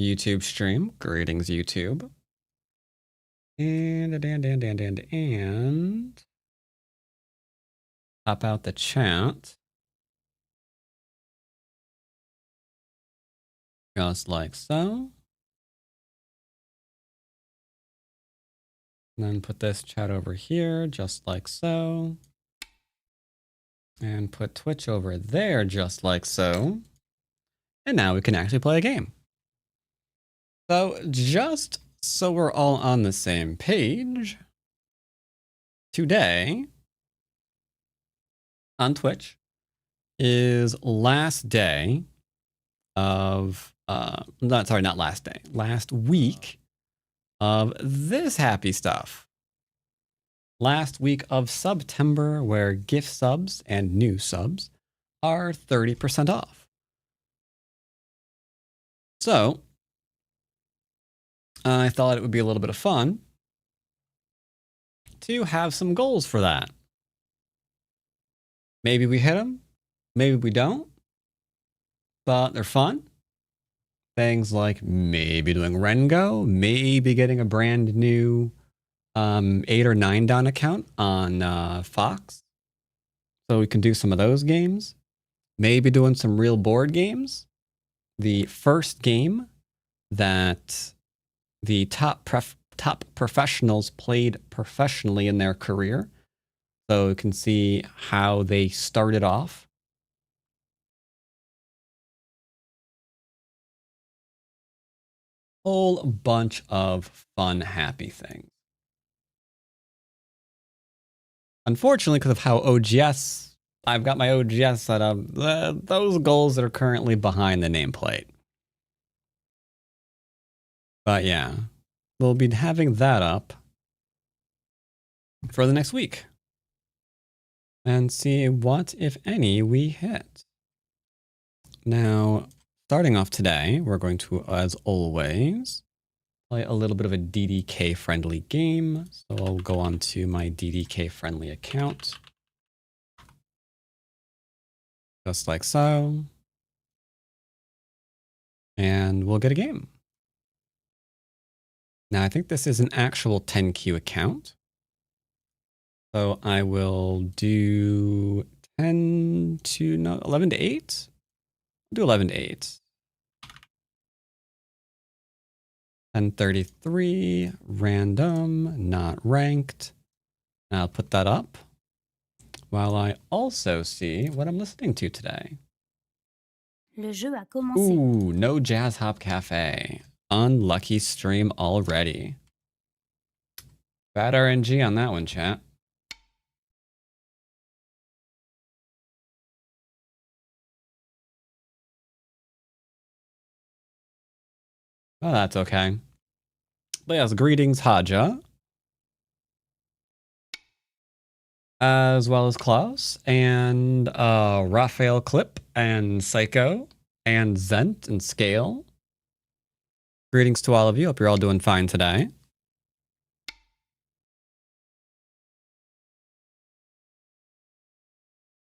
YouTube stream. Greetings, YouTube. And pop out the chat. Just like so. And then put this chat over here, just like so. And put Twitch over there, just like so. And now we can actually play a game. So just so we're all on the same page, today on Twitch is last day of, not last day, last week of this happy stuff. Last week of September, where gift subs and new subs are 30% off. So I thought it would be a little bit of fun to have some goals for that. Maybe we hit them, maybe we don't, but they're fun. Things like maybe doing Rengo, maybe getting a brand new 8 or 9 down account on Fox. So we can do some of those games. Maybe doing some real board games. The first game that the top professionals played professionally in their career. So you can see how they started off. Whole bunch of fun, happy things. Unfortunately, because of how OGS, I've got my OGS set up, those goals are currently behind the nameplate. But yeah, we'll be having that up for the next week. And see what, if any, we hit. Now, starting off today, we're going to, as always, play a little bit of a DDK-friendly game. So I'll go on to my DDK-friendly account. Just like so. And we'll get a game. Now, I think this is an actual 10Q account. So I will do 11 to 8? I'll do 11 to 8. 1033, random, not ranked. And I'll put that up while I also see what I'm listening to today. Le jeu a commencé. Ooh, no Jazz Hop Cafe. Unlucky stream already. Bad RNG on that one, chat. Oh, that's okay. But yes, greetings, Haja. As well as Klaus, and Raphael Clip, and Psycho, and Zent, and Scale. Greetings to all of you. Hope you're all doing fine today.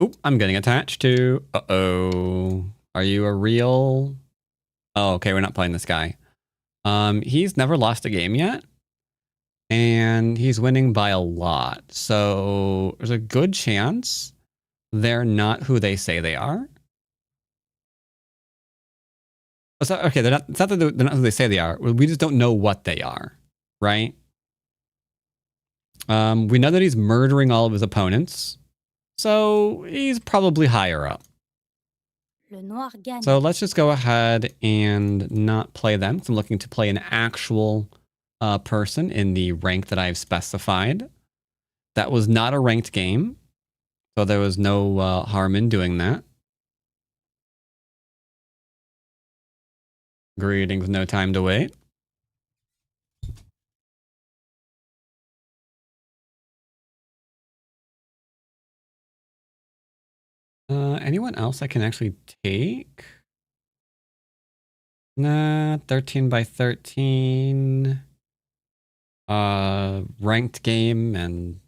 Oop, I'm getting attached to... Uh-oh. Are you a real... Oh, okay, we're not playing this guy. He's never lost a game yet. And he's winning by a lot. So there's a good chance they're not who they say they are. Okay, it's not that they're not who they say they are. We just don't know what they are, right? We know that he's murdering all of his opponents. So he's probably higher up. So let's just go ahead and not play them. So I'm looking to play an actual person in the rank that I've specified. That was not a ranked game. So there was no harm in doing that. Greetings, no time to wait. Anyone else I can actually take? Nah, 13 by 13. Ranked game and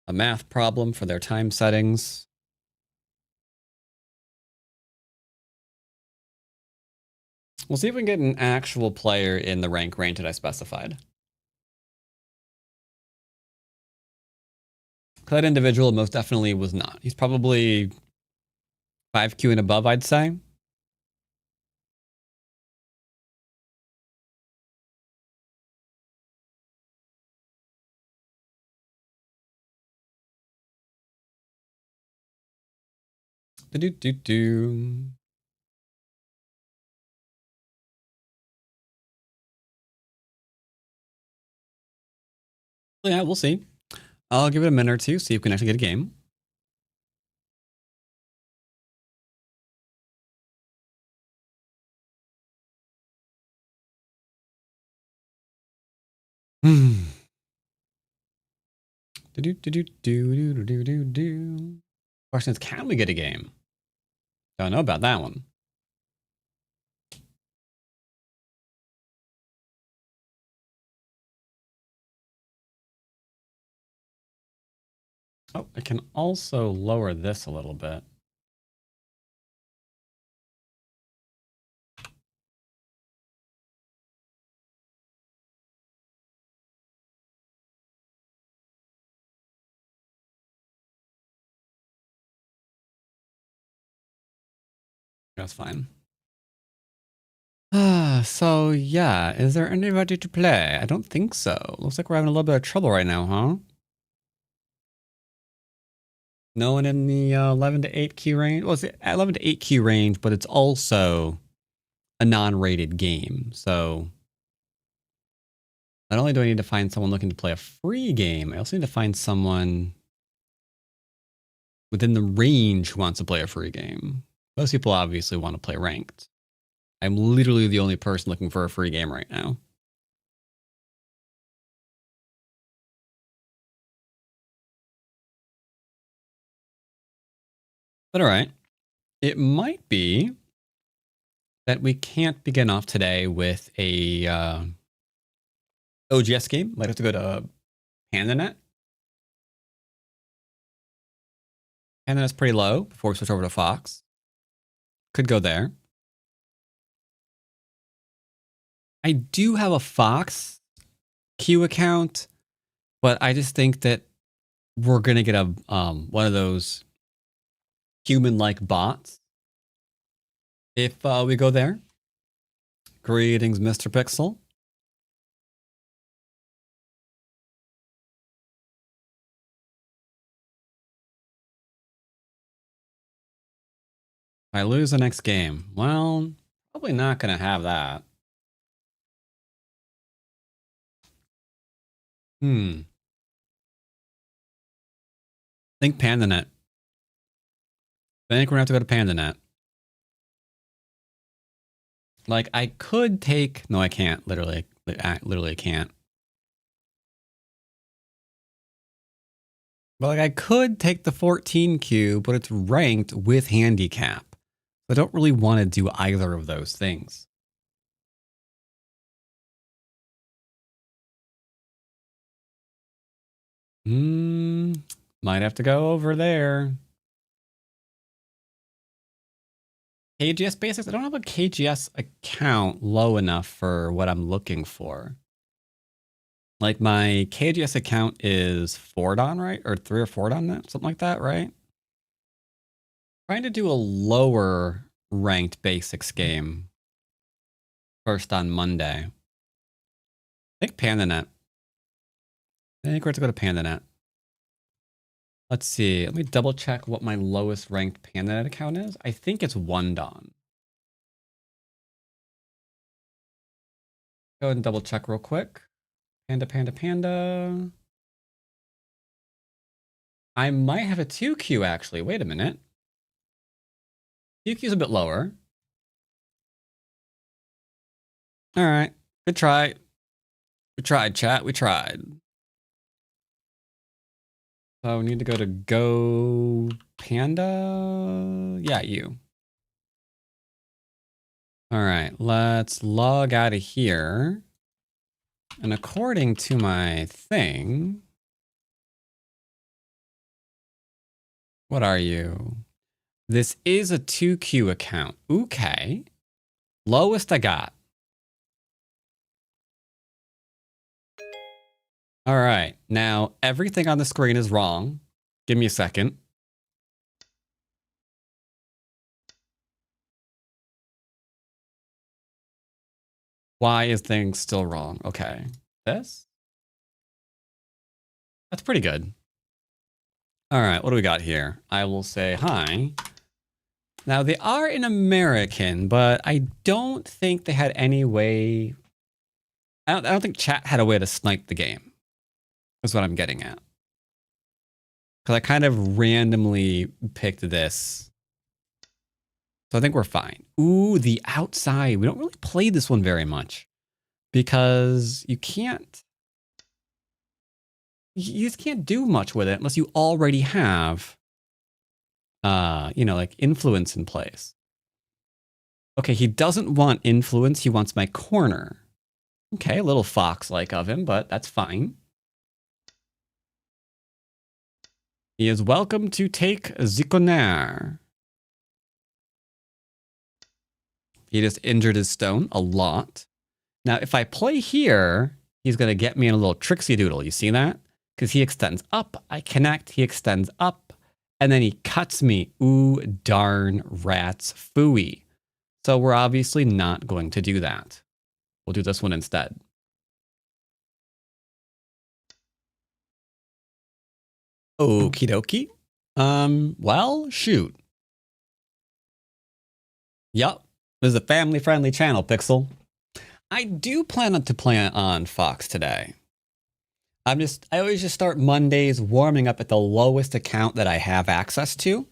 a math problem for their time settings. We'll see if we can get an actual player in the rank range that I specified. That individual most definitely was not. He's probably 5Q and above, I'd say. Do-do-do-do. Yeah, we'll see. I'll give it a minute or two, see if we can actually get a game. Do-do-do-do-do-do-do-do. Question is, can we get a game? Don't know about that one. Oh, I can also lower this a little bit. That's fine. So yeah, is there anybody to play? I don't think so. Looks like we're having a little bit of trouble right now, huh? No one in the 11 to 8 Q range? Well, it's 11 to 8 Q range, but it's also a non-rated game. So not only do I need to find someone looking to play a free game, I also need to find someone within the range who wants to play a free game. Most people obviously want to play ranked. I'm literally the only person looking for a free game right now. But all right, it might be that we can't begin off today with a OGS game. Might have to go to Pandanet. Pandanet's pretty low before we switch over to Fox. Could go there. I do have a Fox Q account, but I just think that we're gonna get a one of those human-like bots if we go there. Greetings, Mr. Pixel. If I lose the next game, well, probably not gonna have that. Think Pandanet. I think we're gonna have to go to Pandanet. Like, I could take... No, I can't. Literally, I can't. But like, I could take the 14Q, but it's ranked with handicap. I don't really want to do either of those things. Might have to go over there. KGS basics? I don't have a KGS account low enough for what I'm looking for. Like, my KGS account is 4 don, right? Or 3 or 4 don, something like that, right? Trying to do a lower ranked basics game first on Monday. I think Pandanet. I think we're to go to Pandanet. Let's see. Let me double check what my lowest ranked Pandanet account is. I think it's 1 don. Go ahead and double check real quick. Panda. I might have a 2Q actually. Wait a minute. 2Q is a bit lower. All right. Good try. We tried, chat. We tried. So we need to go to Go Panda. Yeah, you. All right. Let's log out of here. And according to my thing, what are you? This is a 2Q account. Okay. Lowest I got. All right. Now, everything on the screen is wrong. Give me a second. Why is things still wrong? Okay. This? That's pretty good. All right. What do we got here? I will say hi. Now, they are in American, but I don't think they had any way... I don't think chat had a way to snipe the game. That's what I'm getting at. Because I kind of randomly picked this. So I think we're fine. Ooh, the outside. We don't really play this one very much. Because you can't... You just can't do much with it unless you already have... you know, like influence in place. Okay, he doesn't want influence. He wants my corner. Okay, a little fox-like of him, but that's fine. He is welcome to take the corner. He just injured his stone a lot. Now, if I play here, he's going to get me in a little tricksy doodle. You see that? Because he extends up. I connect. He extends up. And then he cuts me. Ooh, darn rats phooey. So we're obviously not going to do that. We'll do this one instead. Okie dokie. Well, shoot. Yup. This is a family-friendly channel, Pixel. I do plan to play on Fox today. I always just start Mondays warming up at the lowest account that I have access to.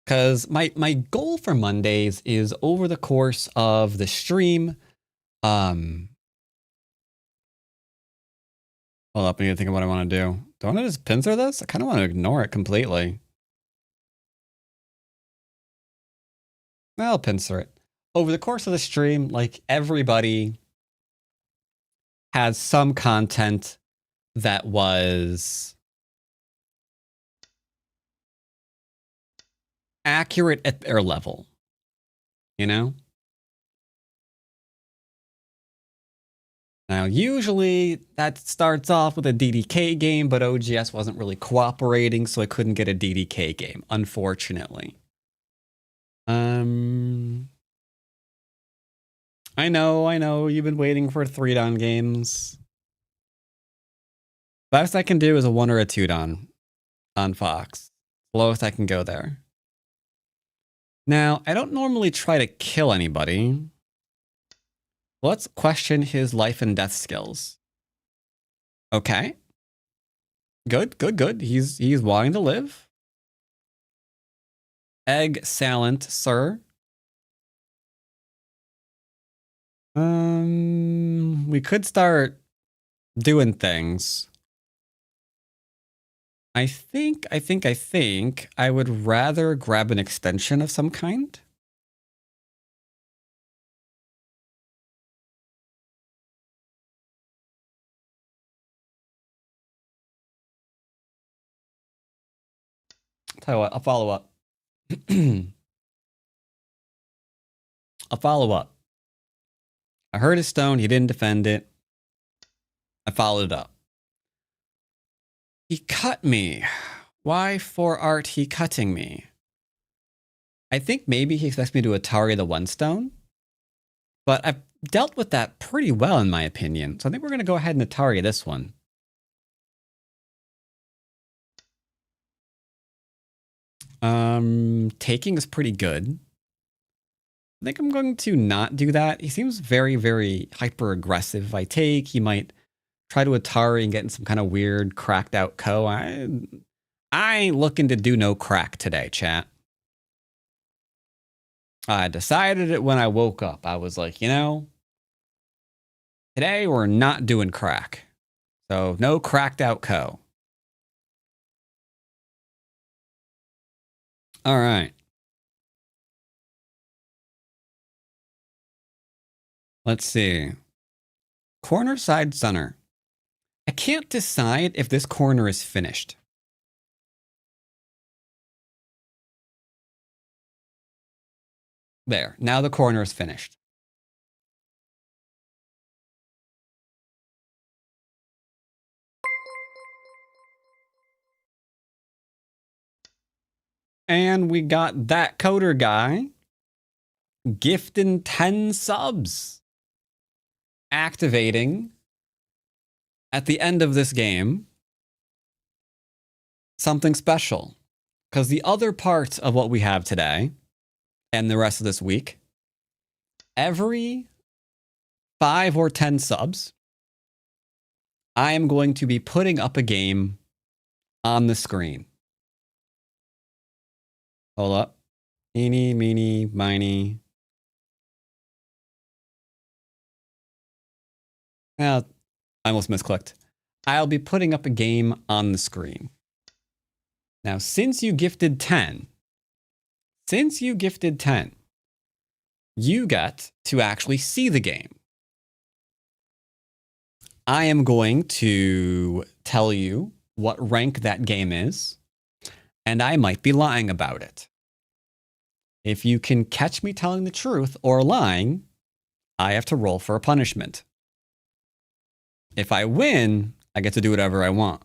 Because my goal for Mondays is over the course of the stream. Hold up, I need to think of what I want to do. Do I want to just pincer this? I kind of want to ignore it completely. I'll pincer it. Over the course of the stream, like everybody has some content that was accurate at their level, you know? Now, usually that starts off with a DDK game, but OGS wasn't really cooperating, so I couldn't get a DDK game, unfortunately. I know, you've been waiting for 3-dan games. Best I can do is a 1 or a 2-dan on Fox. Lowest I can go there. Now, I don't normally try to kill anybody. Let's question his life and death skills. Okay. Good. He's wanting to live. Egg salient, sir. We could start doing things. I think I would rather grab an extension of some kind. Tell you what, I'll follow up. I'll follow up. I heard his stone, he didn't defend it. I followed it up. He cut me. Why for art he cutting me? I think maybe he expects me to Atari the 1 stone. But I've dealt with that pretty well in my opinion. So I think we're going to go ahead and Atari this one. Taking is pretty good. I think I'm going to not do that. He seems very, very hyper-aggressive. If I take, he might try to Atari and get in some kind of weird, cracked out co. I ain't looking to do no crack today, chat. I decided it when I woke up. I was like, you know, today we're not doing crack. So no cracked out co. All right. Let's see. Corner, side, center. I can't decide if this corner is finished. There. Now the corner is finished. And we got that coder guy gifting 10 subs. Activating at the end of this game something special. Because the other part of what we have today and the rest of this week, every 5 or 10 subs, I am going to be putting up a game on the screen. Hold up. Eeny, meeny, miny. I almost misclicked. I'll be putting up a game on the screen. Now, since you gifted 10, you get to actually see the game. I am going to tell you what rank that game is, and I might be lying about it. If you can catch me telling the truth or lying, I have to roll for a punishment. If I win, I get to do whatever I want.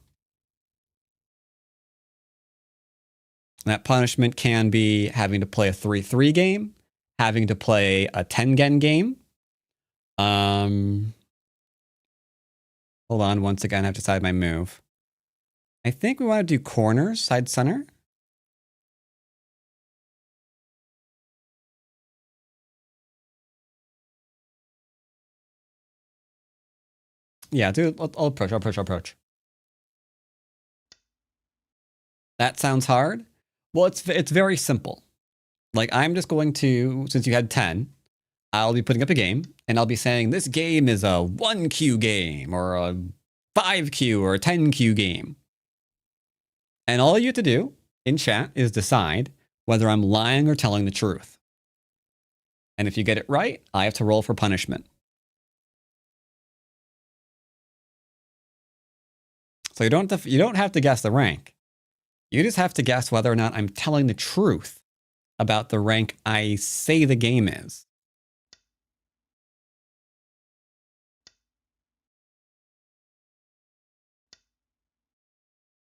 That punishment can be having to play a 3-3 game, having to play a 10-gen game. Hold on, once again, I have to decide my move. I think we want to do corners, side center. Yeah, dude, I'll approach. That sounds hard. Well, it's very simple. Like, I'm just going to, since you had 10, I'll be putting up a game, and I'll be saying this game is a 1Q game, or a 5Q, or a 10Q game. And all you have to do in chat is decide whether I'm lying or telling the truth. And if you get it right, I have to roll for punishment. So you don't have to guess the rank. You just have to guess whether or not I'm telling the truth about the rank I say the game is.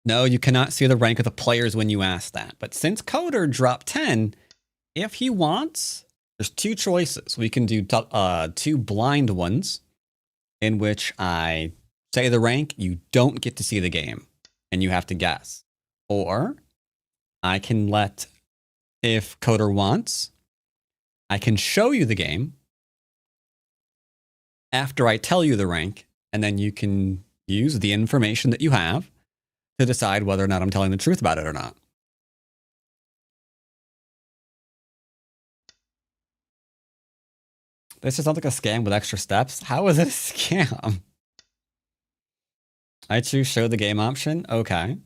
No, you cannot see the rank of the players when you ask that. But since Coder dropped 10, if he wants, there's 2 choices. We can do 2 blind ones in which I say the rank, you don't get to see the game, and you have to guess. Or I can let, if Coder wants, I can show you the game after I tell you the rank, and then you can use the information that you have to decide whether or not I'm telling the truth about it or not. This just sounds like a scam with extra steps. How is it a scam? I choose show the game option. Okay.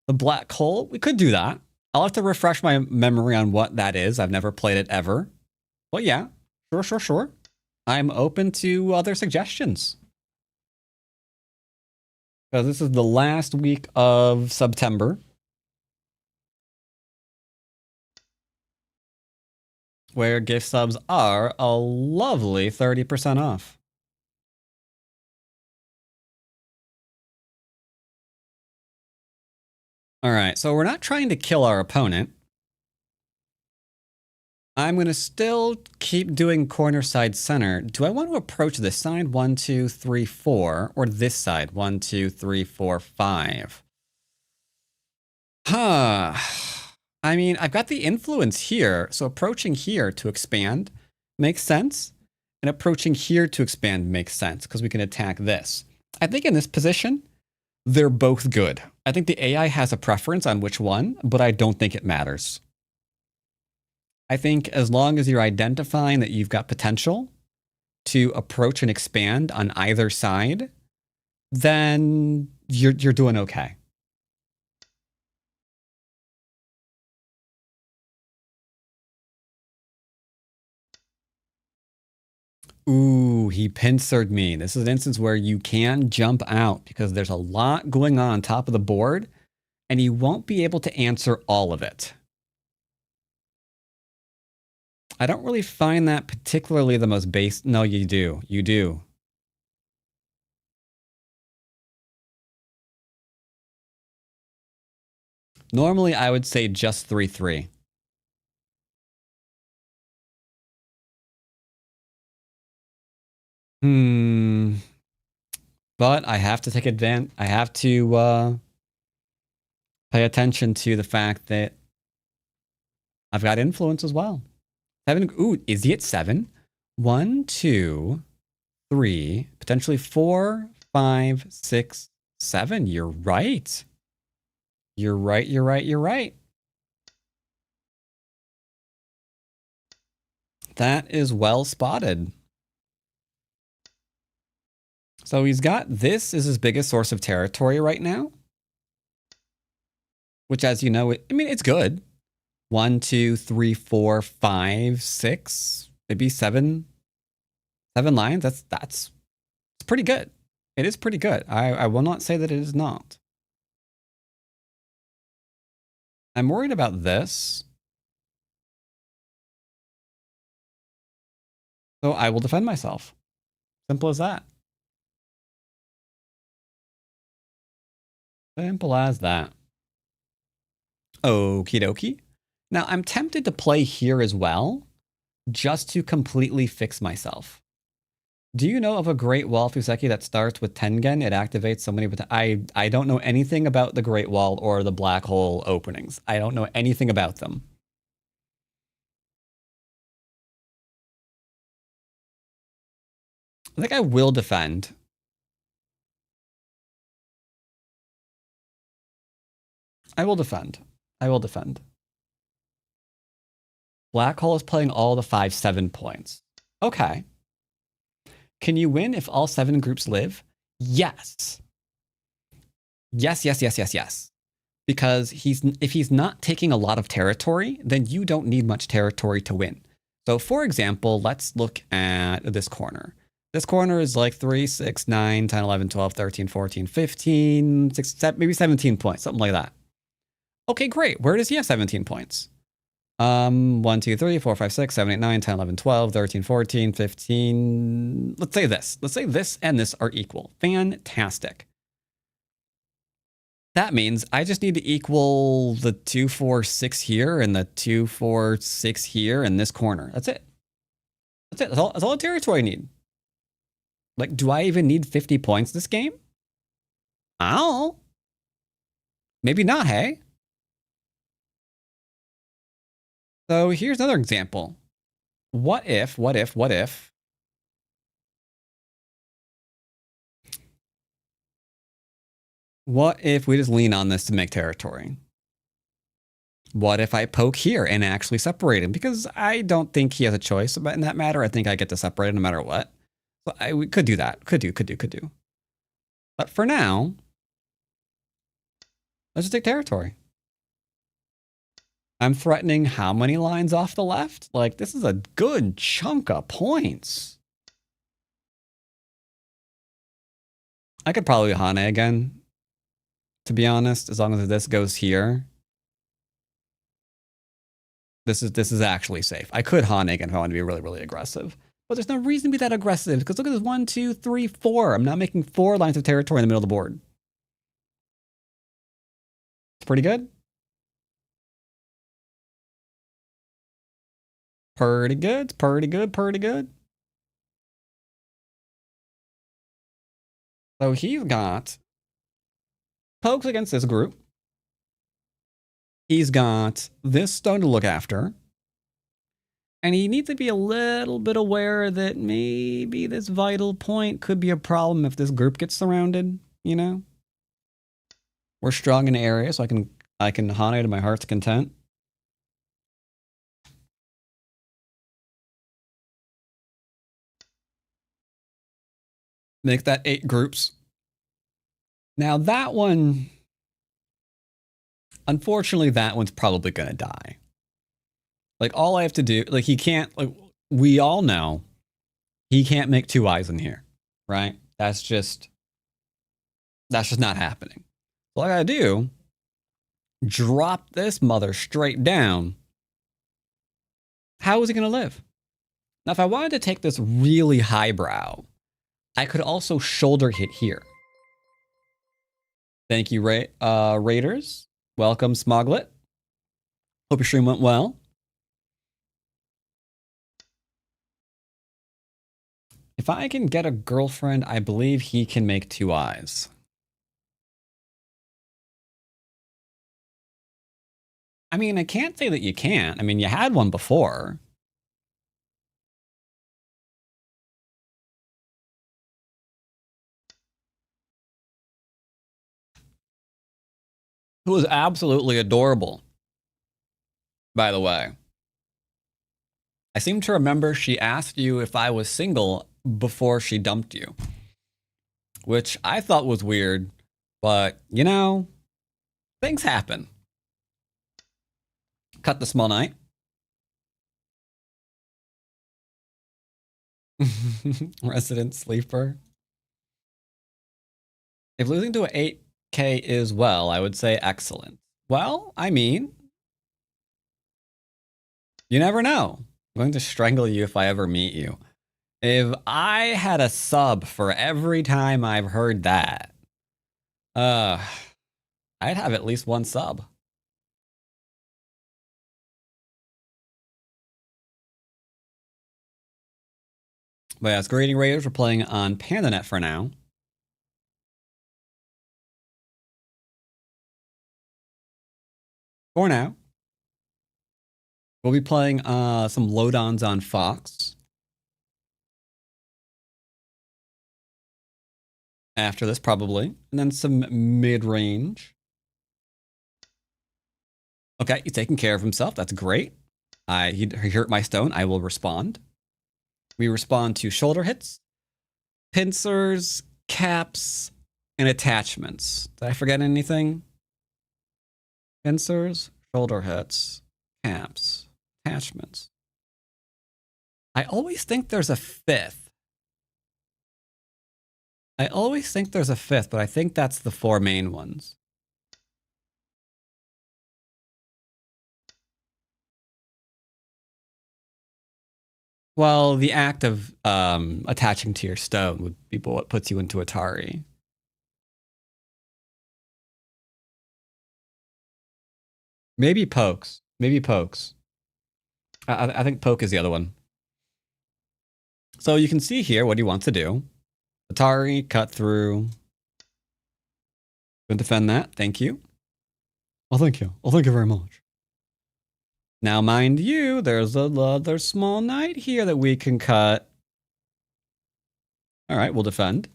The black hole, we could do that. I'll have to refresh my memory on what that is. I've never played it ever. But yeah, sure. I'm open to other suggestions. Because this is the last week of September, where gift subs are a lovely 30% off. All right, so we're not trying to kill our opponent. I'm going to still keep doing corner, side, center. Do I want to approach this side? 1, 2, 3, 4. Or this side? 1, 2, 3, 4, 5. Huh. I mean, I've got the influence here. So approaching here to expand makes sense. And approaching here to expand makes sense because we can attack this. I think in this position, they're both good. I think the AI has a preference on which one, but I don't think it matters. I think as long as you're identifying that you've got potential to approach and expand on either side, then you're doing okay. Ooh, he pincered me. This is an instance where you can jump out because there's a lot going on top of the board, and you won't be able to answer all of it. I don't really find that particularly the most base. No, you do. You do. Normally, I would say just 3-3. But I have to take advantage. I have to pay attention to the fact that I've got influence as well. 7. Ooh, is he at 7? 1, 2, 3, potentially 4, 5, 6, 7. You're right. You're right. You're right. You're right. That is well spotted. So he's got this as his biggest source of territory right now. Which, as you know, I mean, it's good. 1, 2, 3, 4, 5, 6, maybe 7 lines. That's pretty good. It is pretty good. I will not say that it is not. I'm worried about this. So I will defend myself. Simple as that. Simple as that. Okie dokie. Now, I'm tempted to play here as well, just to completely fix myself. Do you know of a Great Wall Fuseki that starts with Tengen? It activates so many... I don't know anything about the Great Wall or the Black Hole openings. I don't know anything about them. I think I will defend. I will defend. I will defend. Black Hole is playing all the 5-7 points. Okay. Can you win if all 7 groups live? Yes. Yes, yes, yes, yes, yes. Because if he's not taking a lot of territory, then you don't need much territory to win. So for example, let's look at this corner. This corner is like 3, 6, 9, 10, 11, 12, 13, 14, 15, 16, maybe 17 points, something like that. Okay, great. Where does he have 17 points? 1, 2, 3, 4, 5, 6, 7, 8, 9, 10, 11, 12, 13, 14, 15. Let's say this. Let's say this and this are equal. Fantastic. That means I just need to equal the 2, 4, 6 here and the 2, 4, 6 here in this corner. That's it. That's it. That's all the territory I need. Like, do I even need 50 points this game? Oh. Maybe not, hey? So here's another example. What if we just lean on this to make territory? What if I poke here and actually separate him? Because I don't think he has a choice about in that matter. I think I get to separate him no matter what. So we could do that. Could do. But for now, let's just take territory. I'm threatening how many lines off the left? Like, this is a good chunk of points. I could probably Hane again, to be honest, as long as this goes here. This is actually safe. I could Hane again if I want to be really, really aggressive. But there's no reason to be that aggressive, because look at this 1, 2, 3, 4. I'm not making 4 lines of territory in the middle of the board. It's pretty good. Pretty good, pretty good, pretty good. So he's got pokes against this group. He's got this stone to look after. And he needs to be a little bit aware that maybe this vital point could be a problem if this group gets surrounded, you know? We're strong in the area, so I can Hane to my heart's content. Make that 8 groups. Now that one, unfortunately, that one's probably gonna die. Like, all I have to do, like, he can't, like, we all know he can't make 2 eyes in here, right? That's just not happening. So all I gotta do, drop this mother straight down How is he going to live? Now, if I wanted to take this really highbrow, I could also shoulder hit here. Thank you, Raiders. Welcome, Smoglet. Hope your stream went well. If I can get a girlfriend, I believe he can make 2 eyes. I mean, I can't say that you can't. I mean, you had one before. Who was absolutely adorable, by the way. I seem to remember she asked you if I was single before she dumped you, which I thought was weird, but you know, things happen. Cut the small night. Resident sleeper. If losing to an 8K is well, I would say excellent. Well, I mean, you never know. I'm going to strangle you if I ever meet you. If I had a sub for every time I've heard that, I'd have at least 1 sub. But yeah, it's Grading Raiders. We're playing on Pandanet for now. For now. We'll be playing some load-ons on Fox. After this, probably. And then some mid-range. Okay, he's taking care of himself. That's great. He hurt my stone. I will respond. We respond to shoulder hits, pincers, caps, and attachments. Did I forget anything? Pincers, shoulder hits, caps, attachments. I always think there's a 5th. I always think there's a 5th, but I think that's the 4 main ones. Well, the act of attaching to your stone would be what puts you into Atari. Maybe pokes. Maybe pokes. I think poke is the other one. So you can see here what he wants to do. Atari, cut through. Going to defend that. Thank you. Oh, thank you. Oh, thank you very much. Now, mind you, there's another small knight here that we can cut. All right, we'll defend.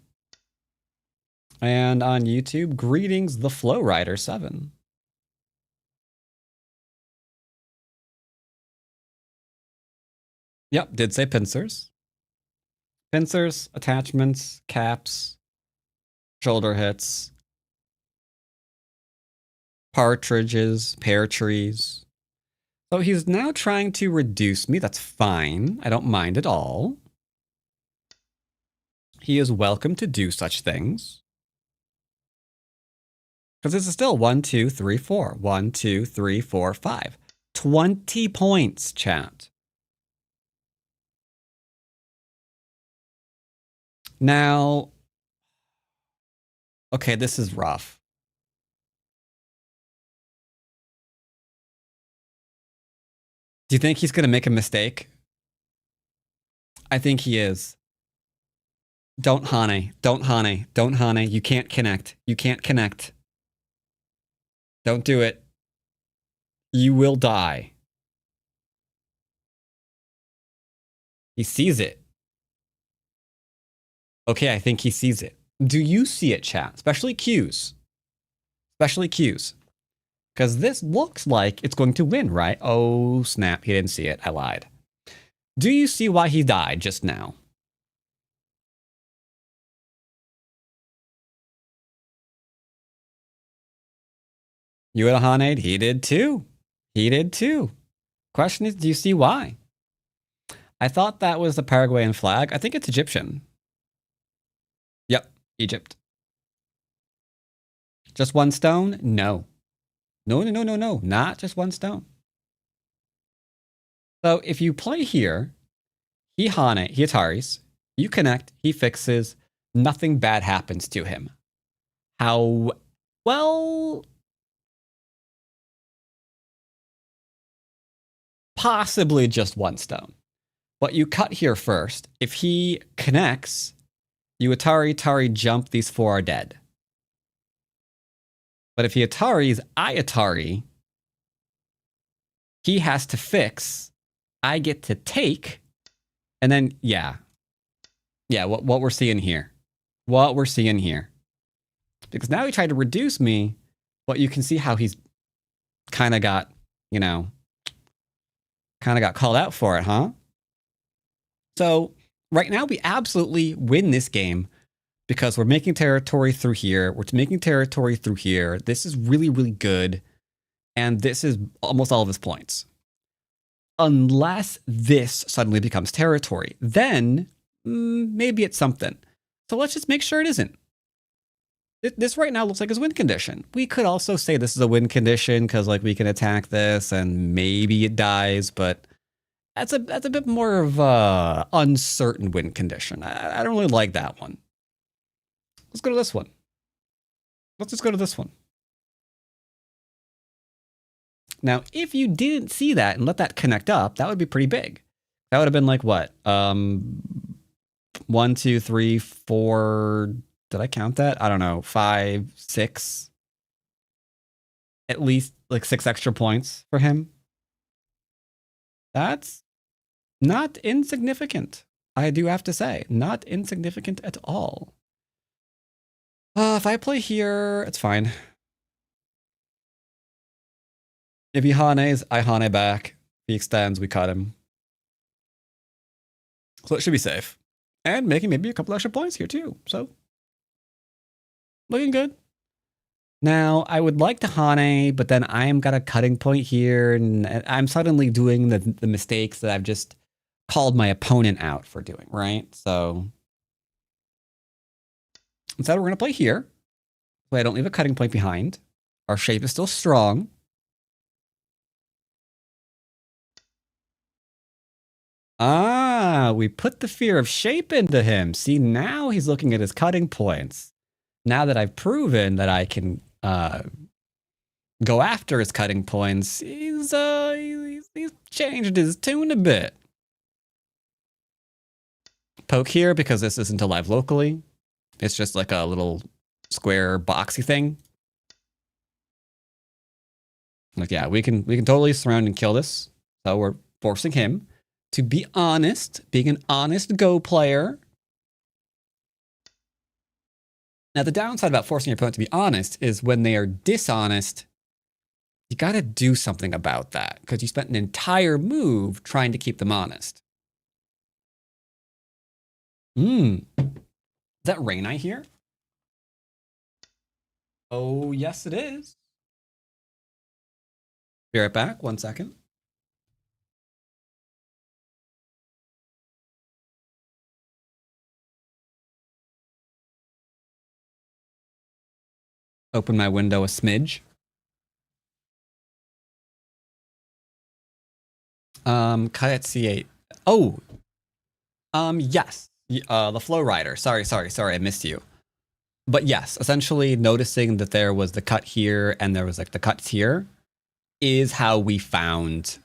And on YouTube, greetings, the Flow Rider 7. Yep, did say pincers. Pincers, attachments, caps, shoulder hits, partridges, pear trees. So he's now trying to reduce me. That's fine. I don't mind at all. He is welcome to do such things. Because this is still 1, 2, 3, 4. 1, 2, 3, 4, 5. 20 points, chat. Now, okay, this is rough. Do you think he's going to make a mistake? I think he is. Don't Hane. Don't Hane. Don't Hane. You can't connect. You can't connect. Don't do it. You will die. He sees it. Okay, I think he sees it. Do you see it, chat? Especially Q's. Especially Q's. Because this looks like it's going to win, right? Oh, snap. He didn't see it. I lied. Do you see why he died just now? You had a Hanade? He did too. He did too. Question is, do you see why? I thought that was the Paraguayan flag. I think it's Egyptian. Yep, Egypt. Just 1 stone? No. No. Not just 1 stone. So if you play here, he Hane, he Ataris, you connect, he fixes, nothing bad happens to him. How, well, possibly just one stone. But you cut here first. If he connects, you Atari, jump, these 4 are dead. But if he Ataris, I Atari, he has to fix, I get to take, and then, yeah. Yeah, what we're seeing here. What we're seeing here. Because now he tried to reduce me, but you can see how he's kind of got, you know, kind of got called out for it, huh? So right now we absolutely win this game because we're making territory through here. We're making territory through here. This is really, really good. And this is almost all of his points. Unless this suddenly becomes territory, then maybe it's something. So let's just make sure it isn't. This right now looks like his win condition. We could also say this is a win condition because like we can attack this and maybe it dies, but that's a bit more of a uncertain win condition. I don't really like that one. Let's go to this one. Let's just go to this one. Now, if you didn't see that and let that connect up, that would be pretty big. That would have been like what? 1, 2, 3, 4. Did I count that? I don't know. 5, 6. At least like 6 extra points for him. That's not insignificant. I do have to say, not insignificant at all. If I play here, it's fine. If he Hanes, I Hane back. If he extends, we cut him. So it should be safe. And making maybe a couple extra points here too. So, looking good. Now, I would like to Hane, but then I am got a cutting point here, and I'm suddenly doing the mistakes that I've just called my opponent out for doing, right? So, instead we're going to play here. So I don't leave a cutting point behind. Our shape is still strong. We put the fear of shape into him. See, now he's looking at his cutting points. Now that I've proven that I can go after his cutting points, he's changed his tune a bit. Poke here because this isn't alive locally. It's just like a little square boxy thing. Like, yeah, we can totally surround and kill this. So we're forcing him to be honest, being an honest Go player. Now, the downside about forcing your opponent to be honest is when they are dishonest, you got to do something about that because you spent an entire move trying to keep them honest. Is that rain I hear? Oh, yes, it is. Be right back. 1 second. Open my window a smidge. Cut at C8. Oh, yes. The Flow Rider. Sorry, I missed you. But yes, essentially noticing that there was the cut here and there was like the cuts here is how we found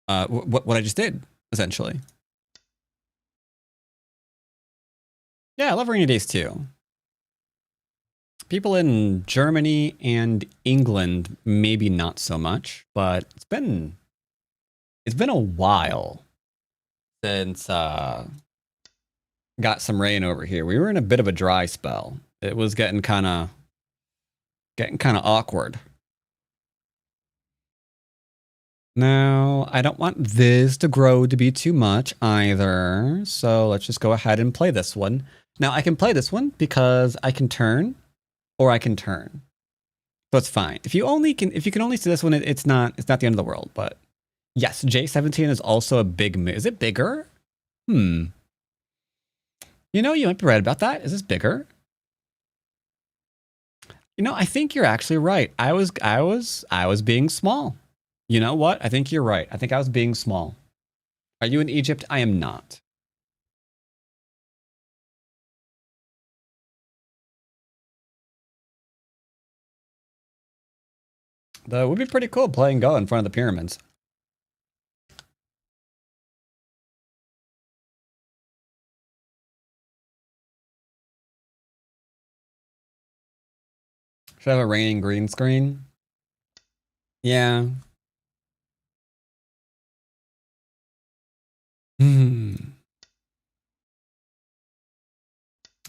what I just did, essentially. Yeah, I love rainy days too. People in Germany and England, maybe not so much, but it's been a while since got some rain over here. We were in a bit of a dry spell. It was getting kind of awkward. Now, I don't want this to grow to be too much either, so let's just go ahead and play this one. Now, I can play this one because I can turn, or I can turn. So it's fine. If you can only see this one, it's not the end of the world, but yes, J17 is also a big move. Is it bigger? You know, you might be right about that. Is this bigger? You know, I think you're actually right. I was being small. You know what? I think you're right. I think I was being small. Are you in Egypt? I am not. Though it would be pretty cool playing Go in front of the pyramids. Should have a raining green screen. Yeah.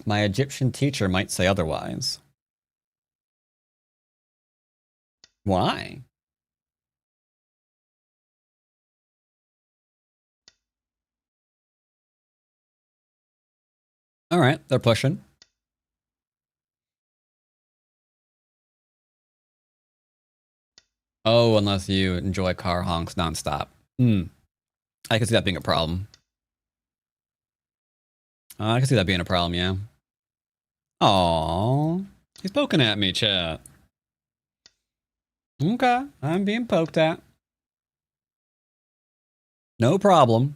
My Egyptian teacher might say otherwise. Why? All right, they're pushing. Oh, unless you enjoy car honks nonstop. I can see that being a problem. I can see that being a problem, yeah. Aww. He's poking at me, chat. Okay, I'm being poked at. No problem.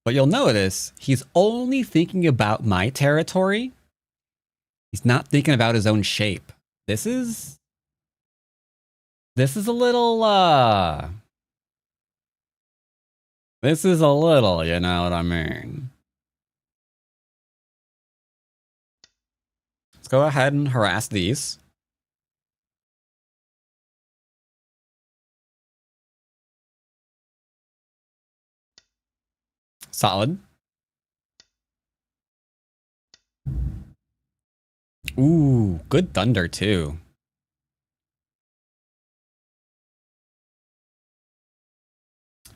But you'll notice he's only thinking about my territory. He's not thinking about his own shape. This is a little, this is a little, you know what I mean? Let's go ahead and harass these. Solid. Ooh, good thunder too.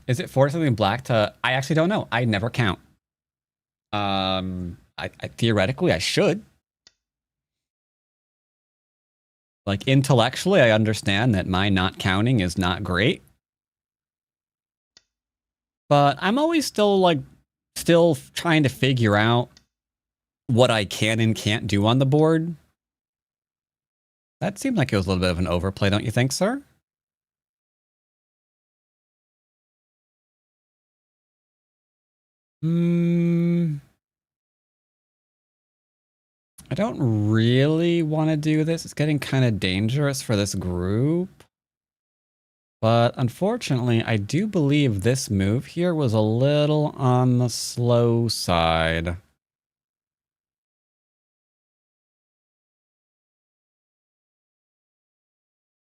Is it for something black to... I actually don't know. I never count. I theoretically, I should. Like, intellectually, I understand that my not counting is not great. But I'm always still trying to figure out what I can and can't do on the board. That seemed like it was a little bit of an overplay, don't you think, sir? I don't really want to do this. It's getting kind of dangerous for this group. But unfortunately, I do believe this move here was a little on the slow side.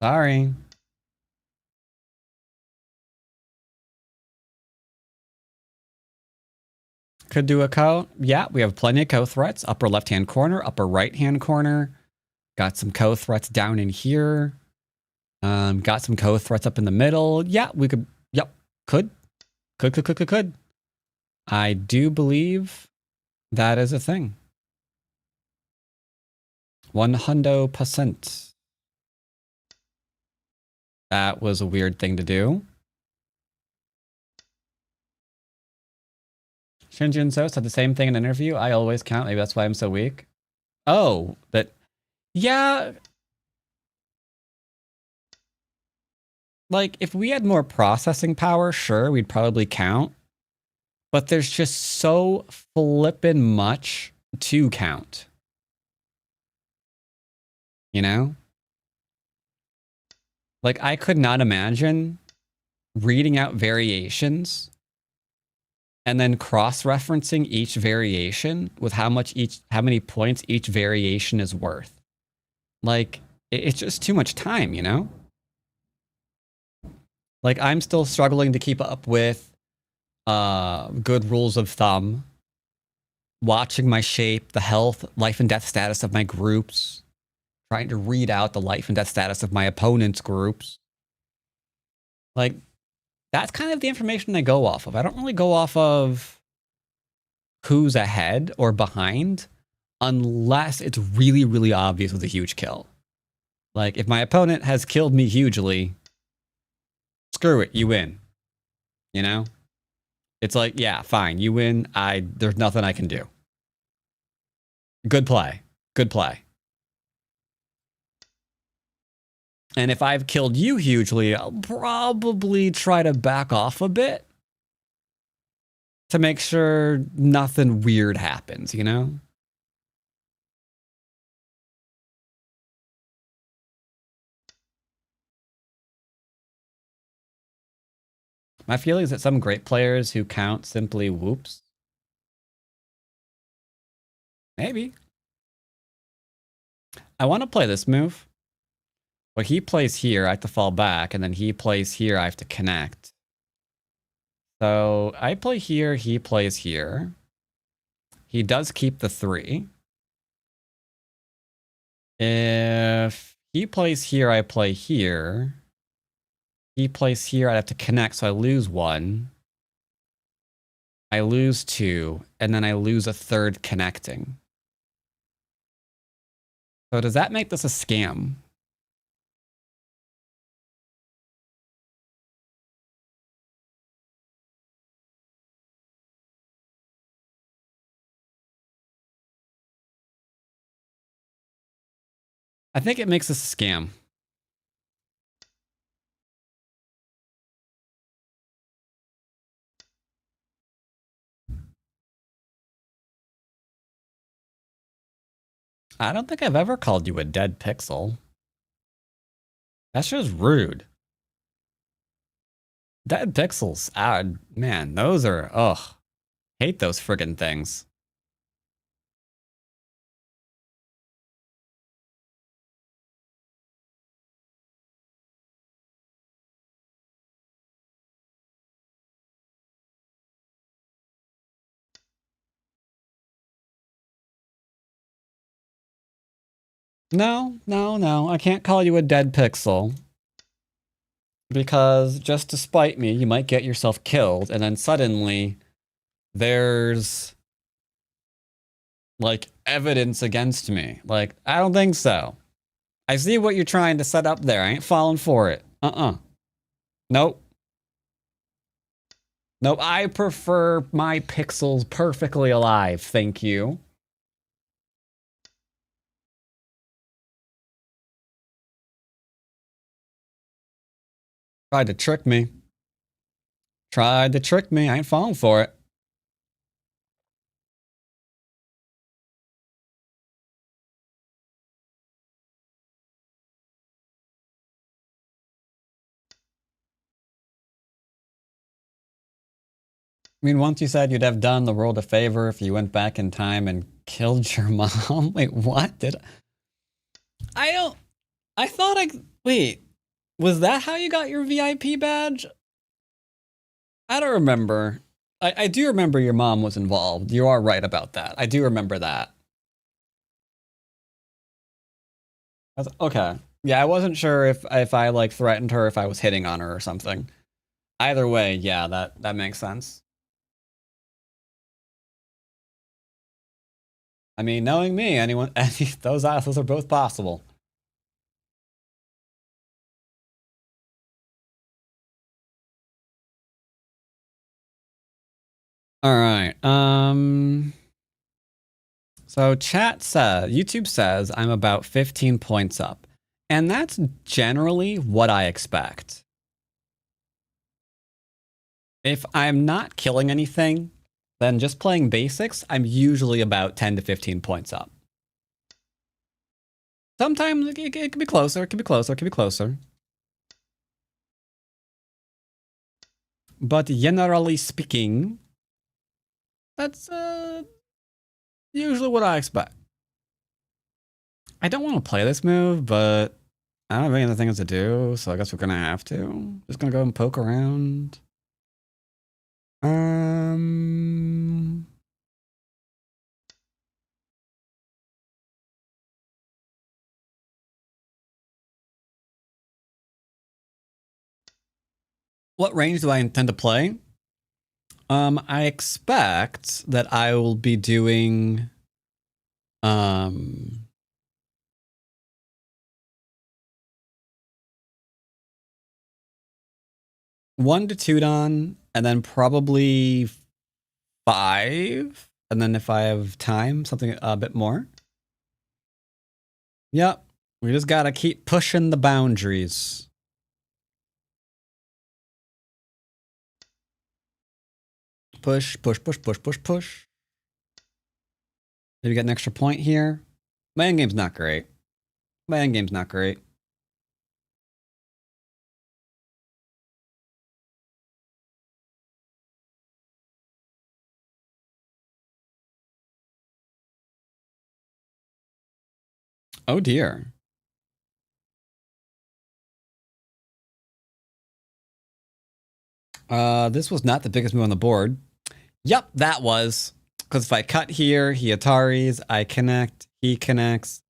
Sorry. Could do a co. Yeah, we have plenty of co threats. Upper left-hand corner, upper right-hand corner. Got some co threats down in here. Got some co threats up in the middle. Yeah, we could. Yep, could. I do believe that is a thing. 100%. That was a weird thing to do. Shinjin So said the same thing in an interview. I always count. Maybe that's why I'm so weak. Oh, that. Yeah. Like, if we had more processing power, sure, we'd probably count. But there's just so flippin' much to count. You know? Like, I could not imagine reading out variations and then cross-referencing each variation with how many points each variation is worth. Like, it's just too much time, you know? Like, I'm still struggling to keep up with good rules of thumb, watching my shape, the health, life and death status of my groups, trying to read out the life and death status of my opponent's groups. Like, that's kind of the information I go off of. I don't really go off of who's ahead or behind unless it's really, really obvious with a huge kill. Like, if my opponent has killed me hugely, screw it, you win. You know? It's like, yeah, fine, you win. There's nothing I can do. Good play. Good play. And if I've killed you hugely, I'll probably try to back off a bit to make sure nothing weird happens, you know? My feeling is that some great players who count simply whoops. Maybe. I want to play this move. Well, he plays here, I have to fall back, and then he plays here, I have to connect. So I play here, he plays here. He does keep the 3. If he plays here, I play here. He plays here, I have to connect, so I lose 1. I lose 2, and then I lose a 3rd connecting. So does that make this a scam? I think it makes this a scam. I don't think I've ever called you a dead pixel. That's just rude. Dead pixels, man, those are, ugh. Hate those friggin' things. No, I can't call you a dead pixel. Because just to spite me, you might get yourself killed, and then suddenly there's like evidence against me. Like, I don't think so. I see what you're trying to set up there. I ain't falling for it. Nope. Nope, I prefer my pixels perfectly alive, thank you. Tried to trick me. Tried to trick me. I ain't falling for it. I mean, once you said you'd have done the world a favor if you went back in time and killed your mom. Wait, what? I thought wait, was that how you got your VIP badge? I don't remember. I do remember your mom was involved. You are right about that. I do remember that. Okay. Yeah, I wasn't sure if I like threatened her, if I was hitting on her or something. Either way, yeah, that makes sense. I mean, knowing me, those are both possible. All right. So YouTube says I'm about 15 points up. And that's generally what I expect. If I'm not killing anything, then just playing basics, I'm usually about 10 to 15 points up. Sometimes it can be closer, it can be closer, it can be closer. But generally speaking, that's usually what I expect. I don't want to play this move, but I don't have any other things to do, so I guess we're gonna have to. Just gonna go and poke around. What range do I intend to play? I expect that I will be doing 1 to 2 Don, and then probably 5, and then if I have time, something a bit more. Yep. We just gotta keep pushing the boundaries. Push, push, push, push, push, push. Maybe get an extra point here. My endgame's not great. My endgame's not great. Oh dear. This was not the biggest move on the board. Yep, that was. Because if I cut here, he Ataris, I connect, he connects,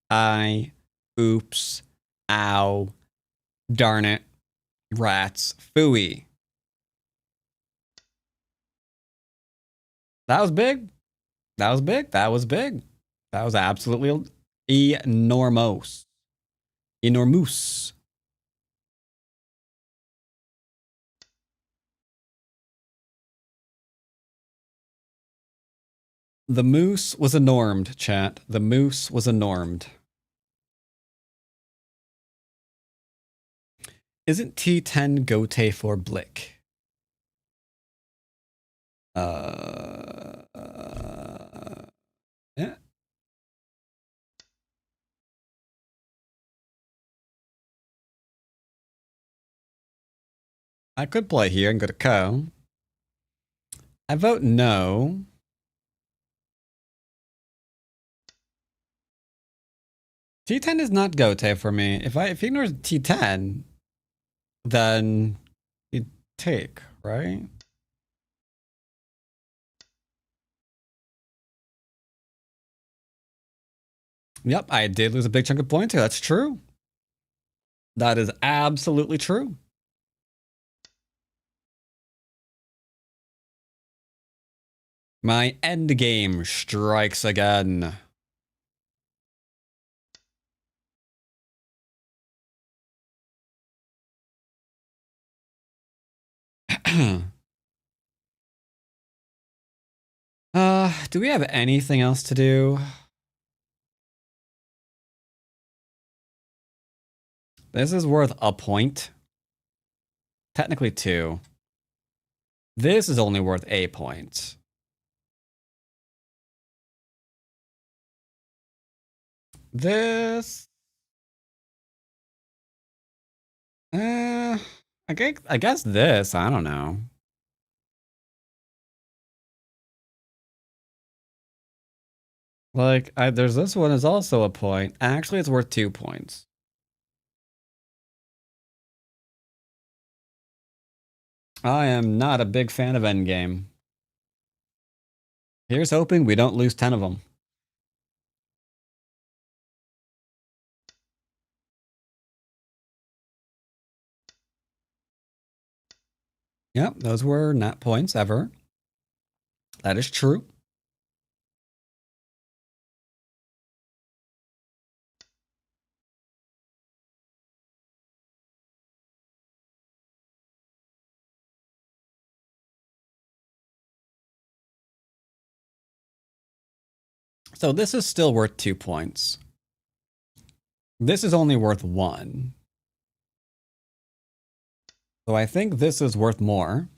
oops, ow, darn it, rats, phooey. That was big. That was big. That was big. That was absolutely enormous. Enormous. The moose was enormed, chat. The moose was enormed. Isn't T10 Gote for Blick? Yeah. I could play here and go to Co. I vote no. T10 is not Gote for me. If he ignores T10, then you take, right? Yep, I did lose a big chunk of points here. That's true. That is absolutely true. My endgame strikes again. Do we have anything else to do? This is worth a point. Technically 2. This is only worth a point. This... I guess this, I don't know. Like, there's this one is also a point. Actually, it's worth 2 points. I am not a big fan of Endgame. Here's hoping we don't lose 10 of them. Yep, those were not points ever. That is true. So this is still worth 2 points. This is only worth 1. So I think this is worth more.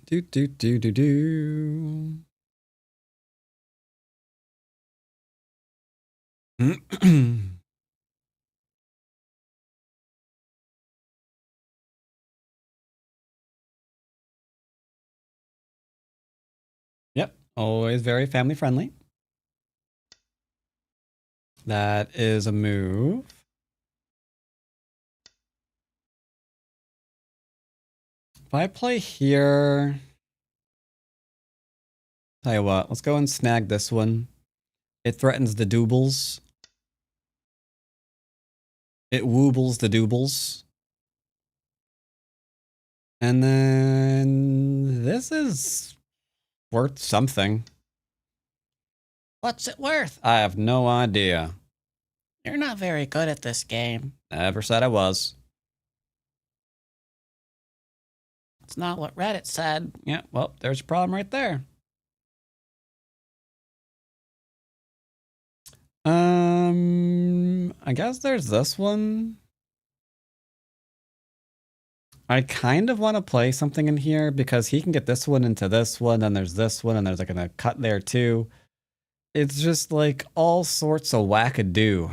Do, do, do, do, do. Yep, always very family friendly. That is a move. If I play here... Tell you what, let's go and snag this one. It threatens the doubles. It woobles the doubles. And then... This is... Worth something. What's it worth? I have no idea. You're not very good at this game. Never said I was. It's not what Reddit said. Yeah, well, there's a problem right there. I guess there's this one. I kind of want to play something in here because he can get this one into this one, and there's this one, and there's like a cut there too. It's just like all sorts of wackadoo.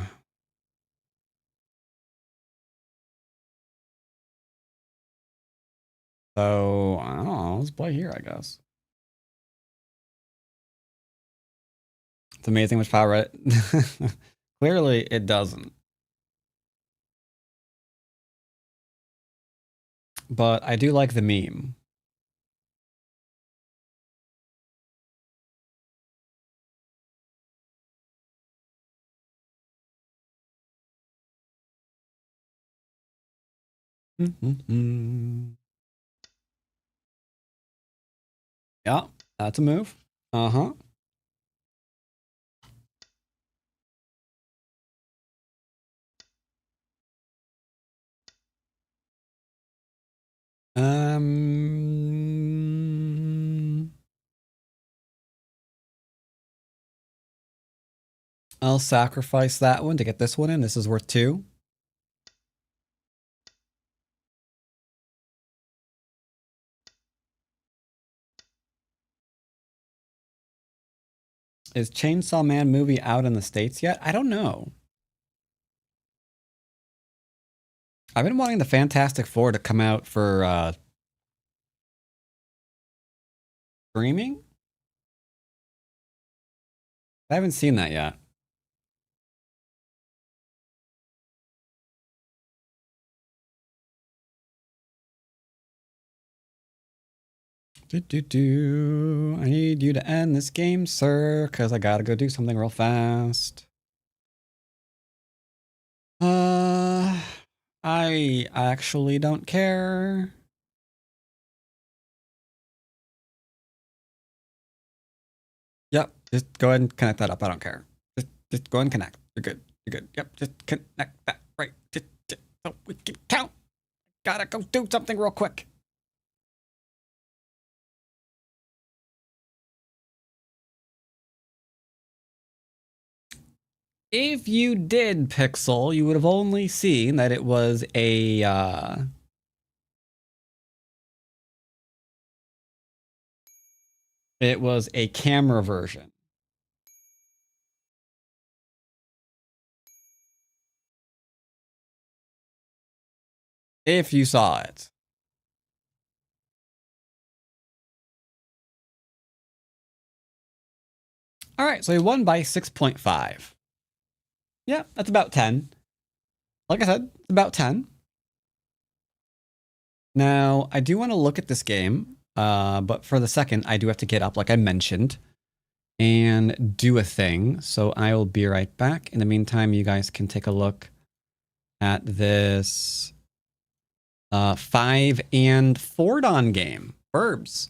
So, I don't know, let's play here, I guess. It's amazing which power it. Clearly, it doesn't. But I do like the meme. Yeah, that's a move. Uh-huh. I'll sacrifice that one to get this one in. This is worth 2. Is Chainsaw Man movie out in the States yet? I don't know. I've been wanting the Fantastic Four to come out for streaming. I haven't seen that yet. I need you to end this game, sir, because I gotta go do something real fast. I actually don't care. Yep, just go ahead and connect that up. I don't care. Just go ahead and connect. You're good. You're good. Yep, just connect that right. Just so we can count. Gotta go do something real quick. If you did Pixel, you would have only seen that it was a camera version. If you saw it. All right, so he won by 6.5. Yeah, that's about 10. Like I said, about 10. Now, I do want to look at this game, but for the second, I do have to get up, like I mentioned, and do a thing. So I will be right back. In the meantime, you guys can take a look at this 5 and Fordon game. Verbs.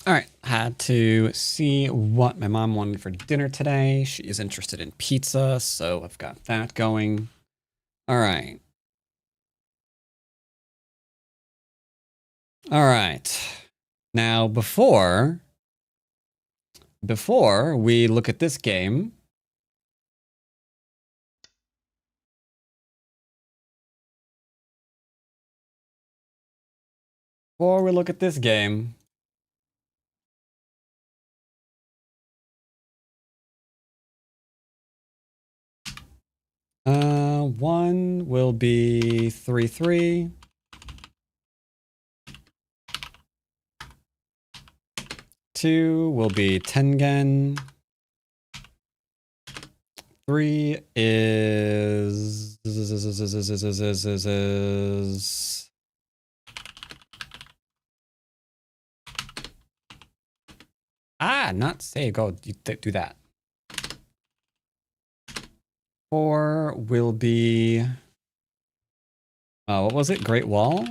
All right, had to see what my mom wanted for dinner today. She is interested in pizza, so I've got that going. All right. All right. Now, before we look at this game, one will be 3-3. Two will be Tengen. 3 is not save. Go do that. 4 will be what was it? Great Wall.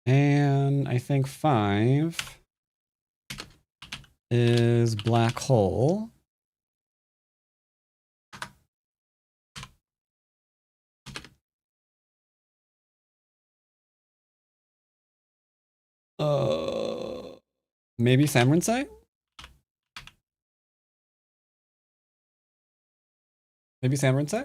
And I think 5 is Black Hole. Maybe Samurai? Maybe Samurai?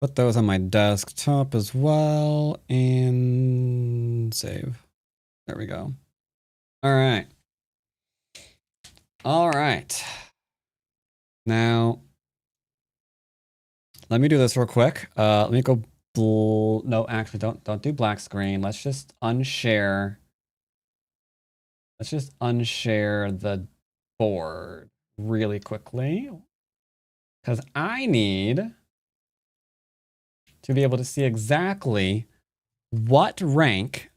Put those on my desktop as well and save. There we go. All right. All right. Now, let me do this real quick. Let me go. No, actually, don't do black screen. Let's just unshare. Let's just unshare the board really quickly, because I need to be able to see exactly what rank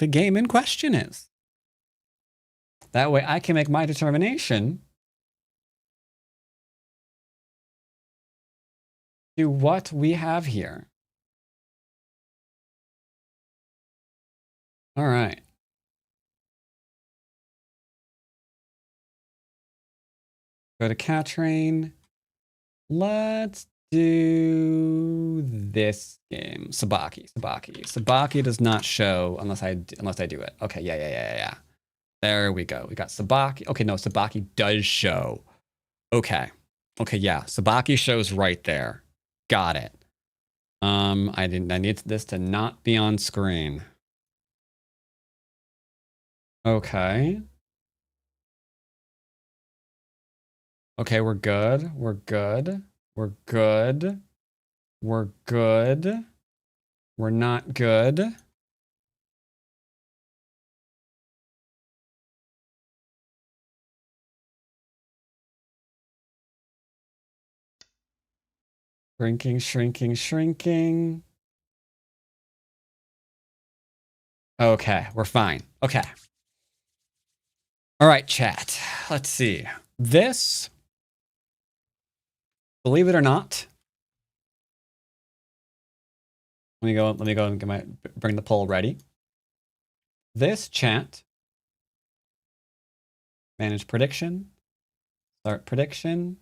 the game in question is. That way, I can make my determination to what we have here. All right. Go to cat train. Let's do this game. Sabaki. Sabaki does not show unless I do it. Okay, yeah. There we go. We got Sabaki. Okay, no, Sabaki does show. Okay, yeah. Sabaki shows right there. Got it. I need this to not be on screen. Okay. Okay, we're good. We're good. We're good. We're good. We're not good. Shrinking. Okay, we're fine. Okay. All right, chat. Let's see. This, believe it or not, let me go and bring the poll ready. This chat, manage prediction, start prediction.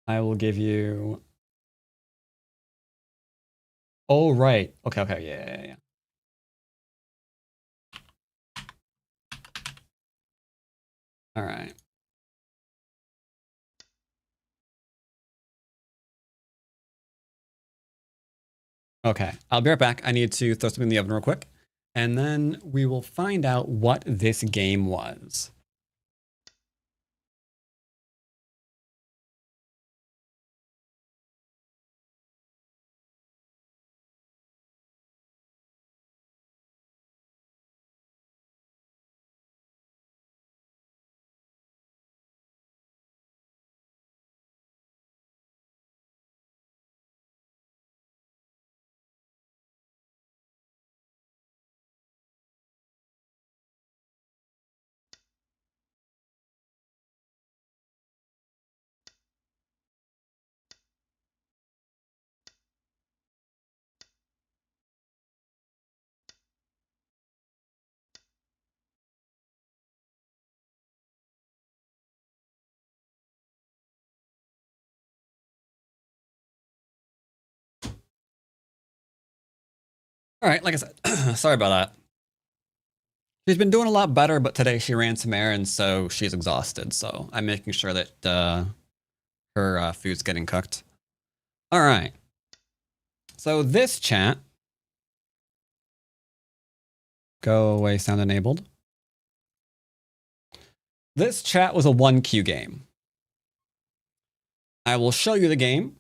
I will give you. Oh, right. Okay. Yeah. All right. Okay, I'll be right back. I need to throw something in the oven real quick, and then we will find out what this game was. All right, like I said, sorry about that. She's been doing a lot better, but today she ran some errands, so she's exhausted. So I'm making sure that her food's getting cooked. All right. So this chat, go away, sound enabled. This chat was a 1Q game. I will show you the game,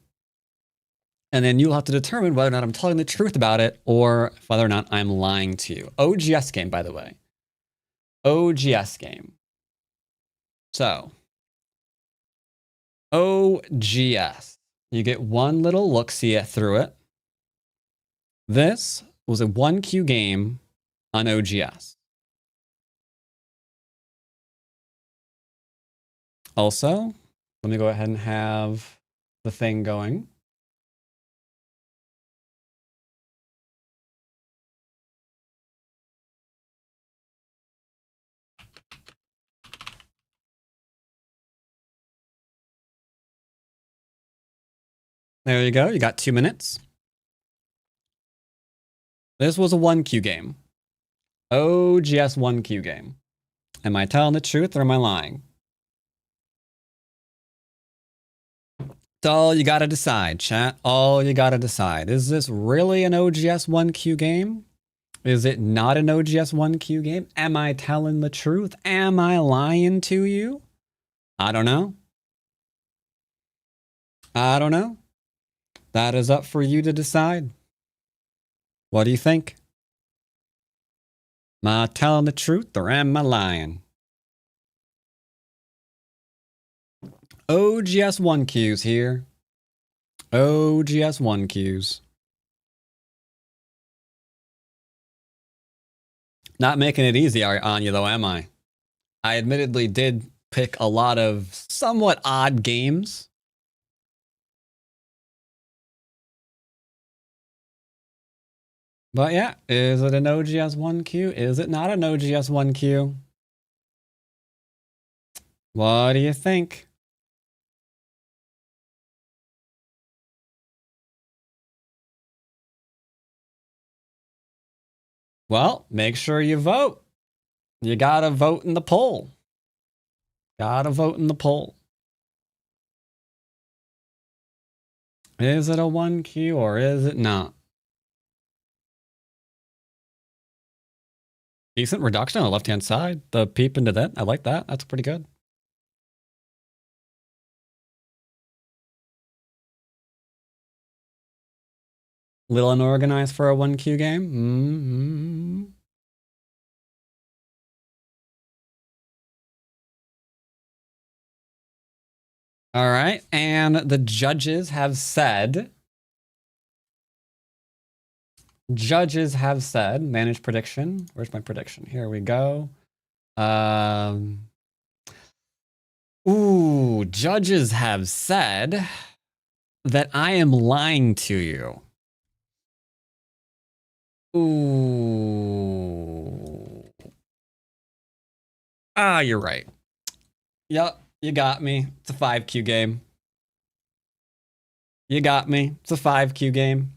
and then you'll have to determine whether or not I'm telling the truth about it or whether or not I'm lying to you. OGS game, by the way. OGS game. So, OGS. You get one little look-see through it. This was a 1Q game on OGS. Also, let me go ahead and have the thing going. There you go. You got 2 minutes. This was a 1Q game. OGS 1Q game. Am I telling the truth or am I lying? It's all you gotta decide, chat. All you gotta decide. Is this really an OGS 1Q game? Is it not an OGS 1Q game? Am I telling the truth? Am I lying to you? I don't know. I don't know. That is up for you to decide. What do you think? Am I telling the truth or am I lying? OGS 1Qs here. OGS 1Qs. Not making it easy on you though, am I? I admittedly did pick a lot of somewhat odd games. But yeah, is it an OGS 1Q? Is it not an OGS 1Q? What do you think? Well, make sure you vote. You gotta vote in the poll. Gotta vote in the poll. Is it a 1Q or is it not? Decent reduction on the left-hand side. The peep into that. I like that. That's pretty good. Little unorganized for a 1Q game. Mm-hmm. All right. And the judges have said, manage prediction. Where's my prediction? Here we go. Judges have said that I am lying to you. Ooh. You're right. Yep, you got me. It's a 5Q game. You got me. It's a 5Q game.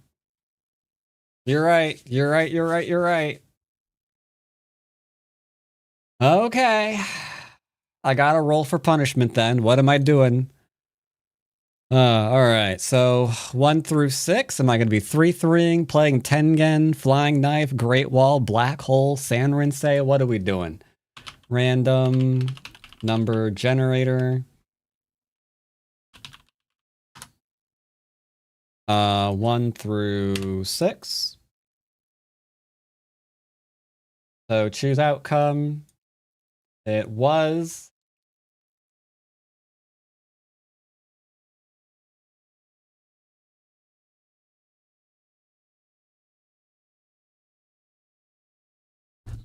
You're right. You're right. You're right. You're right. Okay. I gotta roll for punishment then. What am I doing? All right. So 1 through 6. Am I going to be 3-3ing, playing Tengen, Flying Knife, Great Wall, Black Hole, Sanrinse? What are we doing? Random number generator. 1 through 6. So choose outcome. It was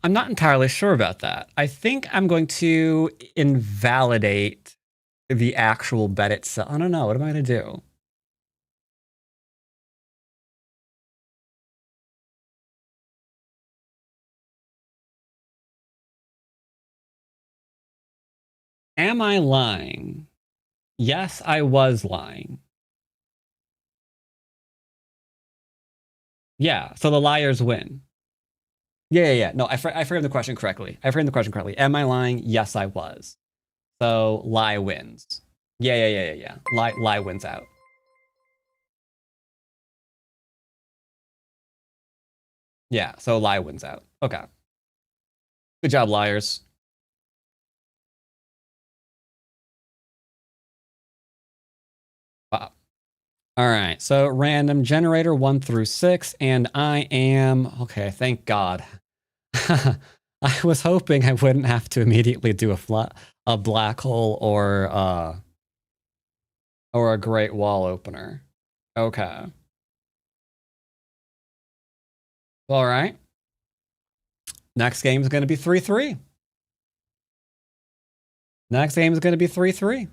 I'm not entirely sure about that. I think I'm going to invalidate the actual bet itself. I don't know. What am I going to do? Am I lying? Yes, I was lying. Yeah, so the liars win. Yeah. No, I framed the question correctly. Am I lying? Yes, I was. So lie wins. Yeah. Lie wins out. Yeah, so lie wins out. Okay. Good job, liars. Wow. All right, so random generator 1 through 6, and I am okay. Thank God. I was hoping I wouldn't have to immediately do a black hole or a great wall opener. Okay. All right. Next game is going to be 3-3. Next game is going to be 3-3.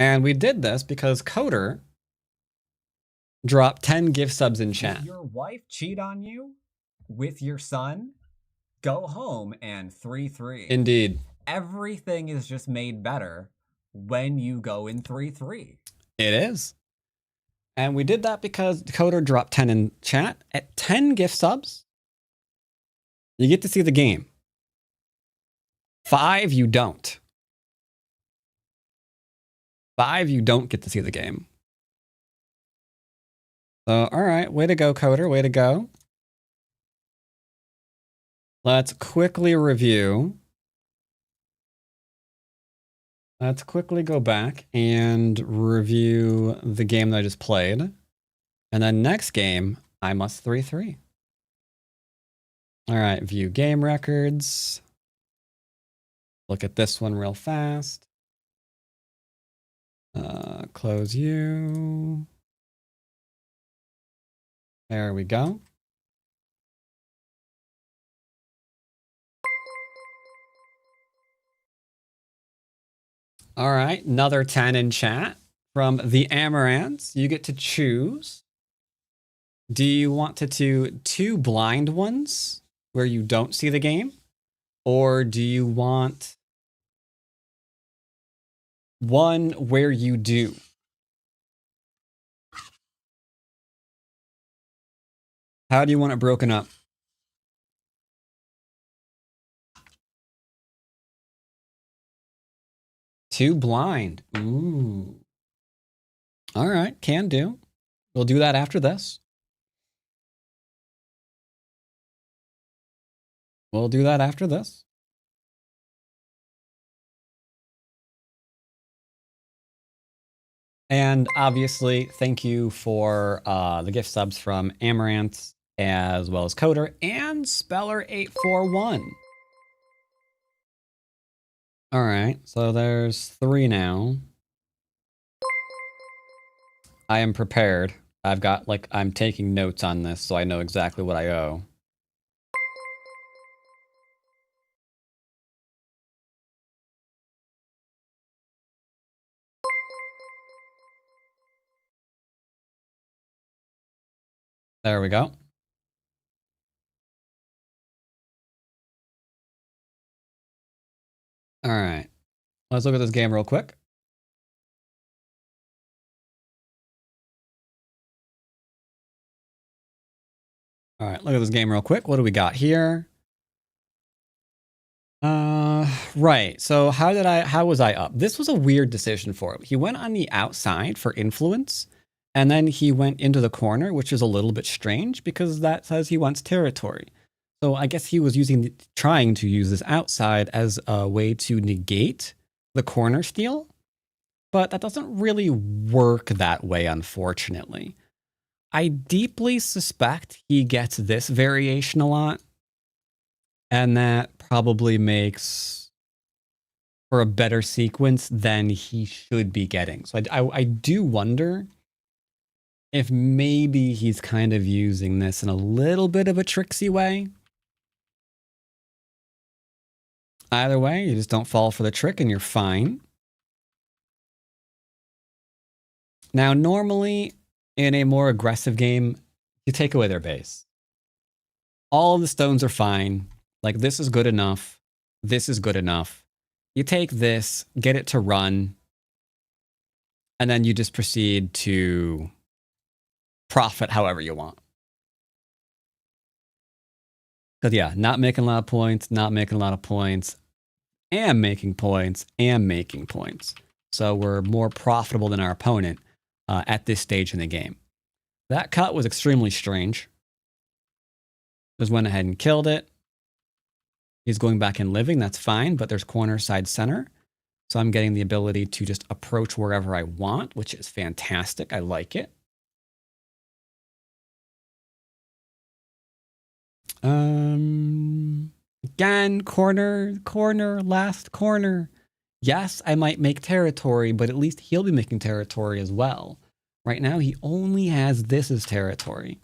And we did this because Coder dropped 10 gift subs in chat. Did your wife cheat on you with your son? Go home and 3-3. Indeed. Everything is just made better when you go in 3-3. It is. And we did that because Coder dropped 10 in chat. At 10 gift subs, you get to see the game. 5, you don't. 5, you don't get to see the game. So, all right. Way to go, Coder. Way to go. Let's quickly review. Let's quickly go back and review the game that I just played. And then next game, I must 3-3. All right, view game records. Look at this one real fast. Close you. There we go. All right, another 10 in chat from the Amarance. You get to choose. Do you want to do 2 blind ones where you don't see the game? Or do you want 1 where you do? How do you want it broken up? Two blind. Ooh. All right, can do. We'll do that after this. We'll do that after this. And obviously, thank you for the gift subs from Amarance, as well as Coder and Speller841. All right, so there's 3 now. I am prepared. I've got, I'm taking notes on this, so I know exactly what I owe. There we go. All right, let's look at this game real quick. All right, look at this game real quick. What do we got here? Right. So how was I up? This was a weird decision for him. He went on the outside for influence, and then he went into the corner, which is a little bit strange because that says he wants territory. So I guess he was trying to use this outside as a way to negate the corner steal, but that doesn't really work that way, unfortunately. I deeply suspect he gets this variation a lot, and that probably makes for a better sequence than he should be getting. So I do wonder if maybe he's kind of using this in a little bit of a tricksy way. Either way, you just don't fall for the trick and you're fine. Now, normally in a more aggressive game, you take away their base. All of the stones are fine. Like, this is good enough. This is good enough. You take this, get it to run, and then you just proceed to profit however you want. Because, yeah, not making a lot of points, not making a lot of points, and making points, and making points. So we're more profitable than our opponent at this stage in the game. That cut was extremely strange. Just went ahead and killed it. He's going back and living, that's fine, but there's corner, side, center. So I'm getting the ability to just approach wherever I want, which is fantastic. I like it. Again, corner, last corner. Yes, I might make territory, but at least he'll be making territory as well. Right now, he only has this as territory.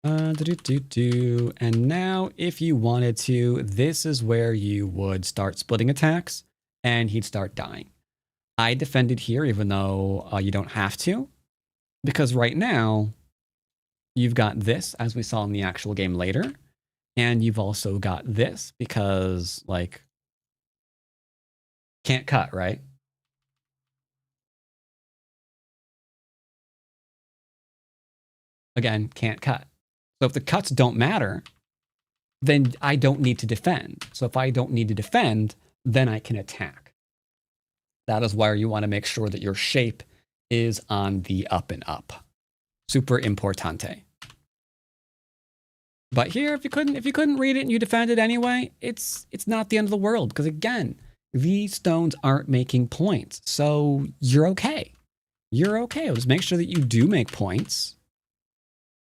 And now, if you wanted to, this is where you would start splitting attacks, and he'd start dying. I defended here, even though you don't have to, because right now, you've got this, as we saw in the actual game later, and you've also got this, because, like, can't cut, right? Again, can't cut. So if the cuts don't matter, then I don't need to defend. So if I don't need to defend, then I can attack. That is why you want to make sure that your shape is on the up and up. Super importante. But here, if you couldn't read it and you defended anyway, it's not the end of the world. Because again, these stones aren't making points. So you're okay. You're okay. Just make sure that you do make points.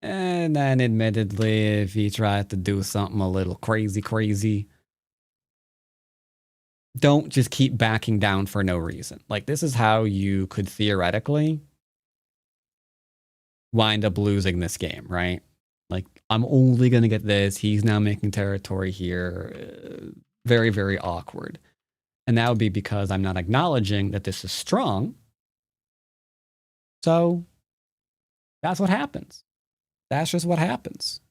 And then admittedly, if he tries to do something a little crazy, don't just keep backing down for no reason. Like, this is how you could theoretically wind up losing this game, right? Like, I'm only going to get this. He's now making territory here. Very, very awkward. And that would be because I'm not acknowledging that this is strong. So that's what happens. That's just what happens.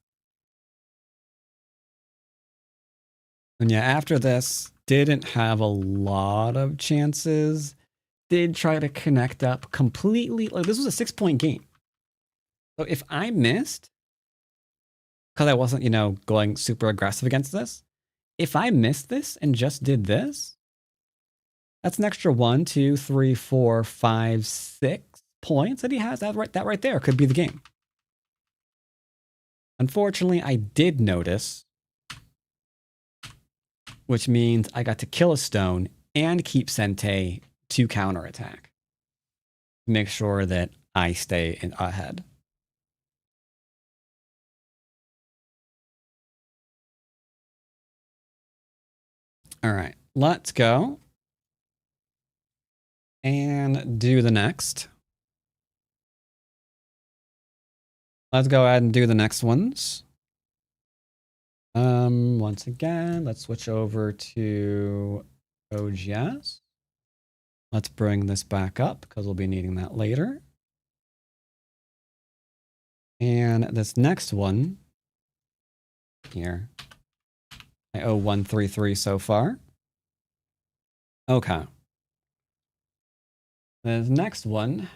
And yeah, after this, didn't have a lot of chances. Did try to connect up completely. Like, this was a 6-point game. So if I missed, because I wasn't, going super aggressive against this, if I missed this and just did this, that's an extra 1, 2, 3, 4, 5, 6 points that he has. That right there could be the game. Unfortunately, I did notice, which means I got to kill a stone and keep Sente to counterattack. Make sure that I stay ahead. All right, let's go and do the next. Let's go ahead and do the next ones. Once again, let's switch over to OGS. Let's bring this back up because we'll be needing that later. And this next one here, I owe 133 so far. Okay. This next one.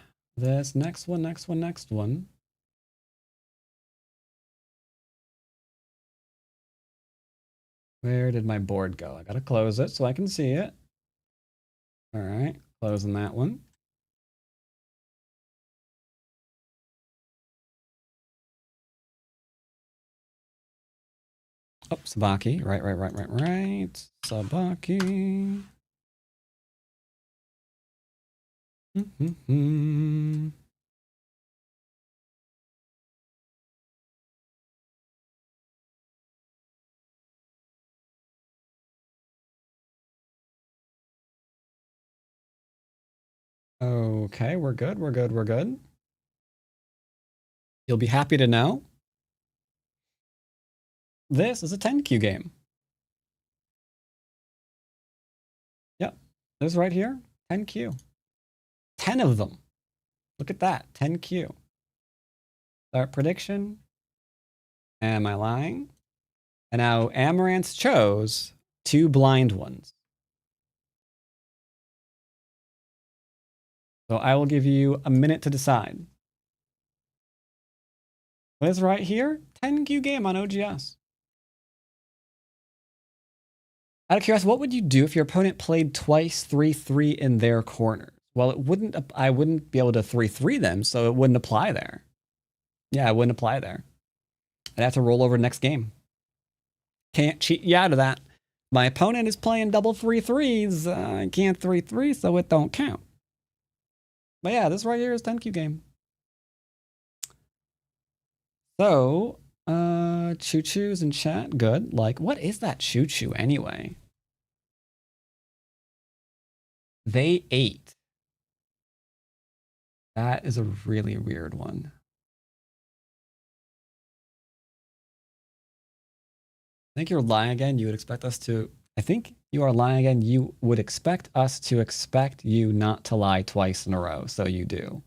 Where did my board go? I gotta close it so I can see it. All right, closing that one. Oh, Sabaki. Right. Sabaki. Okay, we're good. You'll be happy to know this is a 10Q game. Yep, this right here, 10Q. 10 of them. Look at that, 10Q. Start prediction. Am I lying? And now Amarance chose 2 blind ones. So I will give you a minute to decide. This right here, 10Q game on OGS. Out of curiosity, what would you do if your opponent played twice 3-3 in their corners? Well, I wouldn't be able to 3-3 them, so it wouldn't apply there. Yeah, it wouldn't apply there. I'd have to roll over next game. Can't cheat you out of that. My opponent is playing double 3-3s. I can't 3-3, so it don't count. But yeah, this right here is 10Q game. So, choo-choos in chat, good. Like, what is that choo-choo anyway? They ate. That is a really weird one. I think you're lying again. You would expect us to... I think you are lying again. You would expect us to expect you not to lie twice in a row, so you do.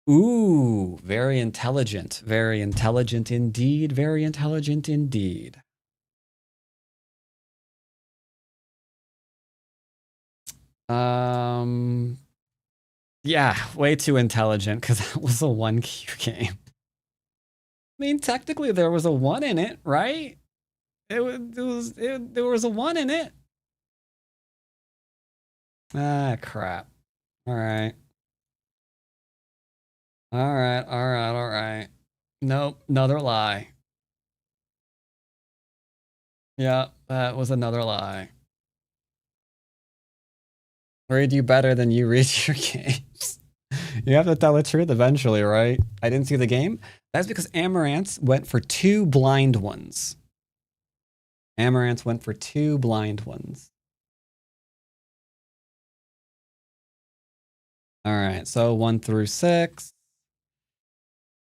Ooh, very intelligent. Very intelligent indeed. Very intelligent indeed. Yeah, way too intelligent because that was a 1Q game. I mean, technically there was a 1 in it, right? There was a 1 in it. Ah, crap. All right. All right, all right, all right. Nope, another lie. Yeah, that was another lie. Read you better than you read your games. You have to tell the truth eventually, right? I didn't see the game. That's because Amarance went for 2 blind ones. Amarance went for 2 blind ones. All right, so 1 through 6.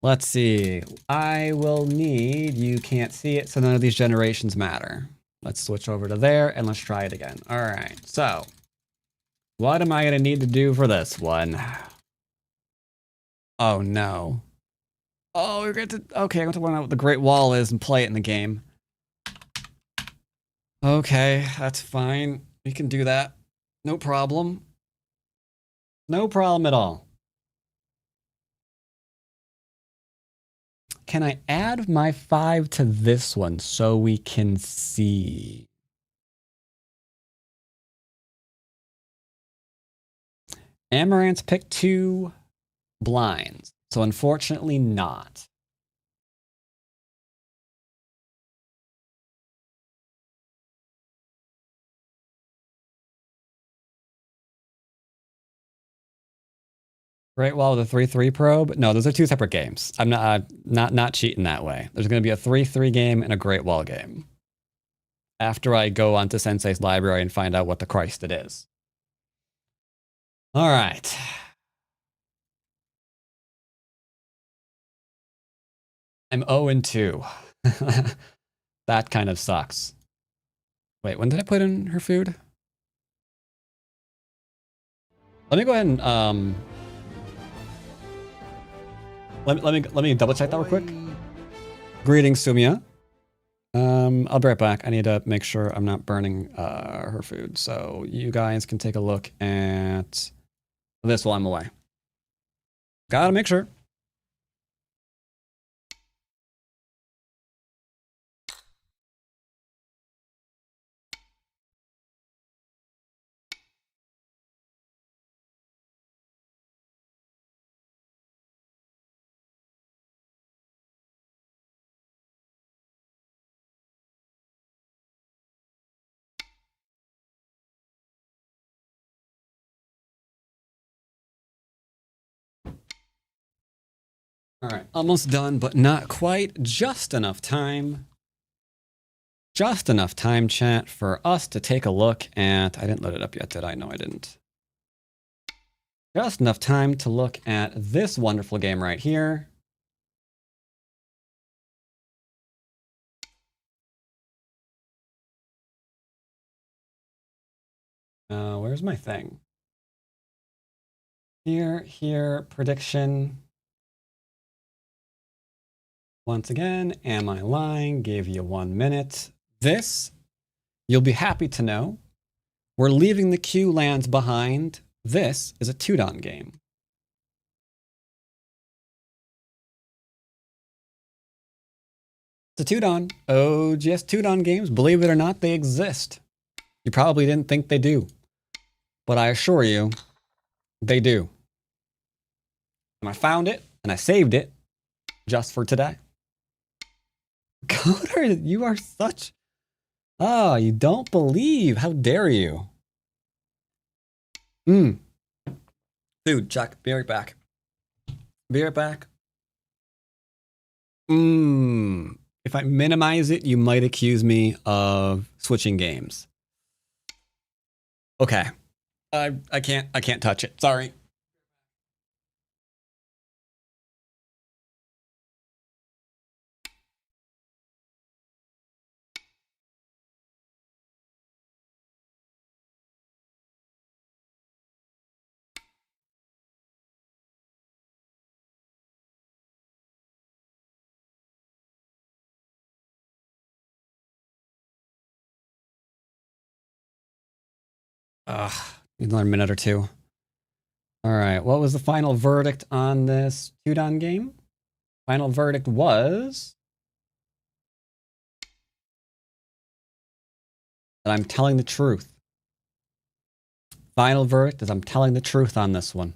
Let's see. I will need, you can't see it, so none of these generations matter. Let's switch over to there and let's try it again. All right, so what am I going to need to do for this one? Oh, no. Oh, we're going to, okay, I'm going to learn out what the Great Wall is and play it in the game. Okay, that's fine. We can do that. No problem. No problem at all. Can I add my 5 to this one so we can see? Amarance picked 2 blinds, so unfortunately not. Great Wall with a 3-3 probe? No, those are 2 separate games. I'm not cheating that way. There's going to be a 3-3 game and a Great Wall game. After I go onto Sensei's library and find out what the Christ it is. All right. I'm 0-2. That kind of sucks. Wait, when did I put in her food? Let me go ahead and let me double check that real quick. Greetings, Sumia. I'll be right back. I need to make sure I'm not burning her food. So you guys can take a look at this while I'm away. Gotta make sure. All right, almost done, but not quite. Just enough time. Just enough time, chat, for us to take a look at... I didn't load it up yet, did I? No, I didn't. Just enough time to look at this wonderful game right here. Where's my thing? Here, prediction. Once again, am I lying? Gave you 1 minute. This, you'll be happy to know, we're leaving the Q lands behind. This is a 2-don game. It's a Tudon. OGS Tudon games, believe it or not, they exist. You probably didn't think they do, but I assure you, they do. And I found it, and I saved it just for today. Coder, you are such... Oh, you don't believe. How dare you? Dude, check. Be right back. Be right back. If I minimize it, you might accuse me of switching games. Okay. I can't touch it. Sorry. Need another minute or two. All right. What was the final verdict on this Tudon game? Final verdict was that I'm telling the truth. Final verdict is I'm telling the truth on this one.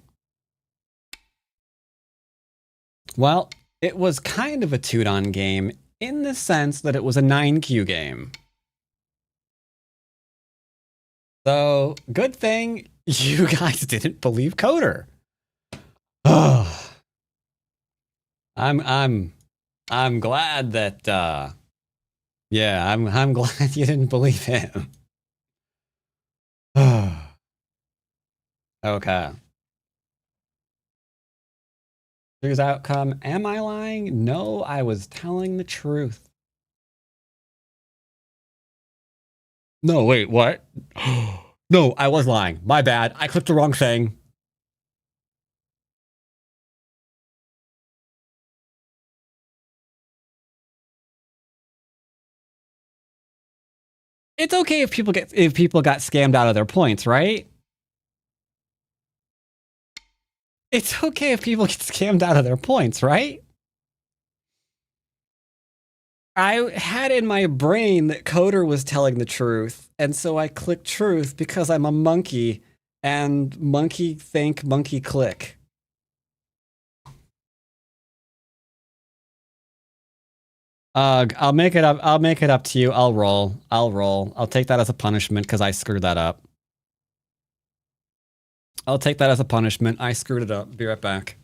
Well, it was kind of a Tudon game in the sense that it was a 9Q game. So, good thing you guys didn't believe Coder. Oh, I'm glad that yeah, I'm glad you didn't believe him. Okay. Here's outcome. Am I lying? No, I was telling the truth. No, wait, what? No, I was lying. My bad. I clicked the wrong thing. It's okay if people got scammed out of their points, right? It's okay if people get scammed out of their points, right? I had in my brain that Coder was telling the truth, and so I clicked truth because I'm a monkey, and monkey think, monkey click. I'll make it up. I'll make it up to you. I'll roll. I'll take that as a punishment because I screwed that up. I'll take that as a punishment. I screwed it up. Be right back.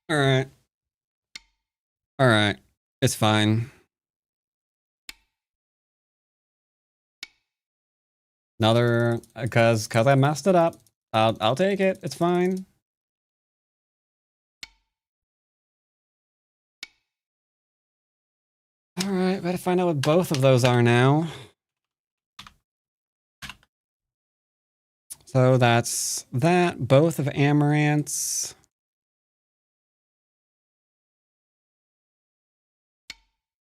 Alright. Alright. It's fine. Another, cause I messed it up. I'll take it. It's fine. Alright, better find out what both of those are now. So that's that, both of Amarance.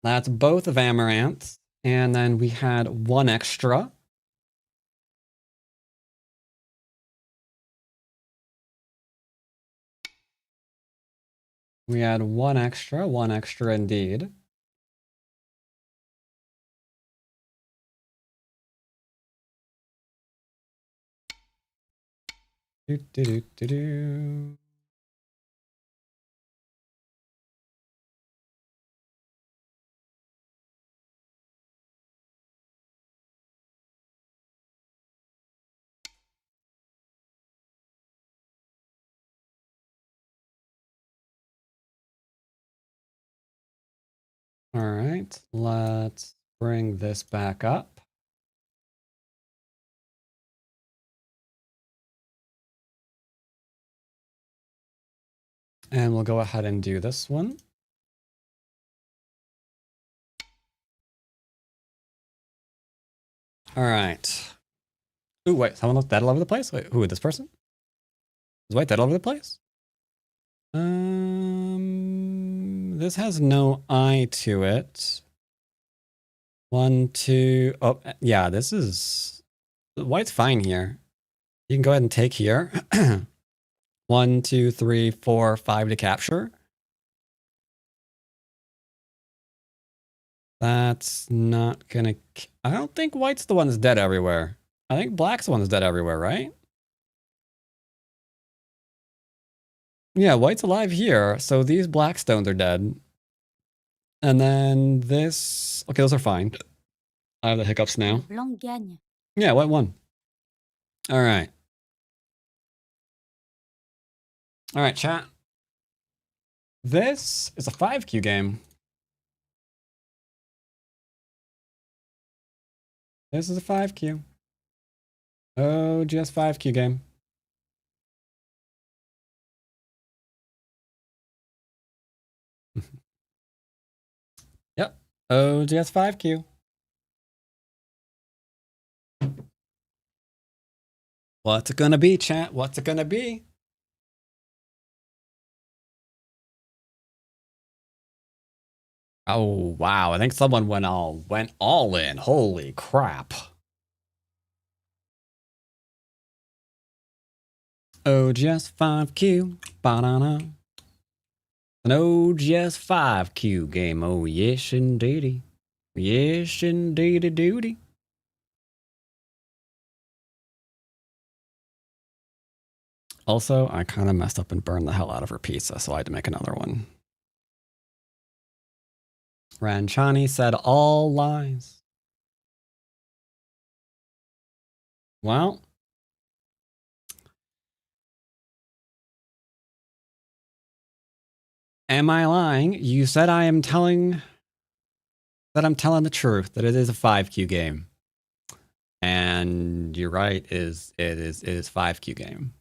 That's both of Amarance. And then we had one extra. We had one extra indeed. Do, do, do, do, do. All right, let's bring this back up. And we'll go ahead and do this one. All right. Ooh, wait, someone looks dead all over the place? Wait, who, this person? Is White dead all over the place? This has no eye to it. 1, 2, oh, yeah, this is... White's fine here. You can go ahead and take here. 1, 2, 3, 4, 5 to capture. That's not gonna... I don't think White's the one that's dead everywhere. I think Black's the one that's dead everywhere, right? Yeah, White's alive here, so these Black stones are dead. And then this... Okay, those are fine. I have the hiccups now. Blanc gagne. Yeah, White won. All right. All right, chat. This is a 5Q game. This is a 5Q. Oh, just 5Q game. Yep. Oh, just 5Q. What's it gonna be, chat? What's it gonna be? Oh, wow. I think someone went all in. Holy crap. Oh, just 5Q. Ba-da-da. An OGS 5Q game. Oh, yes, indeedy. Yes, indeedy doody. Also, I kind of messed up and burned the hell out of her pizza, so I had to make another one. Ranchani said all lies. Well, am I lying? You said I'm telling the truth, that it is a 5Q game. And you're right, it is 5Q game.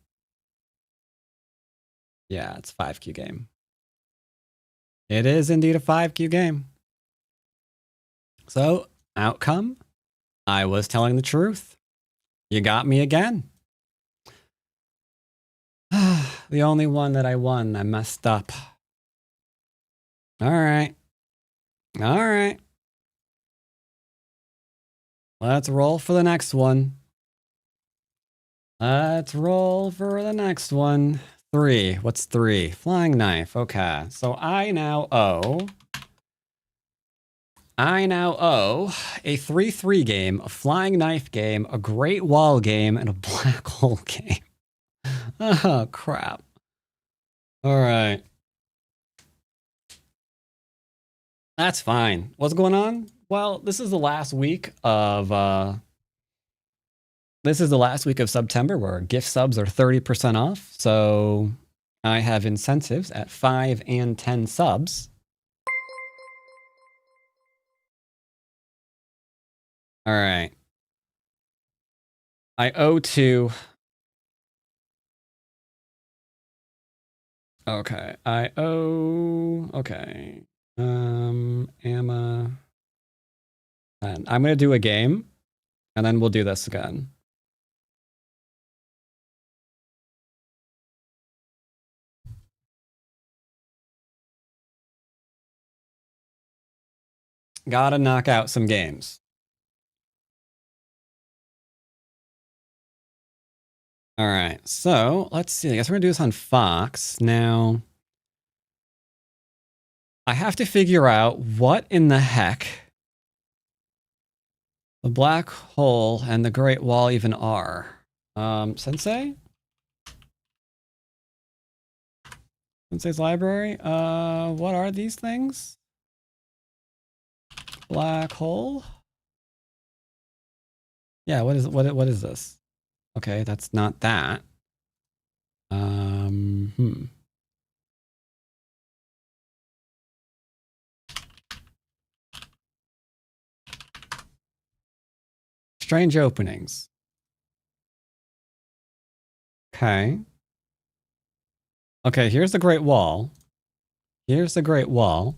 Yeah, it's 5Q game. It is indeed a 5Q game. So, outcome, I was telling the truth. You got me again. The only one that I won, I messed up. All right. All right. Let's roll for the next one. Let's roll for the next one. 3. What's 3? Flying knife. Okay. So I now owe a 3-3 game, a flying knife game, a great wall game, and a black hole game. Oh, crap. All right. That's fine. What's going on? Well, this is the last week of September where gift subs are 30% off. So I have incentives at 5 and 10 subs. All right. I owe 2. Okay. I owe... Okay. Amma... And I'm going to do a game, and then we'll do this again. Gotta knock out some games. All right, so let's see. I guess we're gonna do this on Fox. Now, I have to figure out what in the heck the black hole and the Great Wall even are. Sensei? Sensei's library? What are these things? Black hole? Yeah, what is this? Okay, that's not that. Strange openings. Okay. Okay, here's the Great Wall. Here's the Great Wall.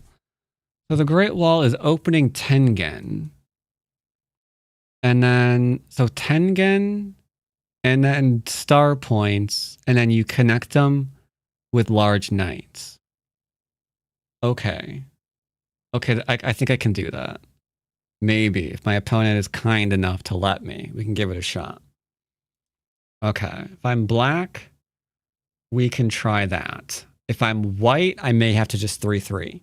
So the Great Wall is opening Tengen. And then, so Tengen, and then star points, and then you connect them with large knights. Okay. Okay, I think I can do that. Maybe, if my opponent is kind enough to let me, we can give it a shot. Okay, if I'm black, we can try that. If I'm white, I may have to just 3-3.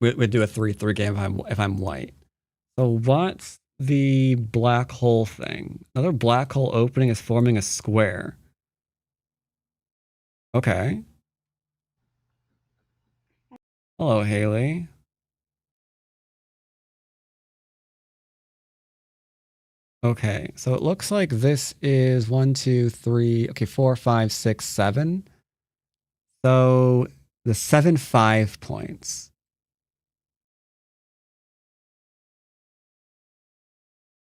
We'd do a 3-3 game if I'm white. So what's the black hole thing? Another black hole opening is forming a square. Okay. Hello, Haley. Okay, so it looks like this is 1, 2, 3, okay, 4, 5, 6, 7. So the 7, 5 points.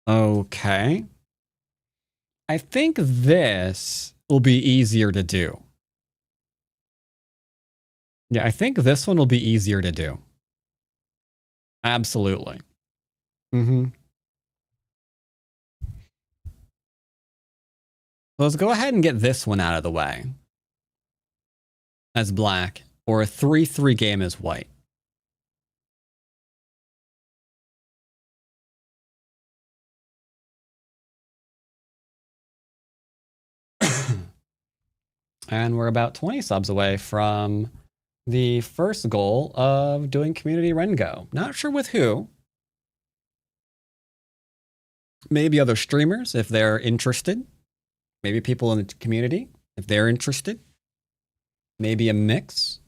Okay. I think this will be easier to do. Yeah, I think this one will be easier to do. Absolutely. Mm-hmm. Let's go ahead and get this one out of the way as black, or a 3-3 game as white. And we're about 20 subs away from the first goal of doing community Rengo. Not sure with who. Maybe other streamers if they're interested. Maybe people in the community if they're interested. Maybe a mix.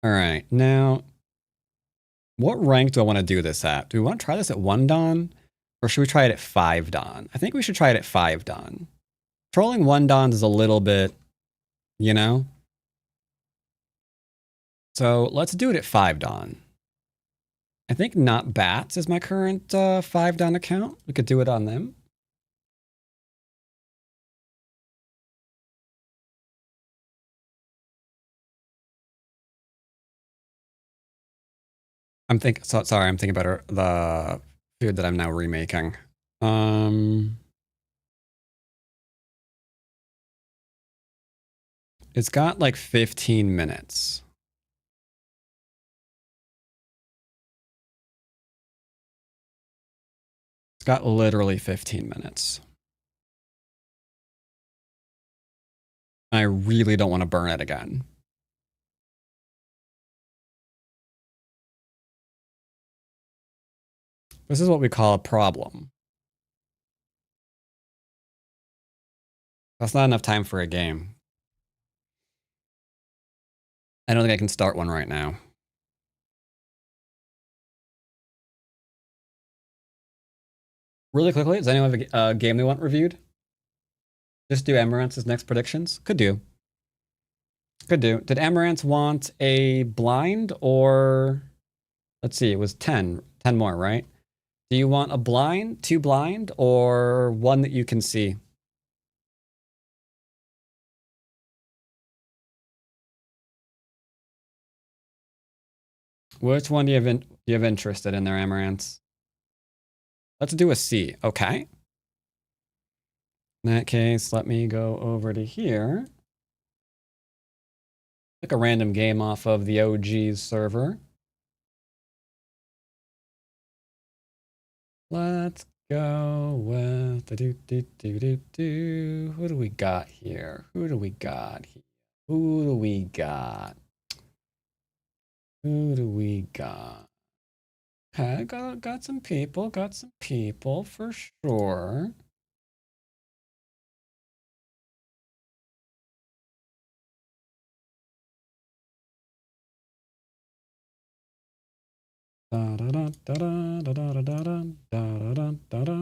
All right, now, what rank do I want to do this at? Do we want to try this at 1 Dan? Or should we try it at 5 Dan? I think we should try it at 5 Dan. Trolling 1 Dan is a little bit, you know? So let's do it at 5 Dan. I think Not Bats is my current 5 Dan account. We could do it on them. I'm thinking about the food that I'm now remaking. It's got like 15 minutes. It's got literally 15 minutes. I really don't want to burn it again. This is what we call a problem. That's not enough time for a game. I don't think I can start one right now. Really quickly, does anyone have a game they want reviewed? Just do Amarance's next predictions? Could do. Could do. Did Amarance want a blind or... Let's see, it was 10. 10 more, right? Do you want a blind, 2 blind, or 1 that you can see? Which one do you have interested in there, Amarance? Let's do a C. Okay. In that case, let me go over to here. Pick a random game off of the OG's server. Let's go with the do. Who do we got here? Who do we got here? Who do we got? Who do we got? Okay, got some people for sure.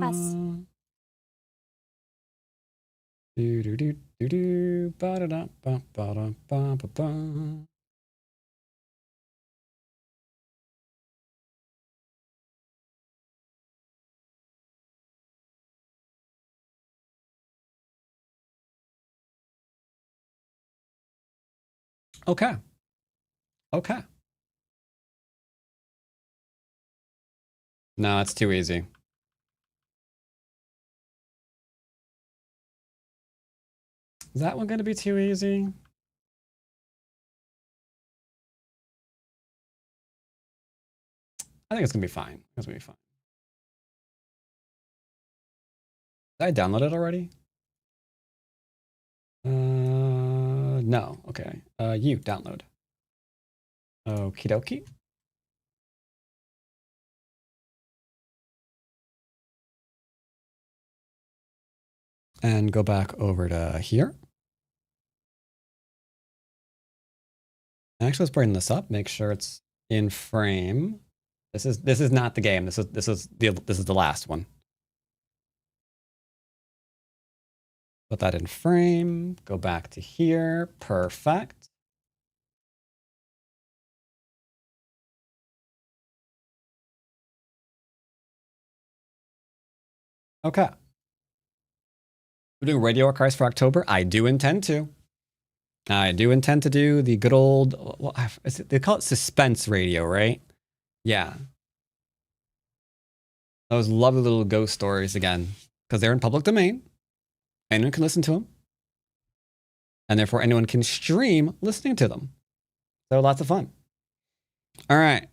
Pass. Okay. Okay. No, it's too easy. Is that one going to be too easy? I think it's going to be fine. It's going to be fine. Did I download it already? No. Okay. You download. Okie dokie. And go back over to here. Actually, let's bring this up. Make sure it's in frame. This is not the game. This is the last one. Put that in frame. Go back to here. Perfect. Okay. We're doing radio archives for October. I do intend to. I do intend to do the good old, well, they call it suspense radio, right? Yeah. Those lovely little ghost stories again, because they're in public domain. Anyone can listen to them. And therefore anyone can stream listening to them. So lots of fun. All right.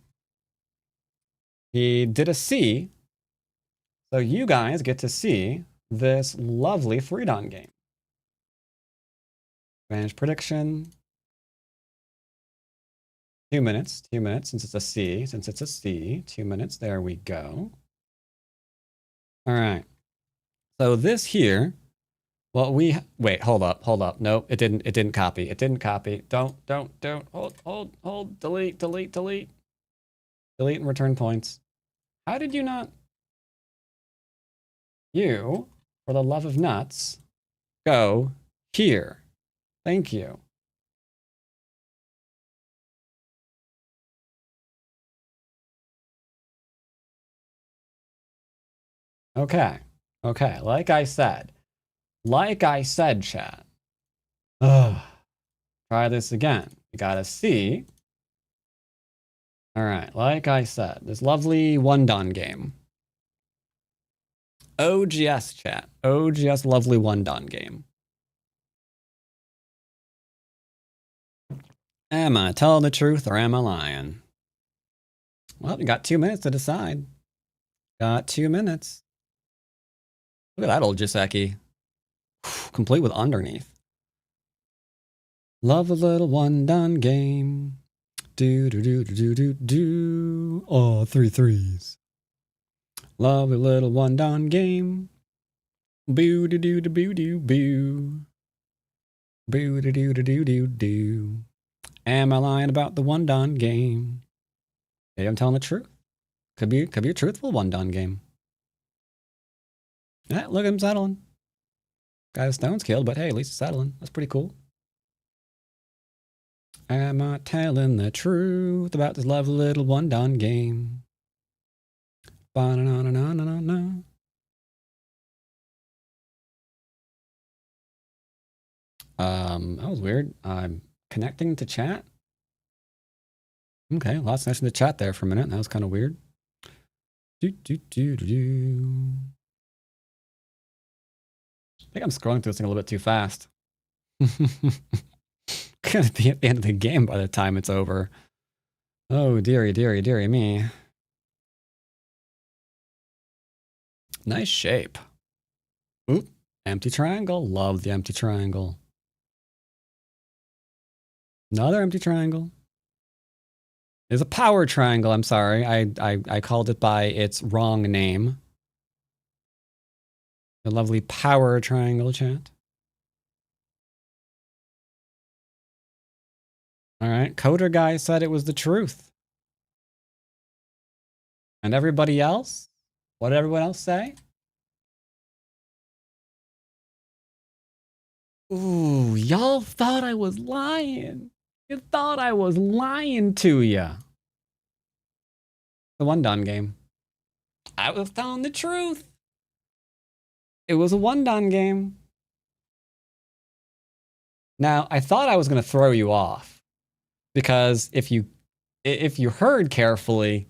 He did a C. So you guys get to see this lovely 3-don game. Advantage prediction. 2 minutes. 2 minutes since it's a C. 2 minutes. There we go. All right. So this here, well, wait, hold up. Nope, it didn't copy. Don't. Hold. Delete. Delete and return points. How did you not? You, for the love of nuts, go here. Thank you. Okay. Like I said, chat. Ugh. Try this again. You gotta see. All right. Like I said, this lovely 1-don game. OGS chat. OGS lovely 1-don game. Am I telling the truth or am I lying? Well, you got 2 minutes to decide. Got 2 minutes. Look at that old Jiseki. Complete with underneath. Love a little 1-don game. Do. Oh, 3 threes. Love a little 1-don game. Boo do do do boo do boo. Boo do do do do do do. Am I lying about the 1-don game? Maybe I'm telling the truth. Could be a truthful 1-don game. Yeah, look at him settling. Guy with stones killed, but hey, at least it's settling. That's pretty cool. Am I telling the truth about this lovely little one-done game? Ba-na-na-na-na-na-na. That was weird. I'm connecting to chat. Okay, lost connection to chat there for a minute. That was kind of weird. I think I'm scrolling through this thing a little bit too fast. Gonna be at the end of the game by the time it's over. Oh, dearie, dearie, dearie me. Nice shape. Oop, empty triangle. Love the empty triangle. Another empty triangle. There's a power triangle. I'm sorry. I called it by its wrong name. The lovely power triangle, chat. All right. Coder guy said it was the truth. And everybody else? What did everyone else say? Ooh, y'all thought I was lying. You thought I was lying to ya. The one-done game. I was telling the truth. It was a one-done game. Now, I thought I was going to throw you off. Because if you heard carefully,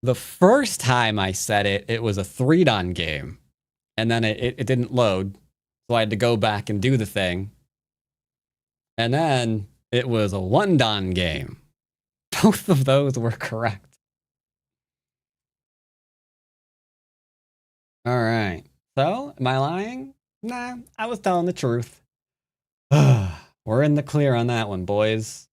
the first time I said it, it was a 3-done game. And then it didn't load. So I had to go back and do the thing. And then it was a 1-done game. Both of those were correct. All right. So, am I lying? Nah, I was telling the truth. We're in the clear on that one, boys.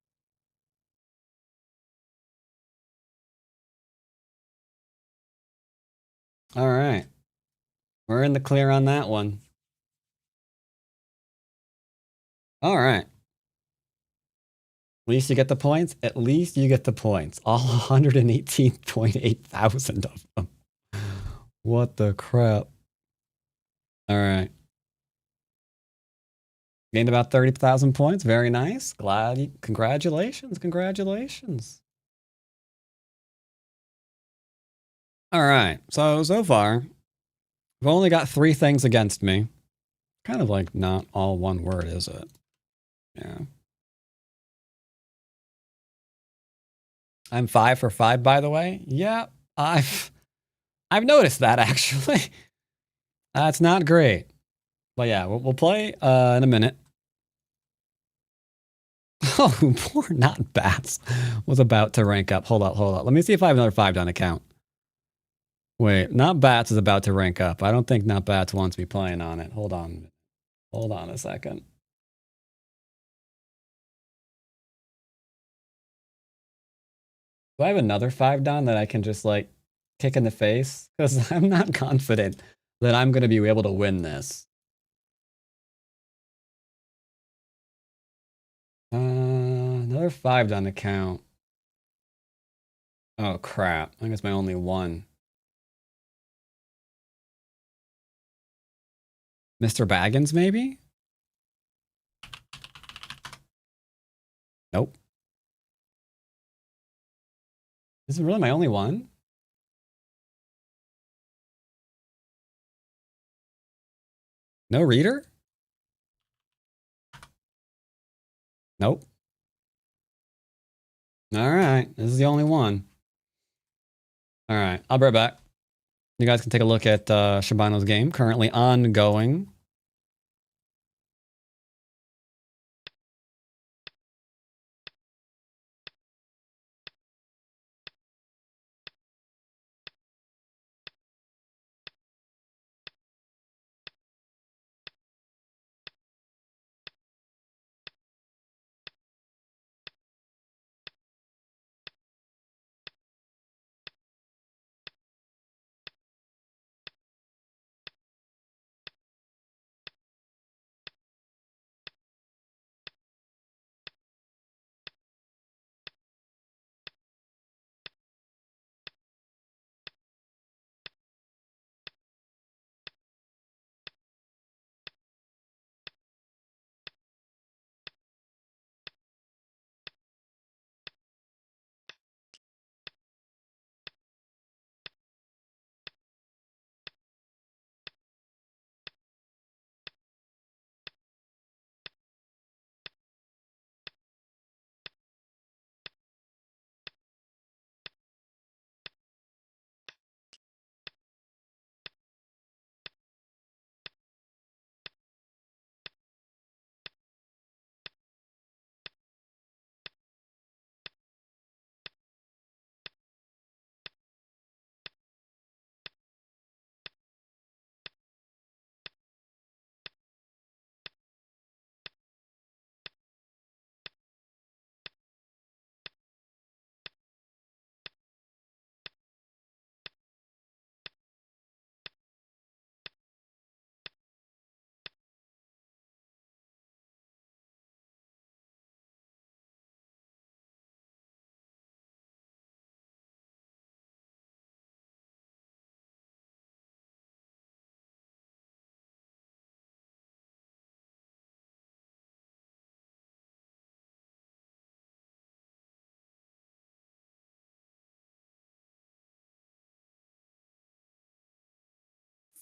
All right. We're in the clear on that one. All right. At least you get the points. At least you get the points. All 118.8 thousand of them. What the crap? All right. Gained about 30,000 points. Very nice. Congratulations. Congratulations. All right. So far, I've only got 3 things against me. Kind of like not all one word, is it? Yeah. I'm 5 for 5, by the way. Yeah, I've noticed that actually. That's not great. But yeah, we'll play in a minute. Oh, poor Not Bats was about to rank up. Hold up. Let me see if I have another 5-down account. Wait, Not Bats is about to rank up. I don't think Not Bats wants me playing on it. Hold on a second. Do I have another 5-down that I can just like kick in the face? Because I'm not confident that I'm going to be able to win this. Another 5-down account. Oh crap! I think it's my only one. Mr. Baggins, maybe? Nope. This is really my only one? No reader? Nope. All right, this is the only one. All right, I'll be right back. You guys can take a look at Shabano's game, currently ongoing.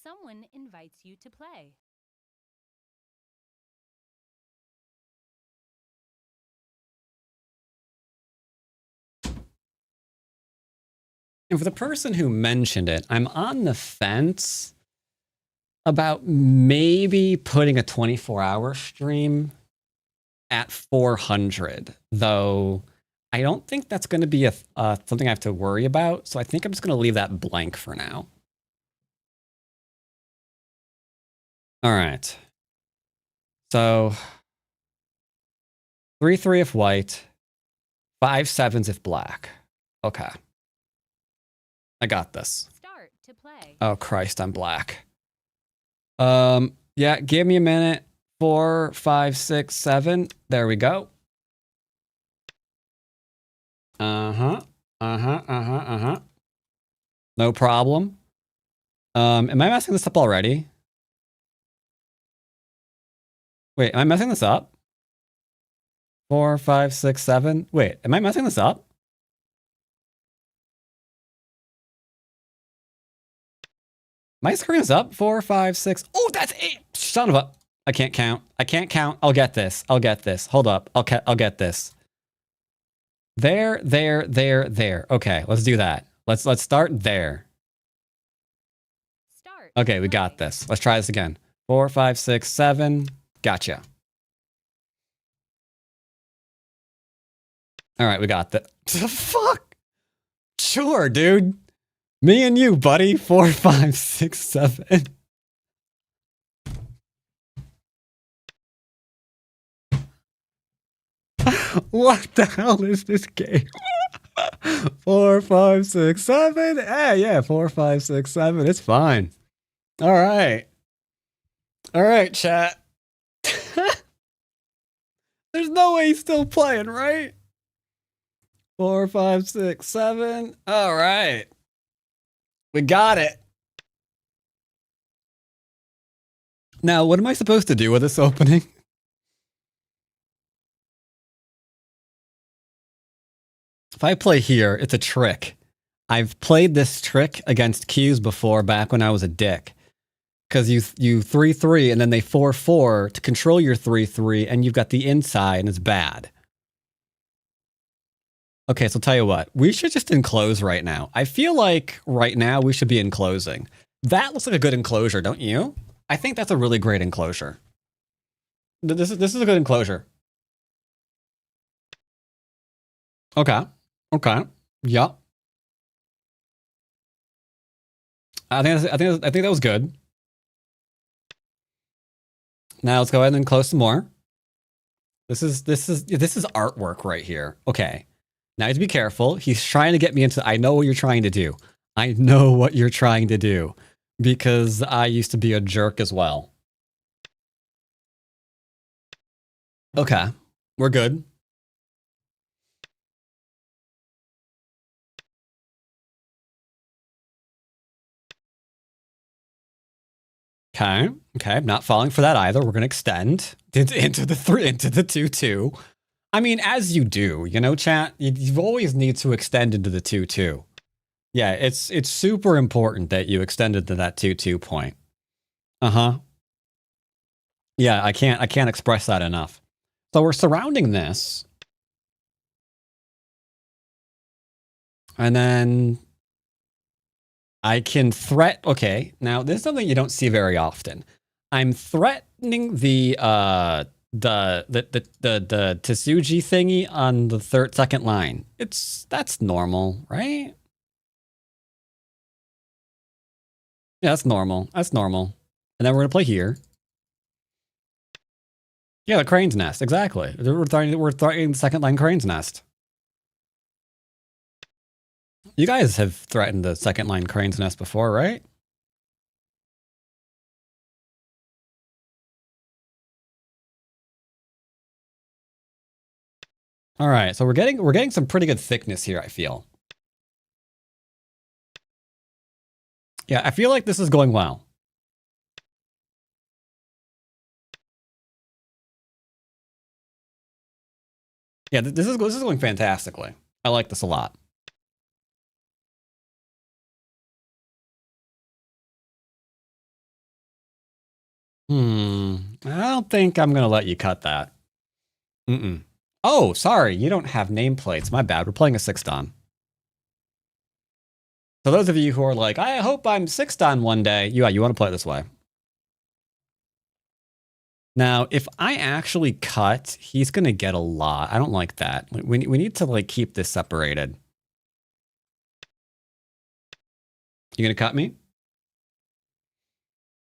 Someone invites you to play. And for the person who mentioned it, I'm on the fence about maybe putting a 24-hour stream at 400, though I don't think that's going to be something I have to worry about. So I think I'm just going to leave that blank for now. All right. So 3-3 if white, 5-7s if black. Okay. I got this. Start to play. Oh, Christ, I'm black. Yeah, give me a minute. 4, 5, 6, 7. There we go. Uh-huh. No problem. Am I messing this up already? Wait, am I messing this up? 4, 5, 6, 7. Wait, am I messing this up? Am I screwing this up? 4, 5, 6. Oh, that's 8. Son of a. I can't count. I can't count. I'll get this. I'll get this. Hold up. I'll get this. There. Okay, let's do that. Let's start there. Start. Okay, we got this. Let's try this again. 4, 5, 6, 7. Gotcha. All right, we got that. Fuck. Sure, dude. Me and you, buddy. 4, 5, 6, 7. What the hell is this game? 4, 5, 6, 7. Yeah, 4, 5, 6, 7. It's fine. All right. All right, chat. There's no way he's still playing, right? 4, 5, 6, 7. All right. We got it. Now, what am I supposed to do with this opening? If I play here, it's a trick. I've played this trick against Qs before back when I was a dick. Because you 3-3 and then they 4-4 to control your 3-3 and you've got the inside and it's bad. Okay, so I'll tell you what. We should just enclose right now. I feel like right now we should be enclosing. That looks like a good enclosure, don't you? I think that's a really great enclosure. This is a good enclosure. Okay. Okay. Yep. I think that was good. Now let's go ahead and enclose some more. This is artwork right here. Okay. Now you have to be careful. He's trying to get me into. I know what you're trying to do. I know what you're trying to do because I used to be a jerk as well. Okay, we're good. Okay, I'm not falling for that either. We're gonna extend into the 2-2. I mean, as you do, you know, chat. You always need to extend into the 2-2. Yeah, it's super important that you extended to that 2-2 point. Yeah, I can't express that enough. So we're surrounding this. And then I can okay, now this is something you don't see very often. I'm threatening the Tsuji thingy on the second line. That's normal, right? Yeah, that's normal. That's normal. And then we're gonna play here. Yeah, the crane's nest, exactly. We're threatening the second line crane's nest. You guys have threatened the second line crane's nest before, right? All right, so we're getting some pretty good thickness here, I feel. Yeah, I feel like this is going well. Yeah, this is going fantastically. I like this a lot. I don't think I'm gonna let you cut that. Oh, sorry, you don't have nameplates. My bad. We're playing a 6-dan. So those of you who are like, I hope I'm 6-dan one day, you want to play it this way. Now, if I actually cut, he's going to get a lot. I don't like that. We need to like keep this separated. You going to cut me?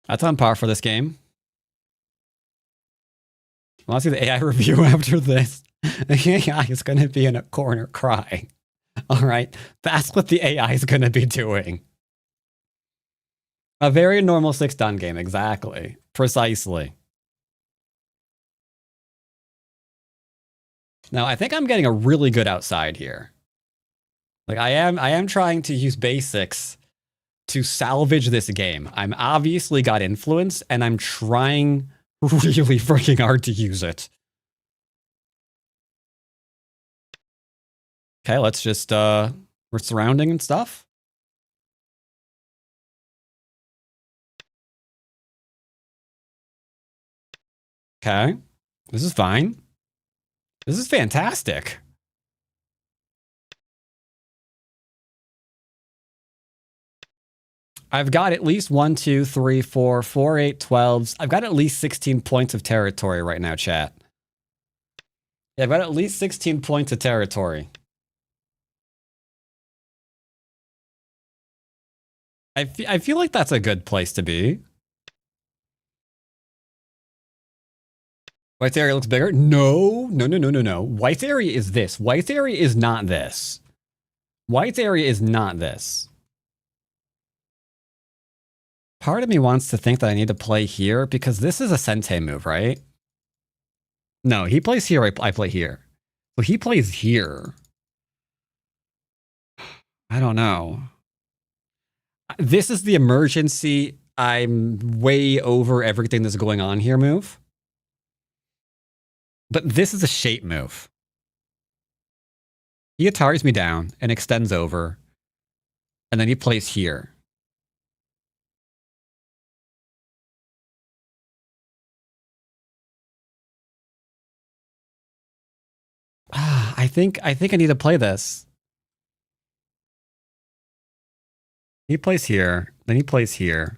That's on par for this game. I want to see the AI review after this. The AI is going to be in a corner crying. All right. That's what the AI is going to be doing. A very normal 6-dan game. Exactly. Precisely. Now, I think I'm getting a really good outside here. Like I am trying to use basics to salvage this game. I'm obviously got influence and I'm trying really freaking hard to use it. Okay, let's just we're surrounding and stuff. Okay. This is fine. This is fantastic. I've got at least 1, 2, 3, 4, 4, 8, 12s. I've got at least 16 points of territory right now, chat. Yeah, I've got at least 16 points of territory. I feel like that's a good place to be. White area looks bigger? No. White area is this. White area is not this. White area is not this. Part of me wants to think that I need to play here because this is a Sente move, right? No, he plays here, I play here. So he plays here. I don't know. This is the emergency, I'm way over everything that's going on here move. But this is a shape move. He Ataris me down and extends over. And then he plays here. I think I need to play this. He plays here, then he plays here.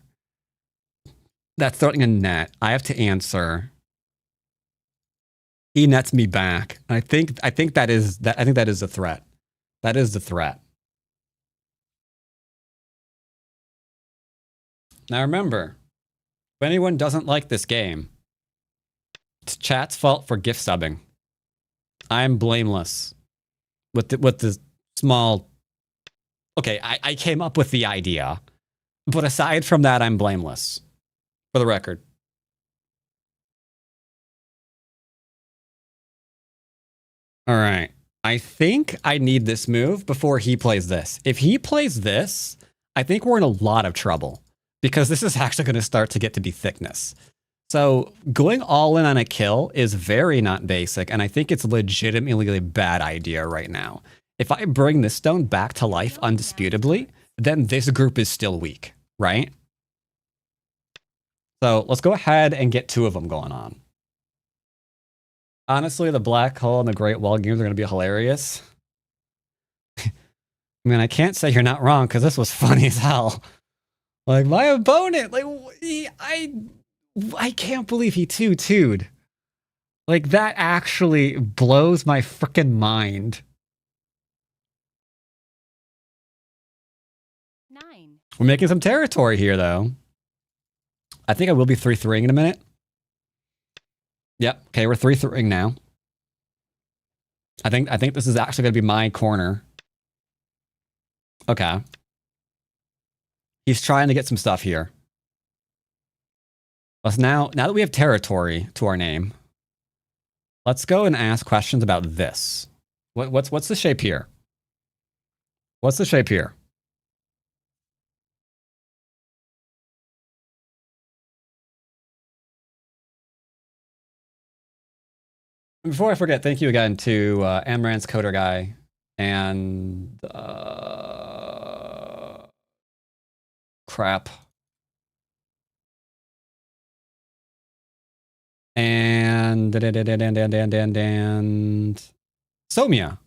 That's throwing a net. I have to answer. He nets me back. I think that is a threat. That is the threat. Now remember, if anyone doesn't like this game, it's chat's fault for gift subbing. I am blameless with the small. Okay, I came up with the idea, but aside from that, I'm blameless. For the record. All right. I think I need this move before he plays this. If he plays this, I think we're in a lot of trouble because this is actually going to start to get to be thickness. So going all in on a kill is very not basic, and I think it's legitimately a bad idea right now. If I bring this stone back to life undisputably, then this group is still weak, right? So let's go ahead and get 2 of them going on. Honestly, the Black Hole and the Great Wall games are going to be hilarious. I mean, I can't say you're not wrong because this was funny as hell. Like, my opponent, like, I can't believe he 2-2'd. Like, that actually blows my freaking mind. 9. We're making some territory here, though. I think I will be 3-3ing in a minute. Yep. Okay, we're 3-3ing now. I think this is actually going to be my corner. Okay. He's trying to get some stuff here. Let's now that we have territory to our name, let's go and ask questions about this. What's the shape here? What's the shape here? Before I forget, thank you again to Amarance Coder Guy and crap. Somia.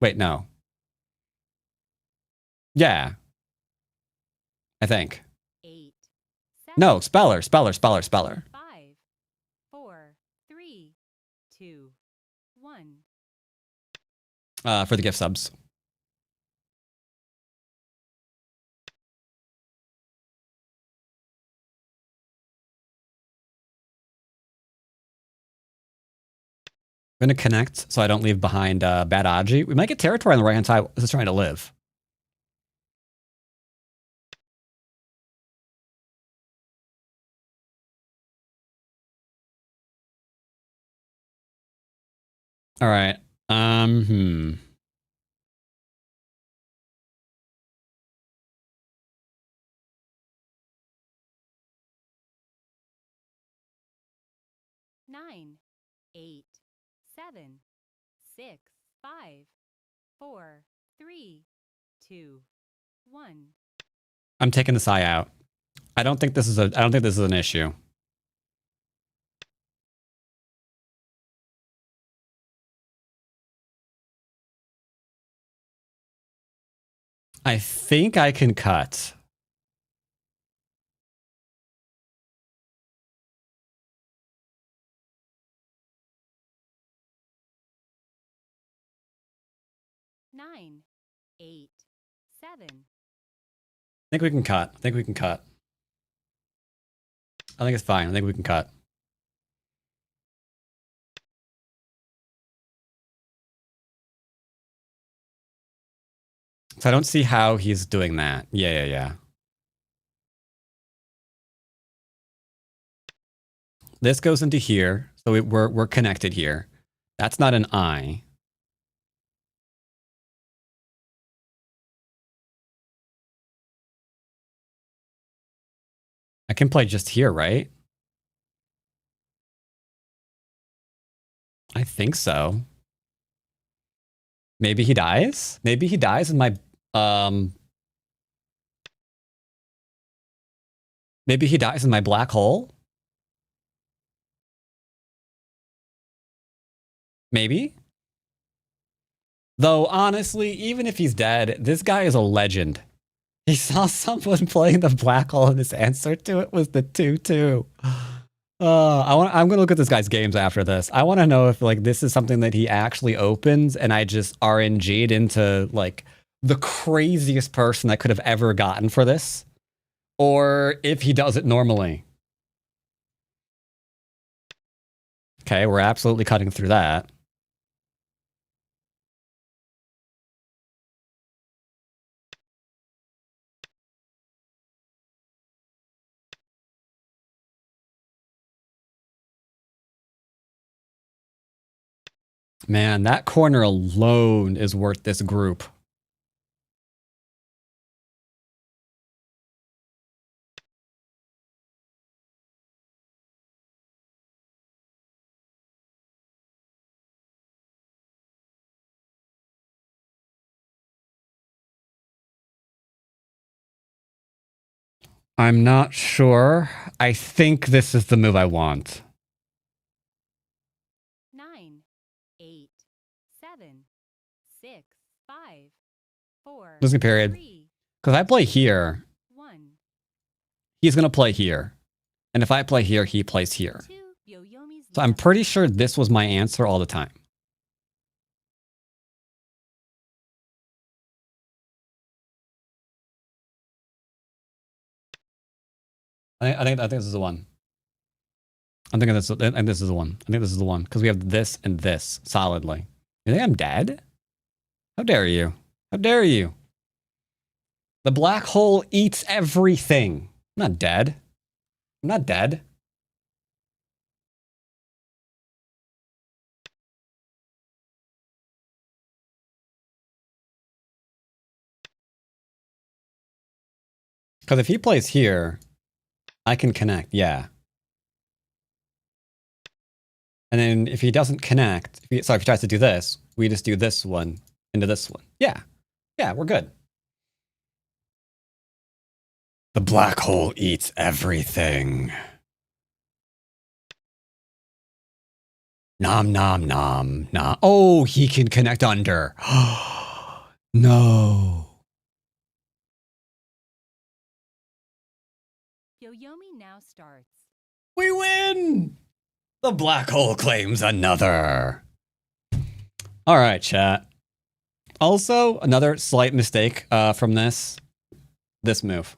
Wait, no. Yeah, I think. 8, 7, No, speller. 5, 4, 3, 2, 1. For the gift subs. I'm going to connect so I don't leave behind Badaji. We might get territory on the right-hand side. This is trying to live. All right. 9, 8, 7, 6, 5, 4, 3, 2, 1. I'm taking this eye out. I don't think this is an issue. I think I can cut. Nine, 8, 7. I think we can cut. I think it's fine. I think we can cut. So I don't see how he's doing that. Yeah. This goes into here, so we're connected here. That's not an eye. I can play just here, right? I think so. Maybe he dies? Maybe he dies in my maybe he dies in my black hole? Maybe? Though honestly, even if he's dead, this guy is a legend. He saw someone playing the black hole and his answer to it was the 2-2. I'm gonna look at this guy's games after this. I want to know if like this is something that he actually opens and I just RNG'd into like the craziest person I could have ever gotten for this, or if he does it normally. Okay, we're absolutely cutting through that. Man, that corner alone is worth this group. I'm not sure. I think this is the move I want. 9, 8, 7, 6, 5, 4. Losing period. Because I play here. 1. He's going to play here. And if I play here, he plays here. 2. Yoyomi's So I'm left. pretty sure this was my answer all the time. I think this is the one. I'm thinking this. And this is the one. I think this is the one because we have this and this solidly. You think I'm dead? How dare you? How dare you? The black hole eats everything. I'm not dead. I'm not dead. Because if he plays here, I can connect. Yeah. And then if he doesn't connect, if he tries to do this, we just do this one into this one. Yeah. Yeah, we're good. The black hole eats everything. Nom nom nom nom. Oh, he can connect under. No. Yoyomi now starts. We win! The black hole claims another. All right, chat. Also, another slight mistake from this move.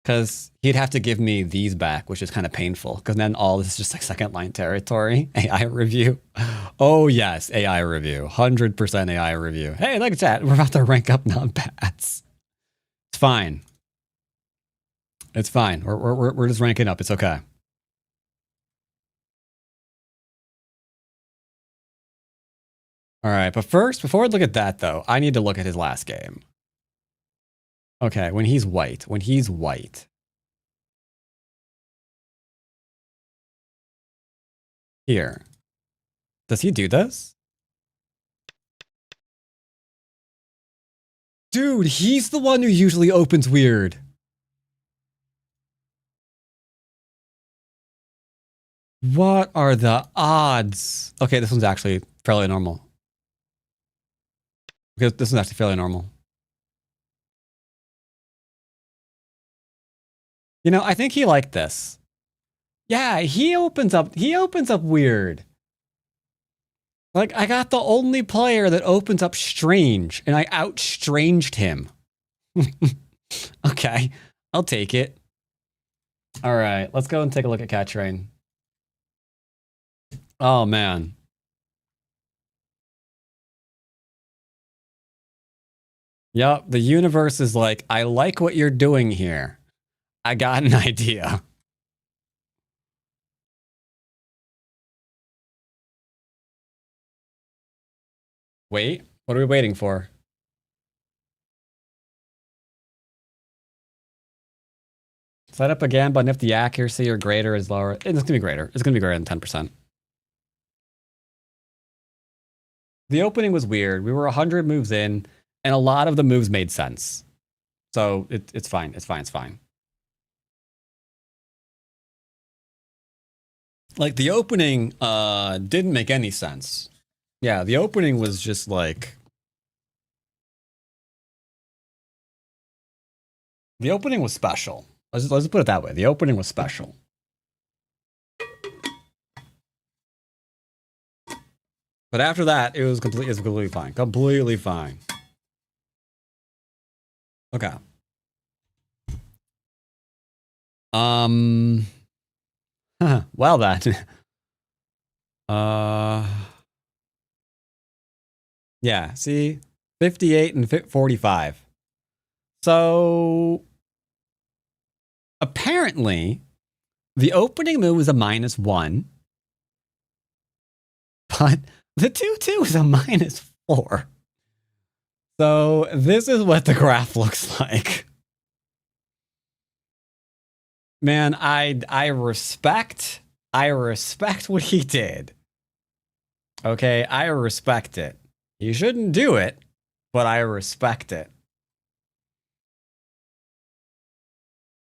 Because he'd have to give me these back, which is kind of painful. Because then all this is just like second line territory. AI review. Oh, yes, AI review. 100% AI review. Hey, look at that. We're about to rank up non-bats. It's fine. It's fine. We're just ranking up. It's okay. All right, but first, before I look at that, though, I need to look at his last game. Okay, when he's white. Here. Does he do this? Dude, he's the one who usually opens weird. What are the odds? Okay, this one's actually fairly normal. Because this is actually fairly normal. You know, I think he liked this. Yeah, he opens up weird. Like, I got the only player that opens up strange, and I out-stranged him. Okay, I'll take it. All right, let's go and take a look at Cat Train. Oh, man. Yep, the universe is like, I like what you're doing here. I got an idea. Wait, what are we waiting for? Set up again, but if the accuracy or greater is lower, it's gonna be greater. It's gonna be greater than 10%. The opening was weird. We were 100 moves in, and a lot of the moves made sense. So it's fine. It's fine. Like, the opening didn't make any sense. Yeah, the opening was just like... The opening was special. Let's just put it that way. The opening was special. But after that, it was completely fine. Completely fine. Okay. Well then. Yeah, see? 58 and 45. So apparently the opening move was a -1, but the 2-2 is a -4. So this is what the graph looks like. Man, I respect what he did. Okay, I respect it. You shouldn't do it, but I respect it.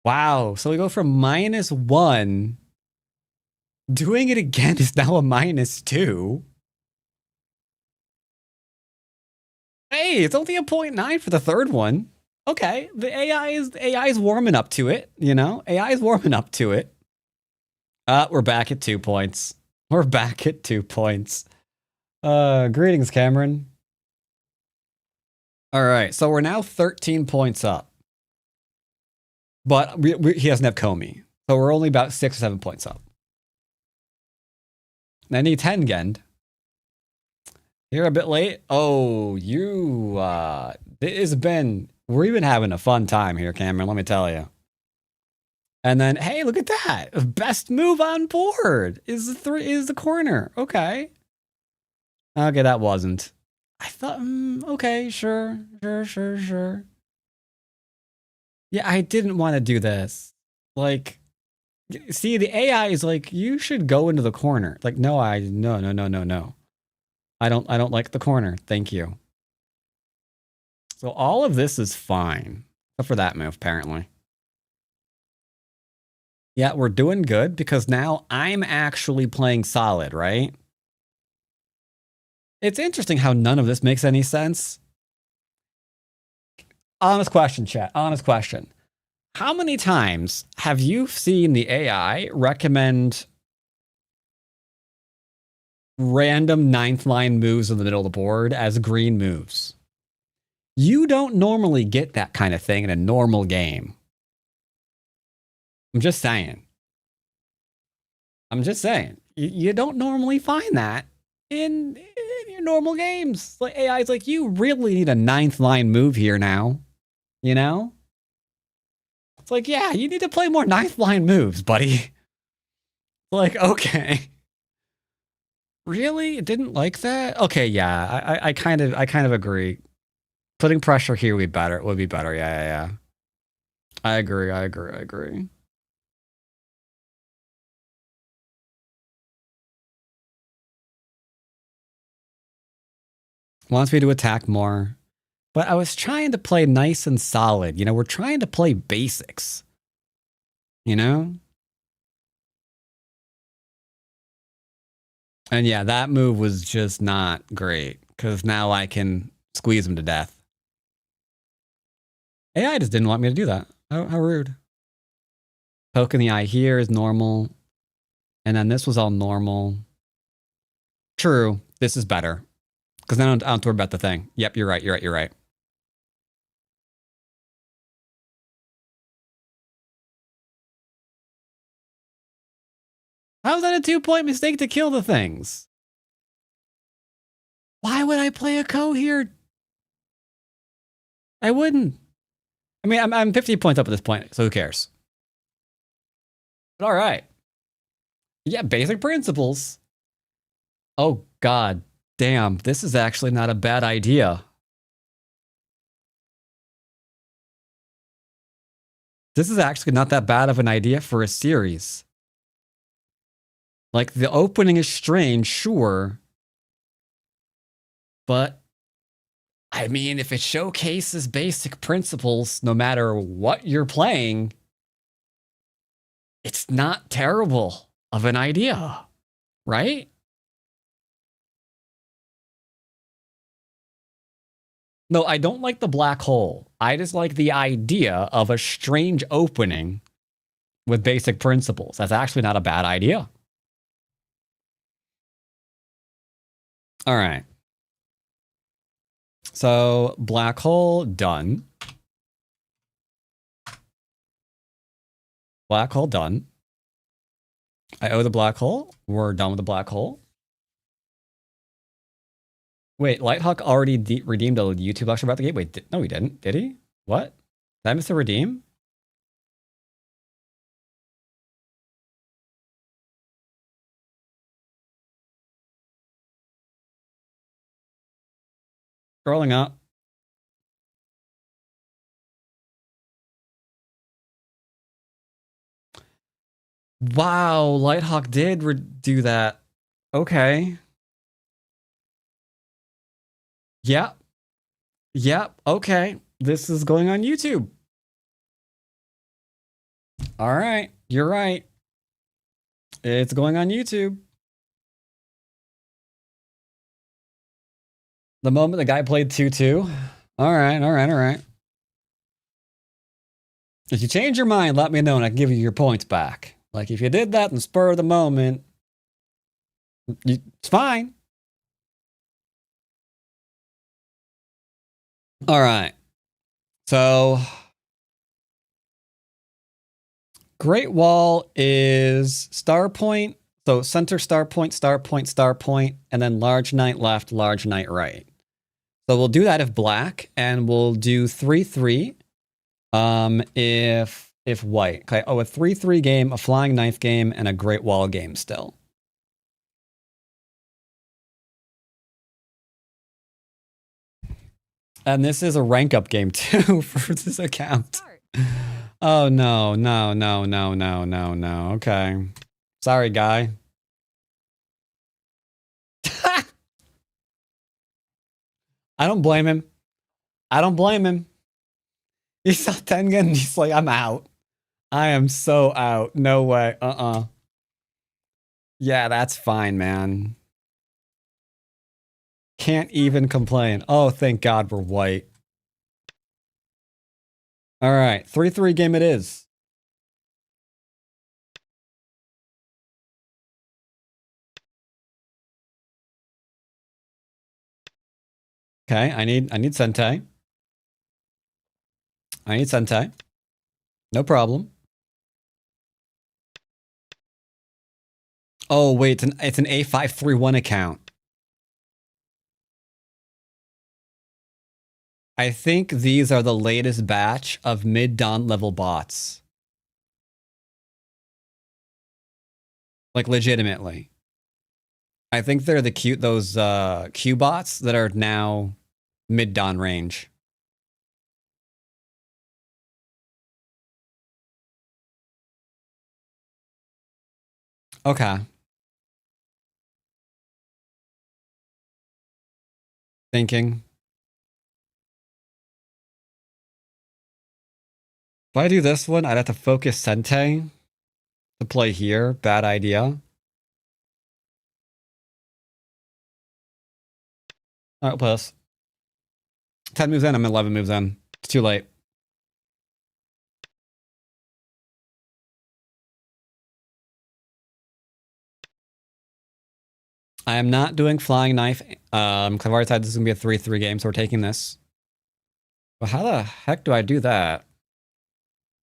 Wow, so we go from -1. Doing it again is now a -2. Hey, it's only a 0.9 for the third one. Okay, the AI is warming up to it, you know? AI is warming up to it. We're back at 2 points. We're back at 2 points. Greetings, Cameron. All right, so we're now 13 points up. But he doesn't have Comey. So we're only about 6 or 7 points up. I need 10 Gend. You're a bit late. Oh, we've been having a fun time here, Cameron, let me tell you. And then, hey, look at that. Best move on board is the corner. Okay. Okay, that wasn't. I thought, okay, sure. Yeah, I didn't want to do this. Like, see, the AI is like, you should go into the corner. Like, no. I don't like the corner. Thank you. So all of this is fine. Except for that move, apparently. Yeah, we're doing good because now I'm actually playing solid, right? It's interesting how none of this makes any sense. Honest question, chat. Honest question. How many times have you seen the AI recommend random ninth line moves in the middle of the board as green moves? You don't normally get that kind of thing in a normal game. I'm just saying. You don't normally find that in your normal games. Like AI's like, you really need a ninth line move here now. You know? It's like, yeah, you need to play more ninth line moves, buddy. Like, okay. Really? It didn't like that? Okay, yeah. I kind of agree. Putting pressure here would be better. Yeah. I agree. Wants me to attack more. But I was trying to play nice and solid. You know, we're trying to play basics. You know? And yeah, that move was just not great. Because now I can squeeze him to death. AI just didn't want me to do that. How rude. Poke in the eye here is normal. And then this was all normal. True. This is better. Because then I don't have to worry about the thing. Yep, you're right. How is that a 2-point mistake to kill the things? Why would I play a co here? I wouldn't. I mean, I'm 50 points up at this point, so who cares? But all right. Yeah, basic principles. Oh, God damn. This is actually not a bad idea. This is actually not that bad of an idea for a series. Like, the opening is strange, sure. But, I mean, if it showcases basic principles, no matter what you're playing, it's not terrible of an idea, right? No, I don't like the black hole. I just like the idea of a strange opening with basic principles. That's actually not a bad idea. All right. So, black hole, done. Black hole, done. I owe the black hole. We're done with the black hole. Wait, Lighthawk already redeemed a YouTube lecture about the game? Wait, no, he didn't. Did he? What? Did I miss a redeem? Scrolling up. Wow, Lighthawk did do that. Okay. Yep. Okay. This is going on YouTube. All right. You're right. It's going on YouTube. The moment the guy played 2-2. All right. If you change your mind, let me know and I can give you your points back. Like, if you did that in the spur of the moment, it's fine. All right. So, Great Wall is star point. So, center star point, and then large knight left, large knight right. So, we'll do that if black, and we'll do 3-3 if white. Okay. Oh, a 3-3 game, a flying knife game, and a Great Wall game still. And this is a rank up game too for this account. Oh no. Okay. Sorry, guy. I don't blame him. He saw Tengen and he's like, I'm out. I am so out. No way. Yeah, that's fine, man. Can't even complain. Oh, thank God we're white. All right, 3-3 game it is. Okay, I need Sentai. I need Sentai. No problem. Oh wait, it's an A531 account. I think these are the latest batch of mid-dawn level bots. Like legitimately. I think they're those Q bots that are now mid-dawn range. Okay. Thinking. If I do this one, I'd have to focus Sente to play here. Bad idea. Alright, play this. 10 moves in, I'm 11 moves in. It's too late. I am not doing Flying Knife. I've already decided this is going to be a 3-3 game, so we're taking this. But how the heck do I do that?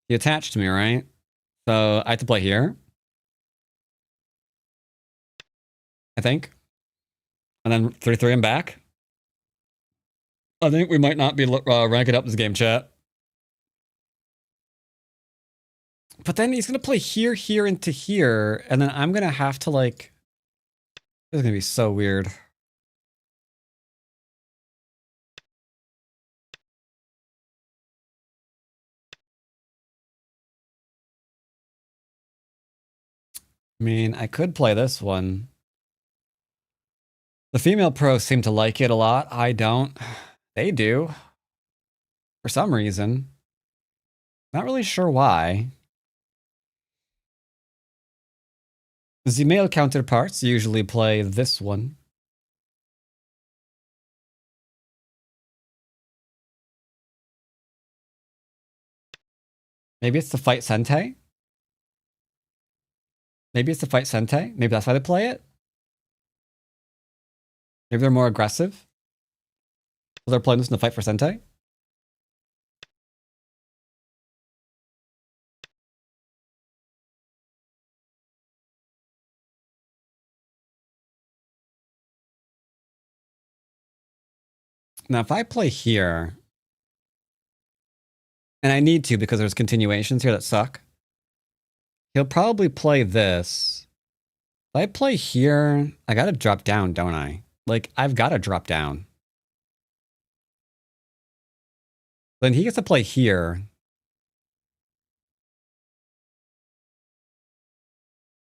He attached to me, right? So I have to play here. I think. And then 3-3 and back. I think we might not be ranking up this game, chat. But then he's going to play here, here, into here. And then I'm going to have to like... This is going to be so weird. I mean, I could play this one. The female pros seem to like it a lot. I don't. They do. For some reason. Not really sure why. The male counterparts usually play this one. Maybe it's the fight Sente? Maybe it's the fight Sente? Maybe that's why they play it? Maybe they're more aggressive? So they're playing this in the fight for Sente? Now, if I play here, and I need to because there's continuations here that suck, he'll probably play this. If I play here, I gotta drop down, don't I? Like, I've gotta drop down. Then he gets to play here.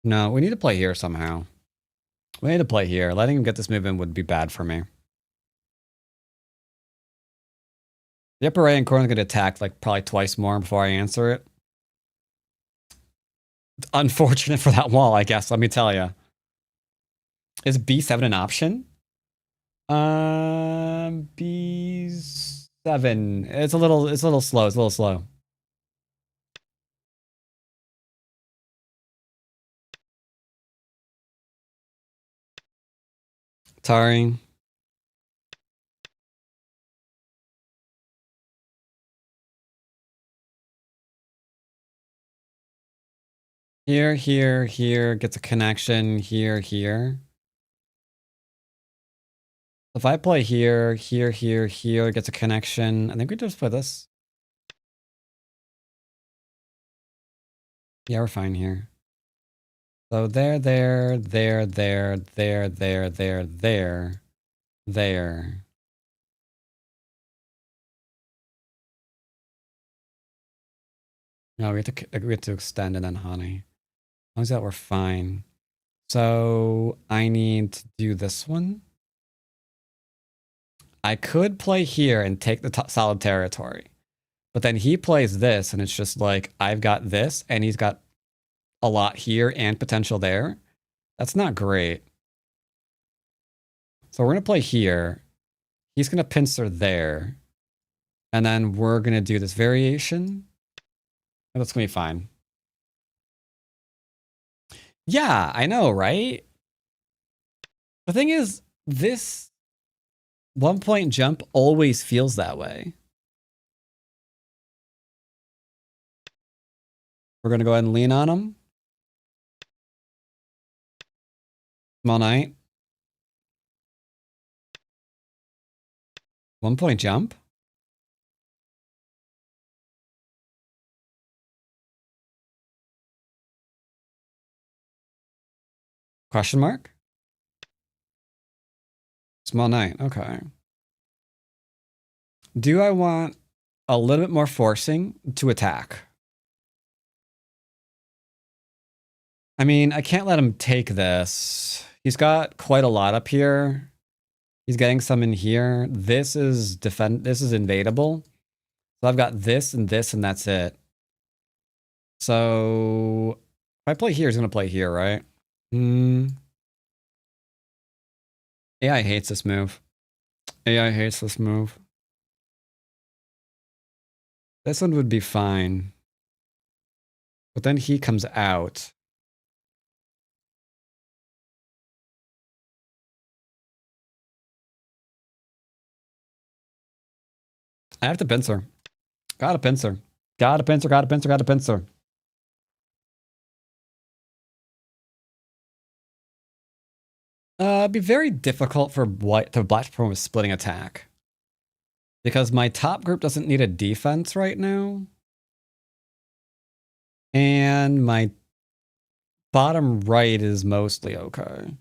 No, we need to play here somehow. We need to play here. Letting him get this move in would be bad for me. The upper right hand corner is going to attack like probably twice more before I answer it. It's unfortunate for that wall, I guess. Let me tell you. Is B7 an option? B7. It's a little slow. It's a little slow. Sorry. Here, here, here gets a connection. Here, here. If I play here, here, here, here gets a connection. I think we just play this. Yeah, we're fine here. So there, there, there, there, there, there, there, there, there. No, we have to extend and then honey. As long as that we're fine. So I need to do this one. I could play here and take the solid territory. But then he plays this, and it's just like, I've got this, and he's got a lot here and potential there. That's not great. So we're going to play here. He's going to pincer there. And then we're going to do this variation. And that's going to be fine. Yeah, I know, right? The thing is, this 1-point jump always feels that way. We're going to go ahead and lean on him. Small knight. 1-point jump. Question mark? Small knight. Okay. Do I want a little bit more forcing to attack? I mean, I can't let him take this. He's got quite a lot up here. He's getting some in here. This is invadable. So I've got this, and that's it. So if I play here, he's going to play here, right? AI hates this move. AI hates this move. This one would be fine. But then he comes out. I have to pincer. Got a pincer. Got a pincer, got a pincer, got a pincer. It'd be very difficult for white to black perform a splitting attack. Because my top group doesn't need a defense right now. And my bottom right is mostly okay.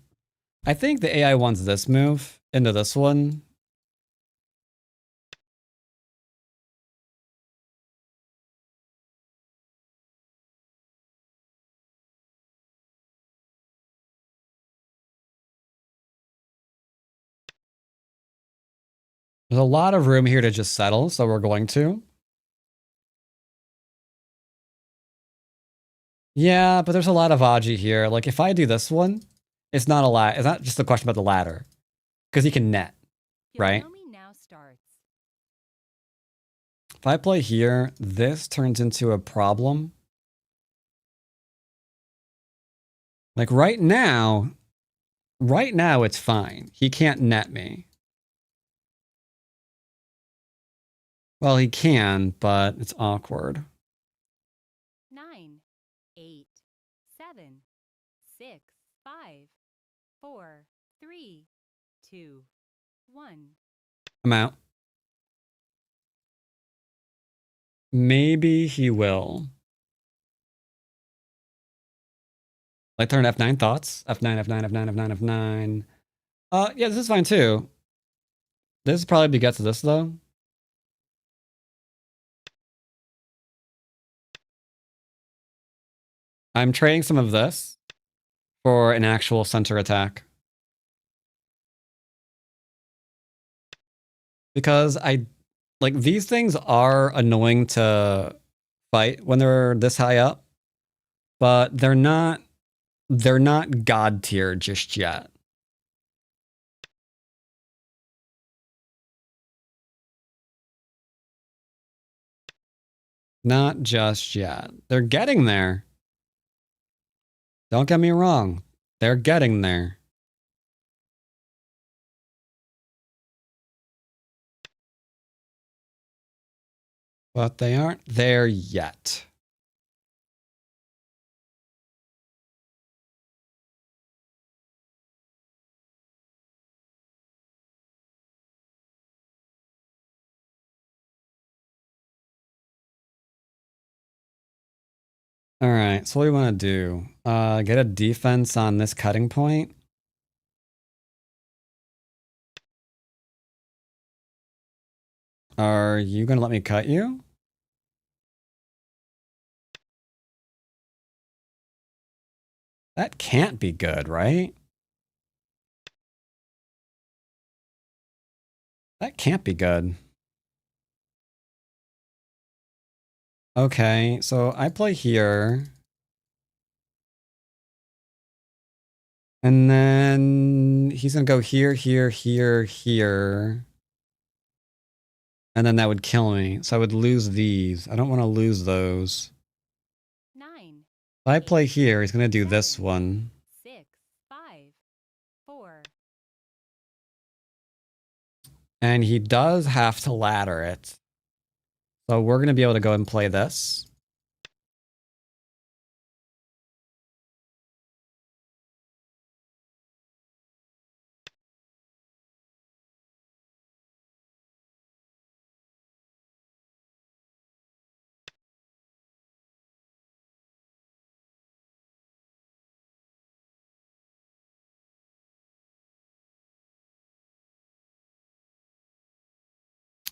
I think the AI wants this move into this one. There's a lot of room here to just settle, so we're going to. Yeah, but there's a lot of Aji here. Like, if I do this one, it's not it's not just a question about the ladder. Because he can net, right? Now starts. If I play here, this turns into a problem. Like, right now, it's fine. He can't net me. Well, he can, but it's awkward. 9, 8, 7, 6, 5, 4, 3, 2, 1. I'm out. Maybe he will. Like turn F9 thoughts. F9, F9, F9, F9, F9. Yeah, this is fine too. This probably begets this though. I'm trading some of this for an actual center attack. Because like these things are annoying to fight when they're this high up, but they're not god tier just yet. Not just yet. They're getting there. Don't get me wrong. They're getting there. But they aren't there yet. All right, so what do we want to do? Get a defense on this cutting point. Are you going to let me cut you? That can't be good, right? That can't be good. Okay, so I play here. And then he's gonna go here, here, here, here. And then that would kill me. So I would lose these. I don't want to lose those. 9, If I play here, he's gonna do 7, this one. 6, 5, 4. And he does have to ladder it. So we're gonna be able to go and play this.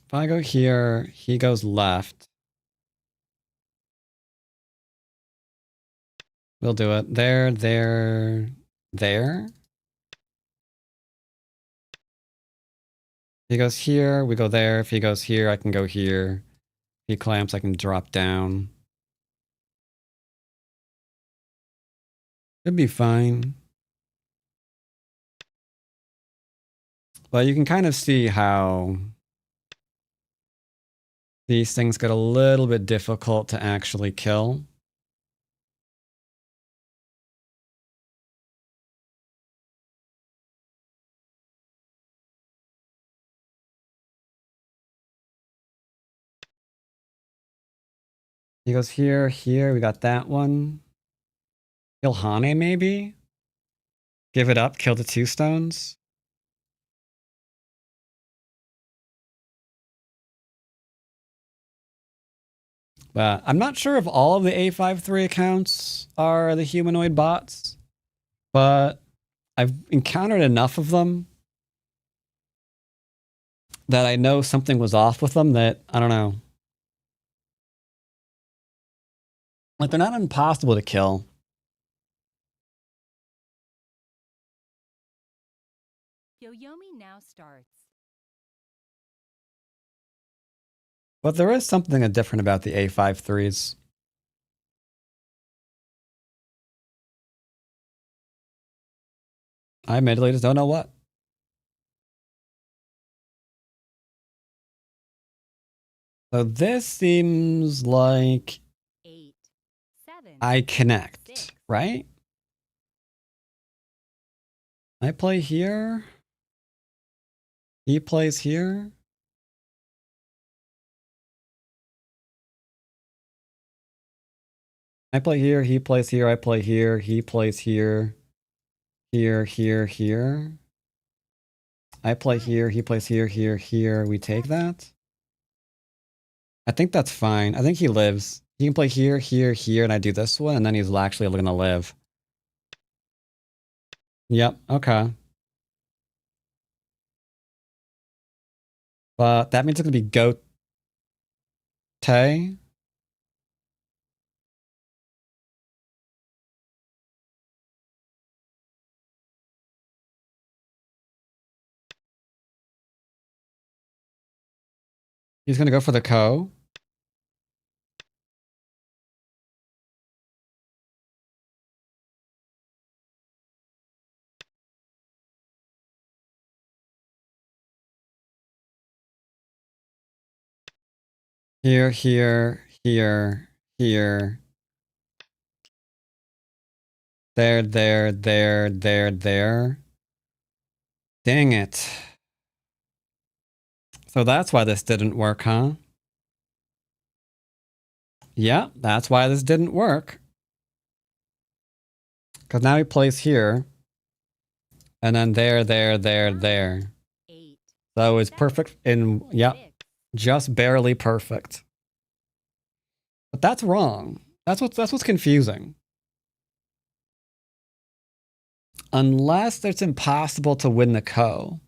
If I go here, he goes left. We'll do it. There, there, there. He goes here, we go there. If he goes here, I can go here. If he clamps, I can drop down. It'd be fine. But you can kind of see how these things get a little bit difficult to actually kill. He goes here, here, we got that one. Kill Hane, maybe? Give it up, kill the 2 stones. But I'm not sure if all of the A53 accounts are the humanoid bots, but I've encountered enough of them that I know something was off with them that, I don't know. Like, they're not impossible to kill. Yoyomi now starts. But there is something different about the A53s. I admittedly just don't know what. So this seems like 8, 7. I connect, 6. right? I play here. He plays here. I play here, he plays here, I play here, he plays here. Here, here, here. I play here, he plays here, here, here. We take that. I think that's fine. I think he lives. He can play here, here, here, and I do this one, and then he's actually gonna live. Yep, okay. But that means it's gonna be Gote. He's gonna go for the Ko. Here, here, here, here. There, there, there, there, there. Dang it. So that's why this didn't work, huh? Yeah, that's why this didn't work. Because now he plays here. And then there, there, there, there. 8. So it's perfect in, yep, 6. just barely perfect. But that's wrong. That's what's confusing. Unless it's impossible to win the Ko.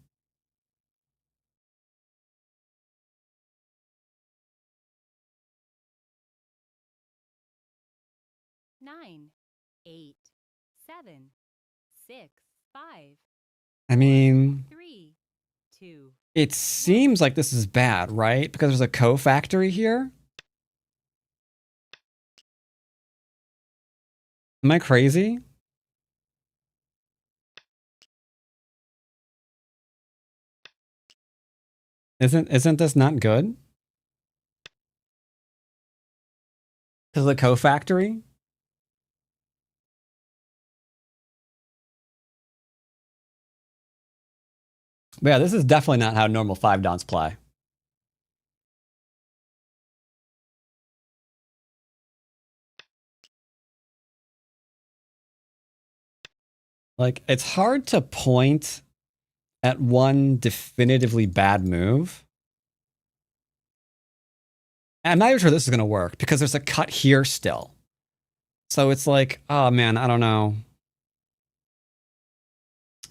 Nine, 8, 7, 6, 5. I mean, 3, 2. it seems like this is bad, right? Because there's a Ko factory here. Am I crazy? Isn't this not good? Because of the co-factory? But yeah, this is definitely not how normal 5-dons play. Like, it's hard to point at one definitively bad move. And I'm not even sure this is going to work because there's a cut here still. So it's like, oh man, I don't know.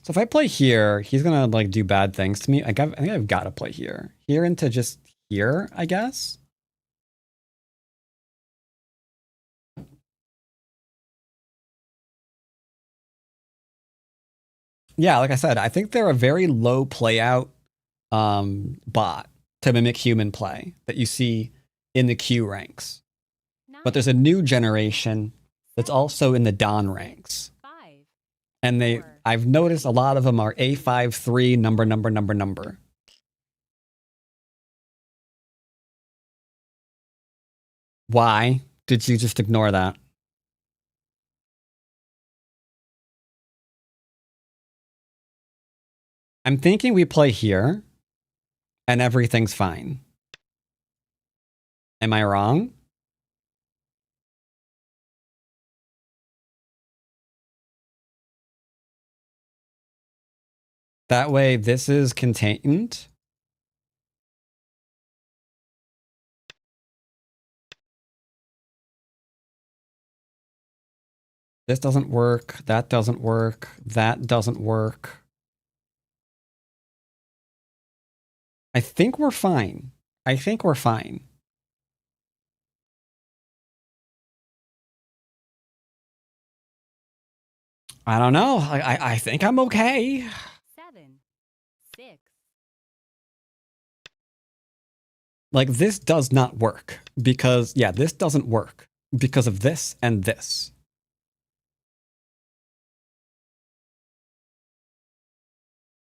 So if I play here, he's going to like do bad things to me. I think I've got to play here. Here into just here, I guess. Yeah, like I said, I think they're a very low playout bot to mimic human play that you see in the Q ranks. But there's a new generation that's also in the Don ranks. And I've noticed a lot of them are A53 number. Why did you just ignore that? I'm thinking we play here and everything's fine. Am I wrong? That way this is contained. This doesn't work. That doesn't work. That doesn't work. I think we're fine. I think we're fine. I don't know. I think I'm okay. 7, 6. Like, this does not work because, yeah, this doesn't work because of this and this.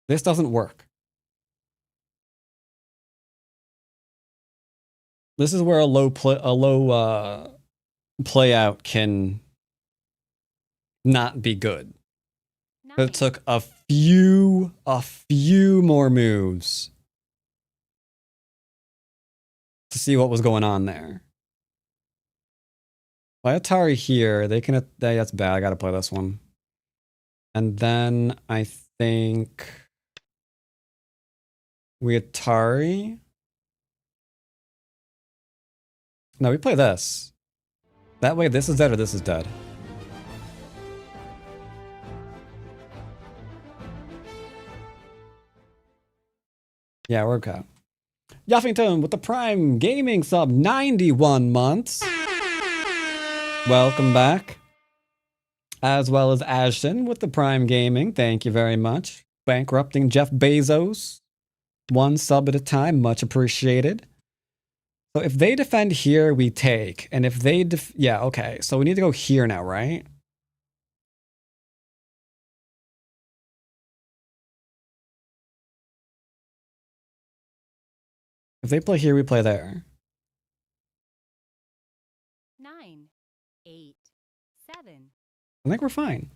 This doesn't work. This is where a low play out can not be good. 9. It took a few more moves to see what was going on there. By Atari here, they can. That's bad. I gotta play this one. And then I think we Atari. No, we play this. That way, this is dead or this is dead. Yeah, we're okay. Yuffington with the Prime Gaming sub, 91 months. Welcome back. As well as Ashton with the Prime Gaming. Thank you very much. Bankrupting Jeff Bezos. One sub at a time. Much appreciated. So if they defend here, we take. And if they yeah, okay. So we need to go here now, right? If they play here, we play there. 9, 8, 7. I think we're fine.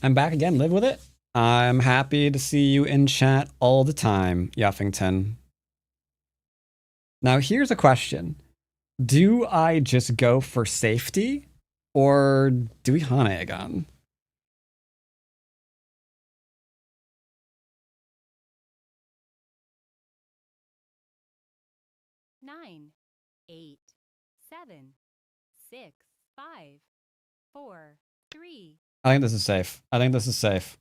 I'm back again. Live with it. I'm happy to see you in chat all the time, Yuffington. Now, here's a question. Do I just go for safety? Or do we Hane again? Nine, 8, 7, 6, 5, 4, 3. I think this is safe. I think this is safe.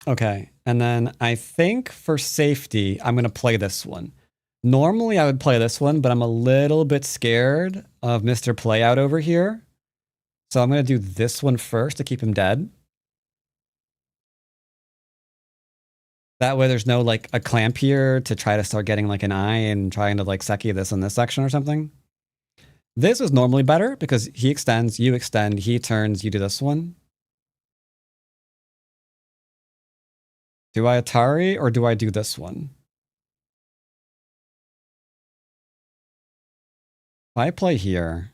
Okay, and then I think for safety, I'm going to play this one. Normally, I would play this one, but I'm a little bit scared of Mr. Playout over here. So I'm going to do this one first to keep him dead. That way there's no like a clamp here to try to start getting like an eye and trying to like Seki this in this section or something. This is normally better because he extends, you extend, he turns, you do this one. Do I Atari or do I do this one? If I play here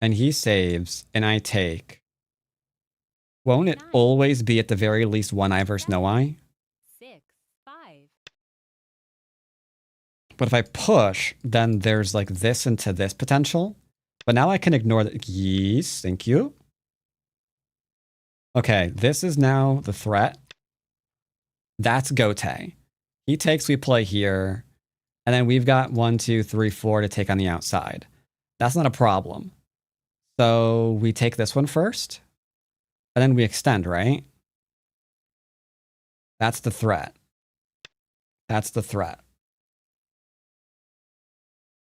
and he saves and I take, won't it always be at the very least one eye versus no eye? 6, 5. But if I push, then there's like this into this potential. But now I can ignore that. Yes, thank you. Okay, this is now the threat. That's Gote. He takes, we play here. And then we've got 1, 2, 3, 4 to take on the outside. That's not a problem. So we take this one first. And then we extend, right? That's the threat. That's the threat.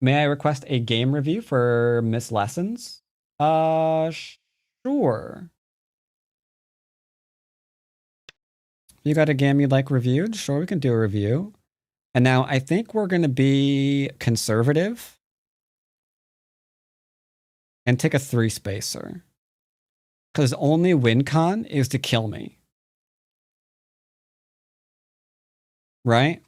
May I request a game review for Miss Lessons? Sure. You got a game you'd like reviewed? Sure, we can do a review. And now I think we're going to be conservative and take a 3 spacer. Because only win con is to kill me. Right?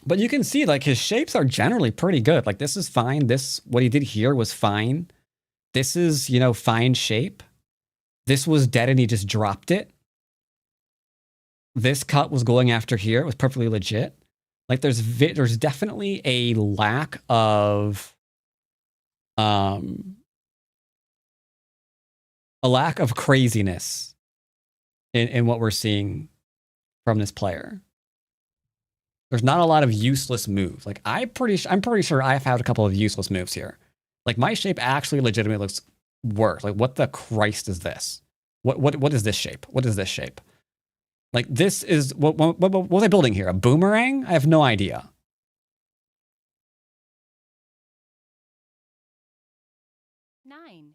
But you can see like his shapes are generally pretty good. Like this is fine. This, what he did here was fine. This is, you know, fine shape. This was dead and he just dropped it. This cut was going after here. It was perfectly legit. Like there's definitely a lack of craziness in what we're seeing from this player. There's not a lot of useless moves. Like I'm pretty sure I've had a couple of useless moves here. Like my shape actually legitimately looks worse. Like what the Christ is this? What is this shape? What is this shape? Like this is what was I building here? A boomerang? I have no idea. Nine,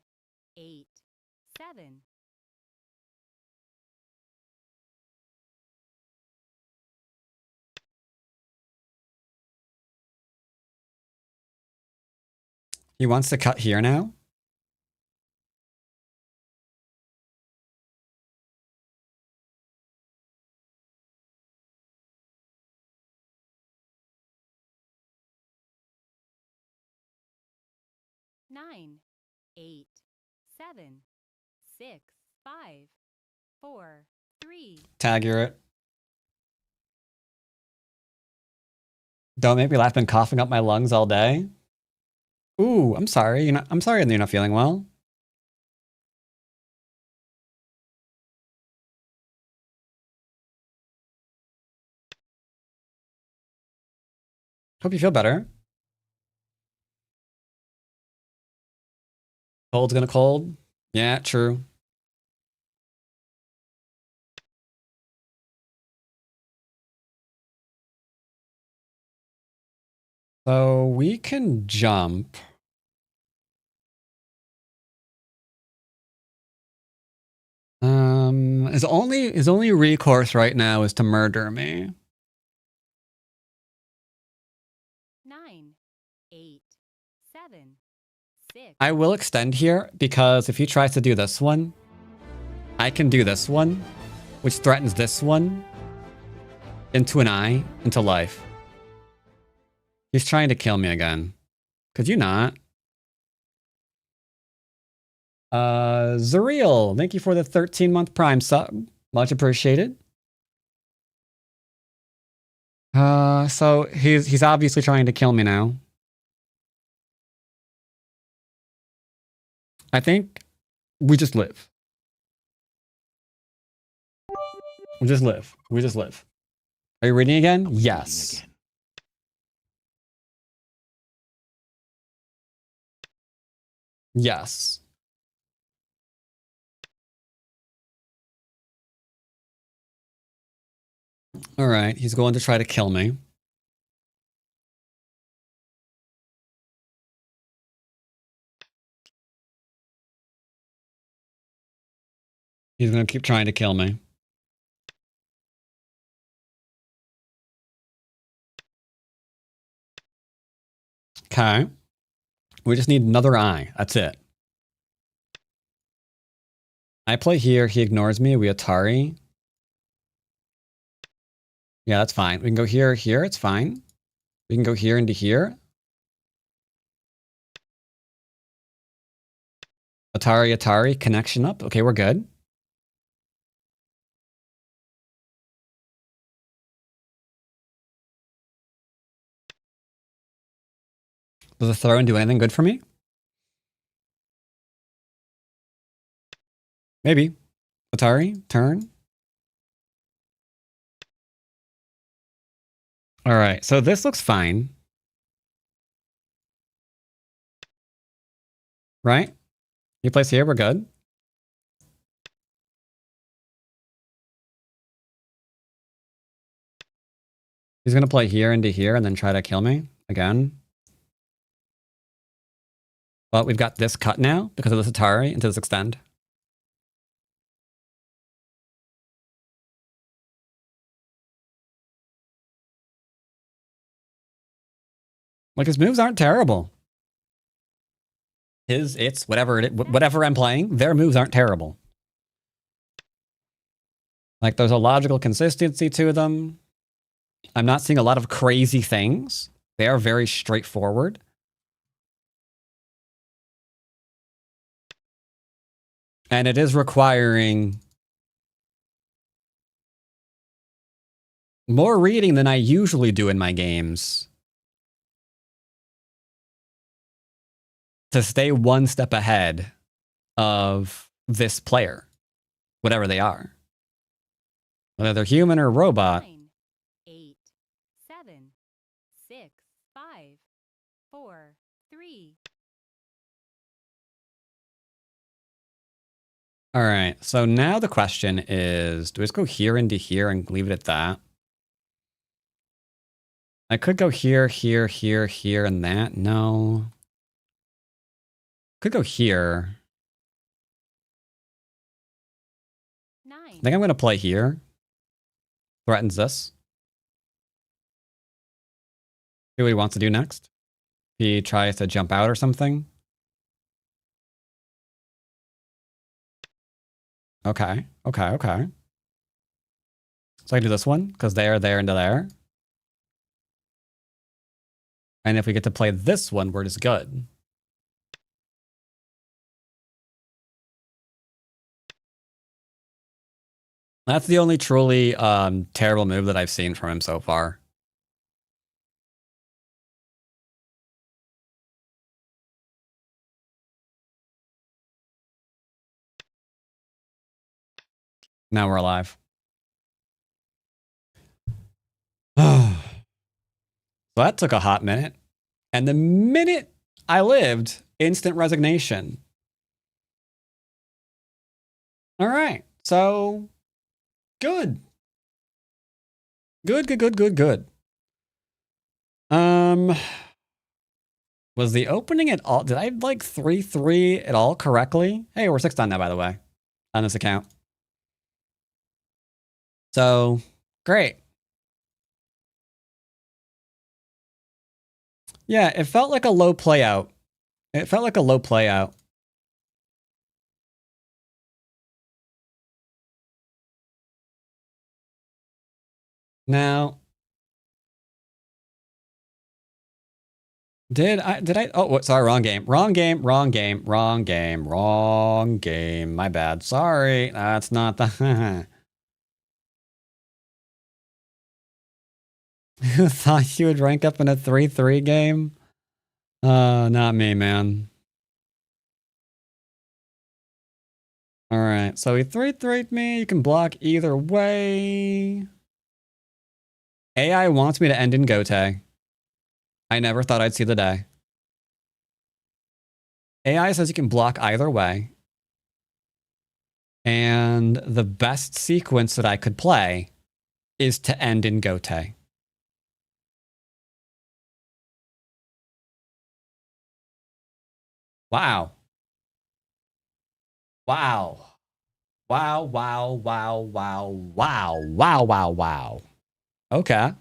8, 7. He wants to cut here now. Nine, 8, 7, 6, 5, 4, 3. Tag it. Don't make me laugh. Been coughing up my lungs all day. Ooh, I'm sorry. I'm sorry you're not feeling well. Hope you feel better. Cold's gonna cold. Yeah, true. So we can jump. His only recourse right now is to murder me. 9, 8, 7, 6. I will extend here because if he tries to do this one, I can do this one, which threatens this one into an eye, into life. He's trying to kill me again. Could you not? Zuriel, thank you for the 13-month Prime sub. Much appreciated. So he's obviously trying to kill me now. I think we just live. We just live. We just live. Are you reading again? Yes. Yes. All right, he's going to try to kill me. He's gonna keep trying to kill me. Okay. We just need another eye. That's it. I play here. He ignores me. We Atari. Yeah, that's fine. We can go here, here. It's fine. We can go here into here. Atari, Atari. Connection up. Okay, we're good. Does the throw-in do anything good for me? Maybe. Atari, turn. All right, so this looks fine. Right? He plays here, we're good. He's going to play here into here and then try to kill me again. But we've got this cut now because of this Atari into this extend. Like, his moves aren't terrible. It's whatever whatever I'm playing, their moves aren't terrible. Like, there's a logical consistency to them. I'm not seeing a lot of crazy things. They are very straightforward. And it is requiring more reading than I usually do in my games to stay one step ahead of this player, whatever they are. Whether they're human or robot. 9, 8, 7, 6, 5, 4, 3. All right, so now the question is, do I just go here into here and leave it at that? I could go here, here, here, here, and that. No. Could go here. 9. I think I'm going to play here. Threatens this. See what he wants to do next. He tries to jump out or something. Okay, okay, okay. So I can do this one, because there, there, into there. And if we get to play this one, we're just good. That's the only truly terrible move that I've seen from him so far. Now we're alive. So that took a hot minute. And the minute I lived, instant resignation. All right. So good. Good, good, good, good, good. Was the opening at all? Did I like 3-3 at all correctly? Hey, we're 6 down now, by the way, on this account. So great. Yeah, it felt like a low play out. It felt like a low play out. Now, did I, oh, what, sorry, wrong game. Wrong game, wrong game, wrong game, wrong game. My bad. Sorry, that's not the, who thought you would rank up in a 3-3 game? Not me, man. All right, so he 3-3'd me. You can block either way. AI wants me to end in Gote. I never thought I'd see the day. AI says you can block either way. And the best sequence that I could play is to end in Gote. Wow. Wow. Wow, wow, wow, wow, wow, wow, wow, wow. Okay.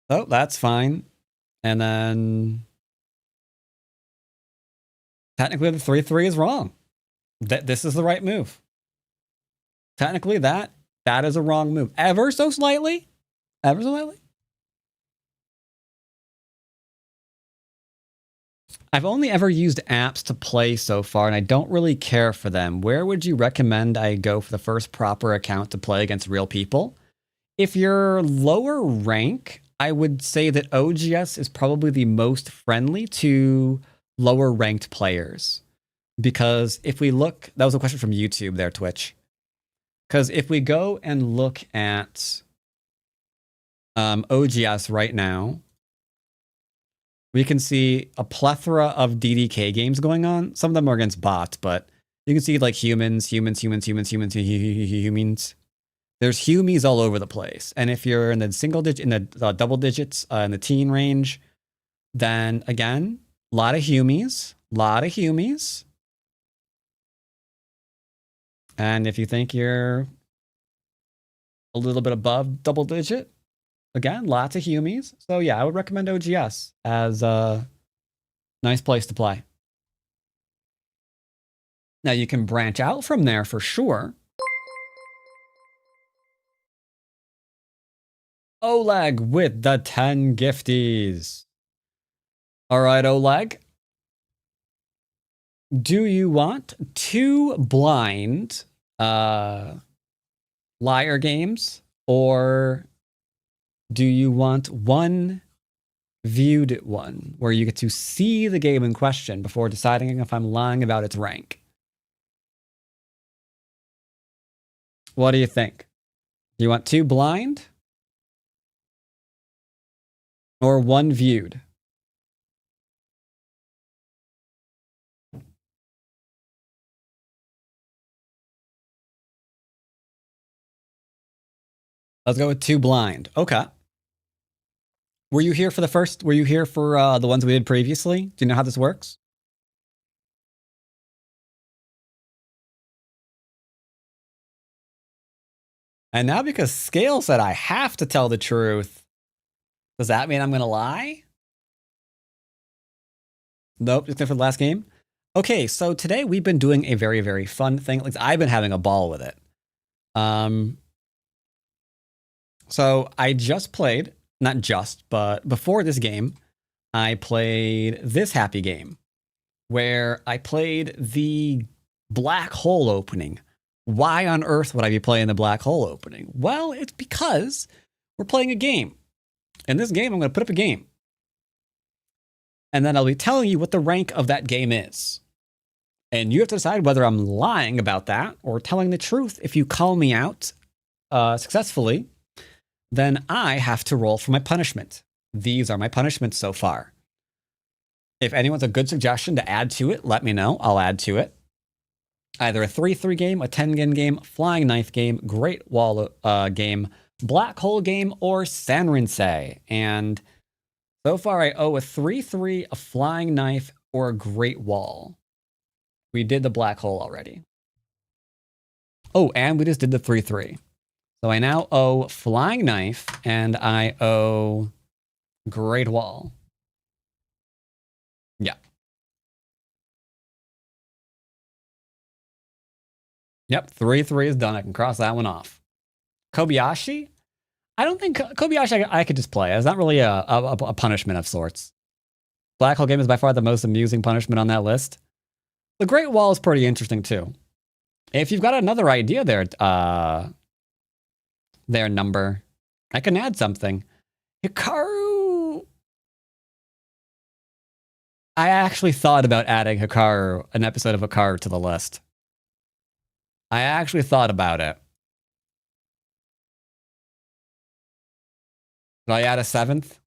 Oh, that's fine. And then technically the 3-3 is wrong. This is the right move. Technically that is a wrong move. Ever so slightly. Ever so slightly. I've only ever used apps to play so far, and I don't really care for them. Where would you recommend I go for the first proper account to play against real people? If you're lower rank, I would say that OGS is probably the most friendly to lower ranked players. Because if we look, that was a question from YouTube there, Twitch. Because if we go and look at OGS right now, we can see a plethora of DDK games going on. Some of them are against bots, but you can see like humans. There's humies all over the place. And if you're in the single digit, in the double digits, in the teen range, then again, a lot of humies. And if you think you're a little bit above double digit, again, lots of humies. So yeah, I would recommend OGS as a nice place to play. Now you can branch out from there for sure. Oleg with the 10 gifties. All right, Oleg. Do you want 2 blind liar games, or do you want 1 viewed one where you get to see the game in question before deciding if I'm lying about its rank? What do you think? Do you want 2 blind or 1 viewed? Let's go with 2 blind. Okay. Were you here for the first? Were you here for the ones we did previously? Do you know how this works? And now because Scale said I have to tell the truth, does that mean I'm going to lie? Nope, except for the last game. Okay, so today we've been doing a very, very fun thing. Like I've been having a ball with it. So I just played, not just, but before this game, I played this happy game where I played the black hole opening. Why on earth would I be playing the black hole opening? Well, it's because we're playing a game. In this game, I'm going to put up a game. And then I'll be telling you what the rank of that game is. And you have to decide whether I'm lying about that or telling the truth. If you call me out successfully, then I have to roll for my punishment. These are my punishments so far. If anyone's a good suggestion to add to it, let me know. I'll add to it. Either a 3-3 game, a 10-gun game, flying knife game, great wall game, black hole game, or Sanrinse. And so far I owe a 3-3, a flying knife, or a great wall. We did the black hole already. Oh, and we just did the 3-3. So I now owe flying knife and I owe great wall. Yeah. Yep, 3-3 is done. I can cross that one off. Kobayashi? I don't think Kobayashi I could just play. It's not really a punishment of sorts. Black hole game is by far the most amusing punishment on that list. The Great Wall is pretty interesting too. If you've got another idea there, their number, I can add something. Hikaru. I actually thought about adding Hikaru, an episode of Hikaru, to the list. I actually thought about it. Did I add a 7th?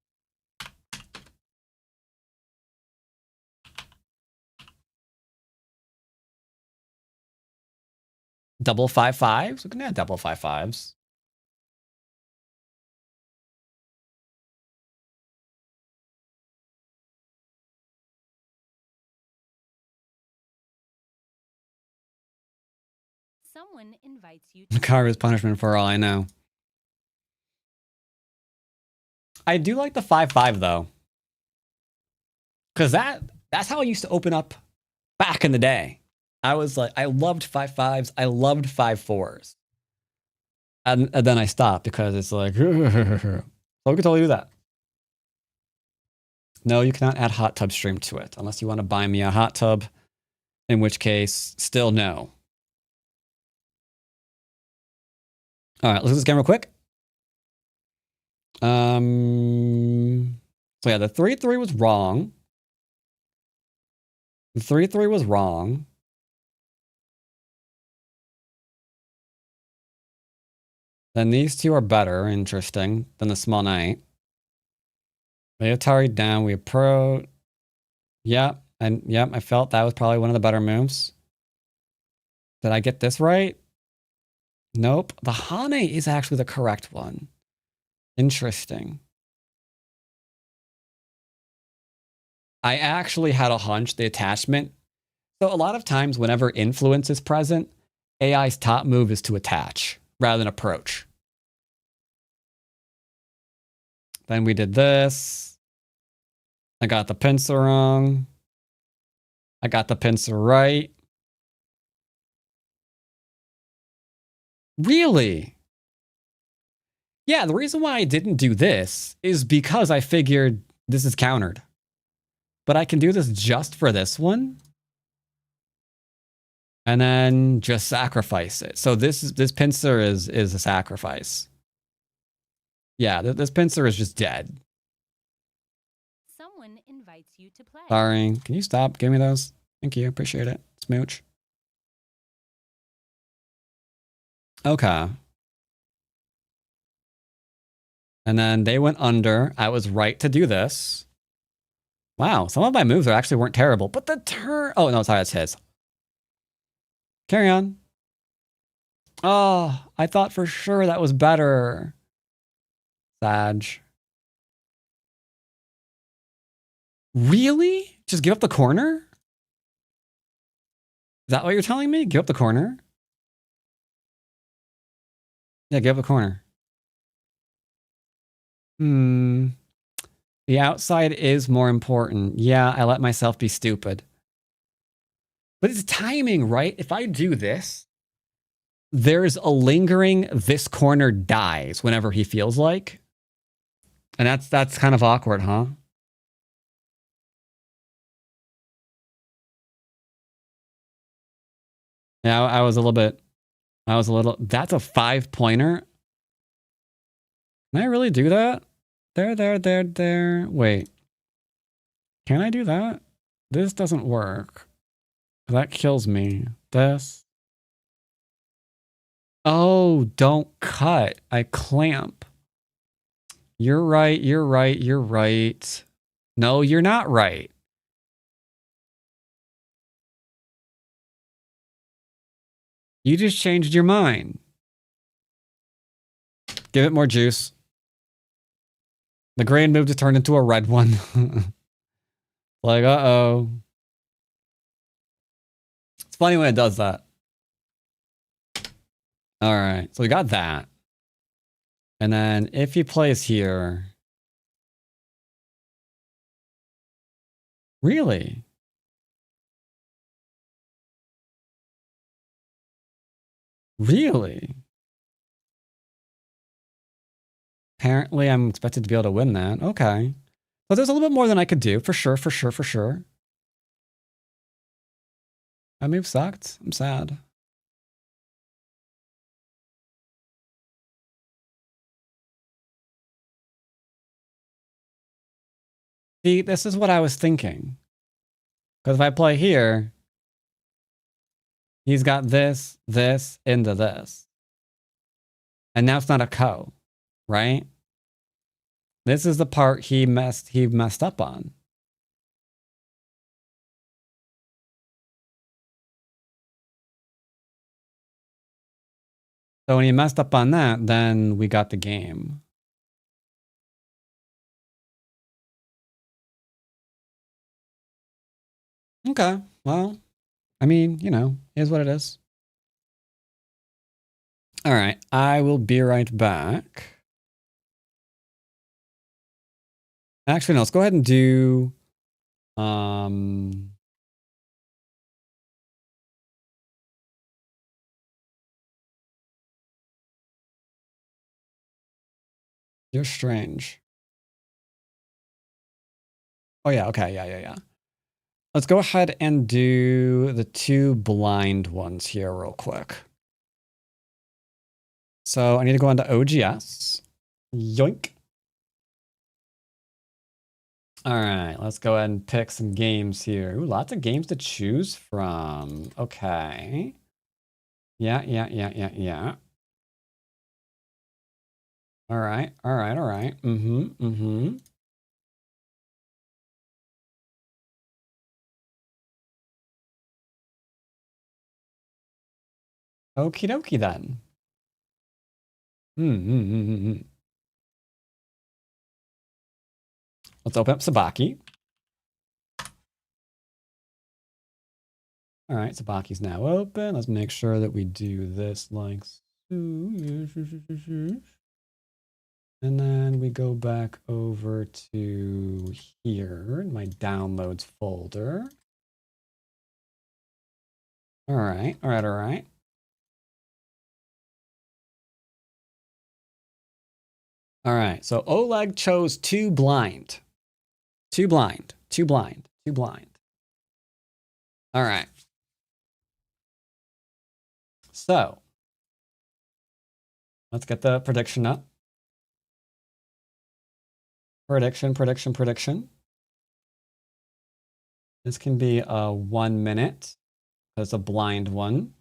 Double 5-5s? We can add double 5-5s. Someone invites you The to car is play. punishment for all I know. I do like the 5-5 though. Cause that's how I used to open up back in the day. I was like, I loved 5-5s, I loved 5-4s. And then I stopped because it's like, so we can totally do that. No, you cannot add hot tub stream to it unless you want to buy me a hot tub, in which case, still no. All right, let's do this game real quick. So yeah, the 3-3 was wrong. The 3-3 was wrong. Then these two are better, interesting, than the small knight. We Atari down, we approach. Yep, and yep, I felt that was probably one of the better moves. Did I get this right? Nope. The Hane is actually the correct one. Interesting. I actually had a hunch, the attachment. So a lot of times whenever influence is present, AI's top move is to attach rather than approach. Then we did this. I got the pincer wrong. I got the pincer right. Really? Yeah, the reason why I didn't do this is because I figured this is countered. But I can do this just for this one. And then just sacrifice it. So this pincer is a sacrifice. Yeah, this pincer is just dead. Someone invites you to play. Sorry. Can you stop? Give me those. Thank you. Appreciate it. Smooch. Okay. And then they went under. I was right to do this. Wow, some of my moves actually weren't terrible. But the turn... Oh, no, sorry, that's his. Carry on. Oh, I thought for sure that was better. Sag. Really? Just give up the corner? Is that what you're telling me? Give up the corner? Yeah, give up the corner. The outside is more important. Yeah, I let myself be stupid. But it's timing, right? If I do this, there's a lingering this corner dies whenever he feels like. And that's kind of awkward, huh? Yeah, I was a little, that's a 5-pointer. Can I really do that? There. Wait. Can I do that? This doesn't work. That kills me. This. Oh, don't cut. I clamp. You're right. No, you're not right. You just changed your mind. Give it more juice. The green move just turned into a red one. Like, uh-oh. It's funny when it does that. All right, so we got that. And then if he plays here... Really? Really? Apparently, I'm expected to be able to win that. Okay. But there's a little bit more than I could do, for sure. That move sucked. I'm sad. See, this is what I was thinking. Because if I play here, he's got this into this. And now it's not a ko, right? This is the part he messed up on. So when he messed up on that, then we got the game. Okay, well, I mean, you know, here's what it is. All right, I will be right back. Actually, no, let's go ahead and do You're strange. Oh yeah, okay, yeah. Let's go ahead and do the 2 blind ones here real quick. So I need to go into OGS. Yoink. All right, let's go ahead and pick some games here. Ooh, lots of games to choose from. Okay. Yeah. All right. Mm-hmm. Okie dokie then. Let's open up Sabaki. All right, Sabaki's now open. Let's make sure that we do this like so. And then we go back over to here in my downloads folder. All right. All right, so Oleg chose 2 blind. 2 blind. All right. So let's get the prediction up. Prediction. This can be a 1 minute. That's a blind one.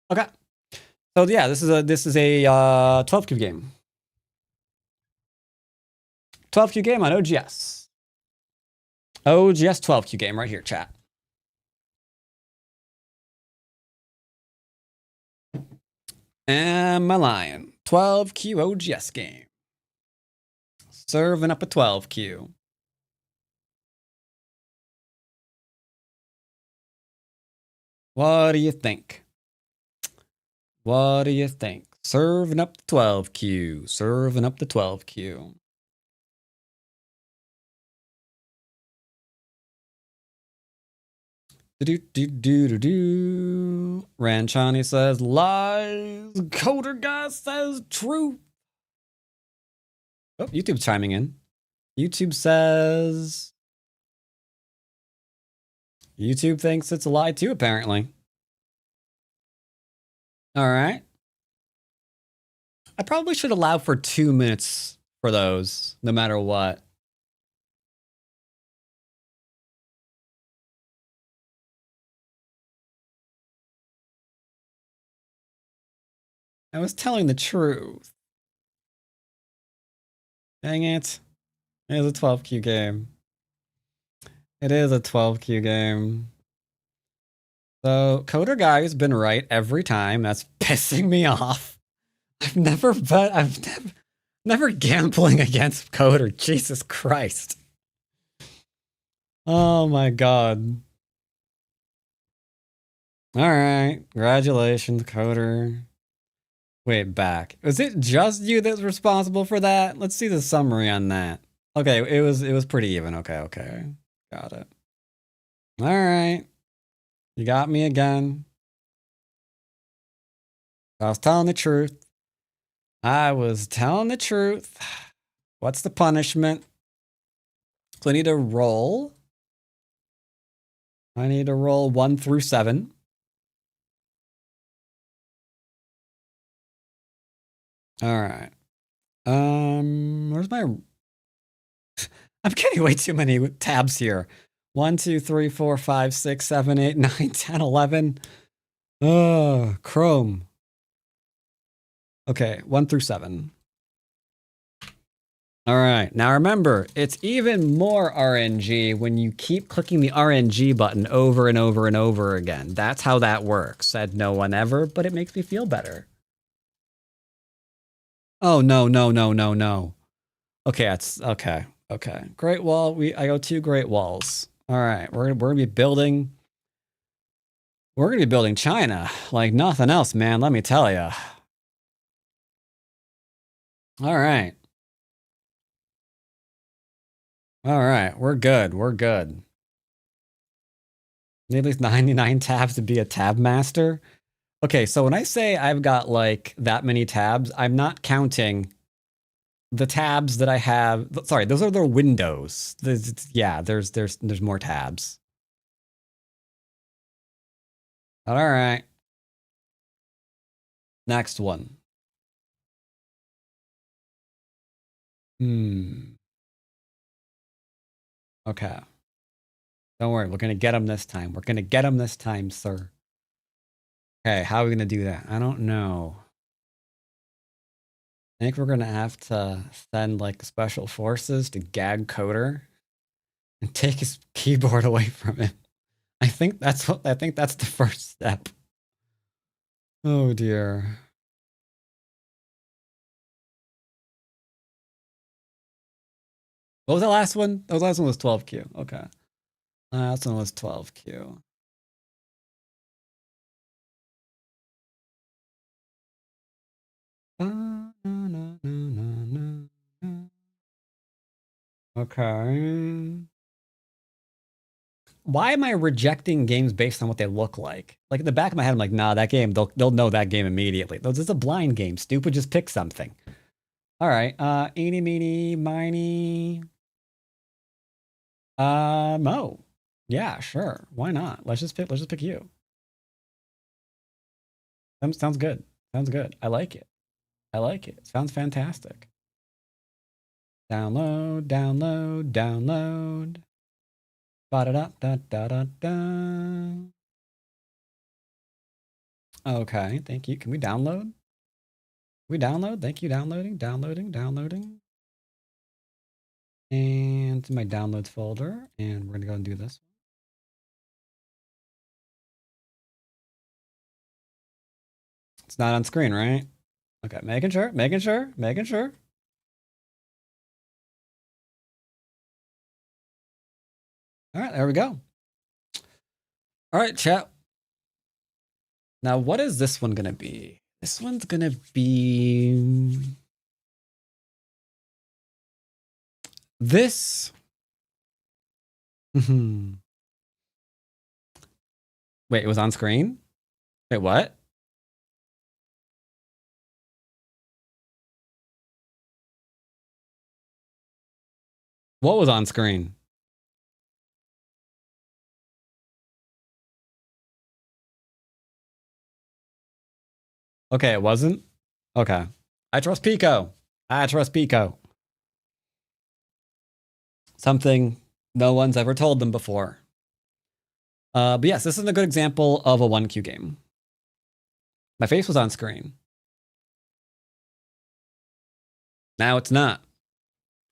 Okay. So yeah, this is a 12 cube game. 12 cube game on OGS. OGS 12 cube game right here, chat. Am I lying? 12 Q OGS game. Serving up a 12 Q. What do you think? Serving up the 12 Q. Serving up the 12 Q. Ranchani says lies. Coder guy says truth. Oh, YouTube's chiming in. YouTube says YouTube thinks it's a lie too, apparently. All right. I probably should allow for 2 minutes for those, no matter what. I was telling the truth. Dang it. It is a 12Q game. It is a 12Q game. So, Coder Guy's been right every time. That's pissing me off. I've never gambling against Coder. Jesus Christ. Oh my god. Alright. Congratulations, Coder. Wait, back. Was it just you that's responsible for that? Let's see the summary on that. Okay, it was pretty even. Okay. Got it. Alright. You got me again. I was telling the truth. What's the punishment? So I need to roll. 1 through 7. All right. Where's my... I'm getting way too many tabs here. 1, 2, 3, 4, 5, 6, 7, 8, 9, 10, 11. Chrome. Okay, 1 through 7. All right. Now remember, it's even more RNG when you keep clicking the RNG button over and over and over again. That's how that works. Said no one ever, but it makes me feel better. Oh, no, no, no, no, no. Okay, that's okay. Okay. Great Wall. I go 2 Great Walls. All right. We're gonna be building. We're gonna be building China like nothing else, man. Let me tell you. All right. All right. We're good. We're good. Need at least 99 tabs to be a tab master. Okay, so when I say I've got like that many tabs, I'm not counting the tabs that I have. Sorry, those are the windows. There's more tabs. All right. Next one. Okay. Don't worry, we're gonna get them this time. We're gonna get them this time, sir. Okay, how are we gonna do that? I don't know. I think we're gonna have to send like special forces to gag Coder and take his keyboard away from him. I think that's the first step. Oh dear. What was the last one? The last one was 12Q. Okay. Last one was 12Q. Okay. Why am I rejecting games based on what they look like? Like in the back of my head, I'm like, nah, that game, they'll know that game immediately. This is a blind game. Stupid, just pick something. All right. Eeny, meeny, miny. Mo. Yeah, sure. Why not? Let's just pick you. Sounds good. Sounds good. I like it. I like it. Sounds fantastic. Download, download, download. Ba-da-da-da-da-da-da. Okay, thank you. Can we download? We download? Thank you, downloading, downloading, downloading. And to my downloads folder, and we're gonna go and do this. It's not on screen, right? Okay, making sure, making sure, making sure. All right, there we go. All right, chat. Now, what is this one gonna be? This one's gonna be this. Wait, it was on screen? Wait, what? What was on screen? Okay, it wasn't? Okay. I trust Pico. I trust Pico. Something no one's ever told them before. But yes, this is a good example of a 1Q game. My face was on screen. Now it's not.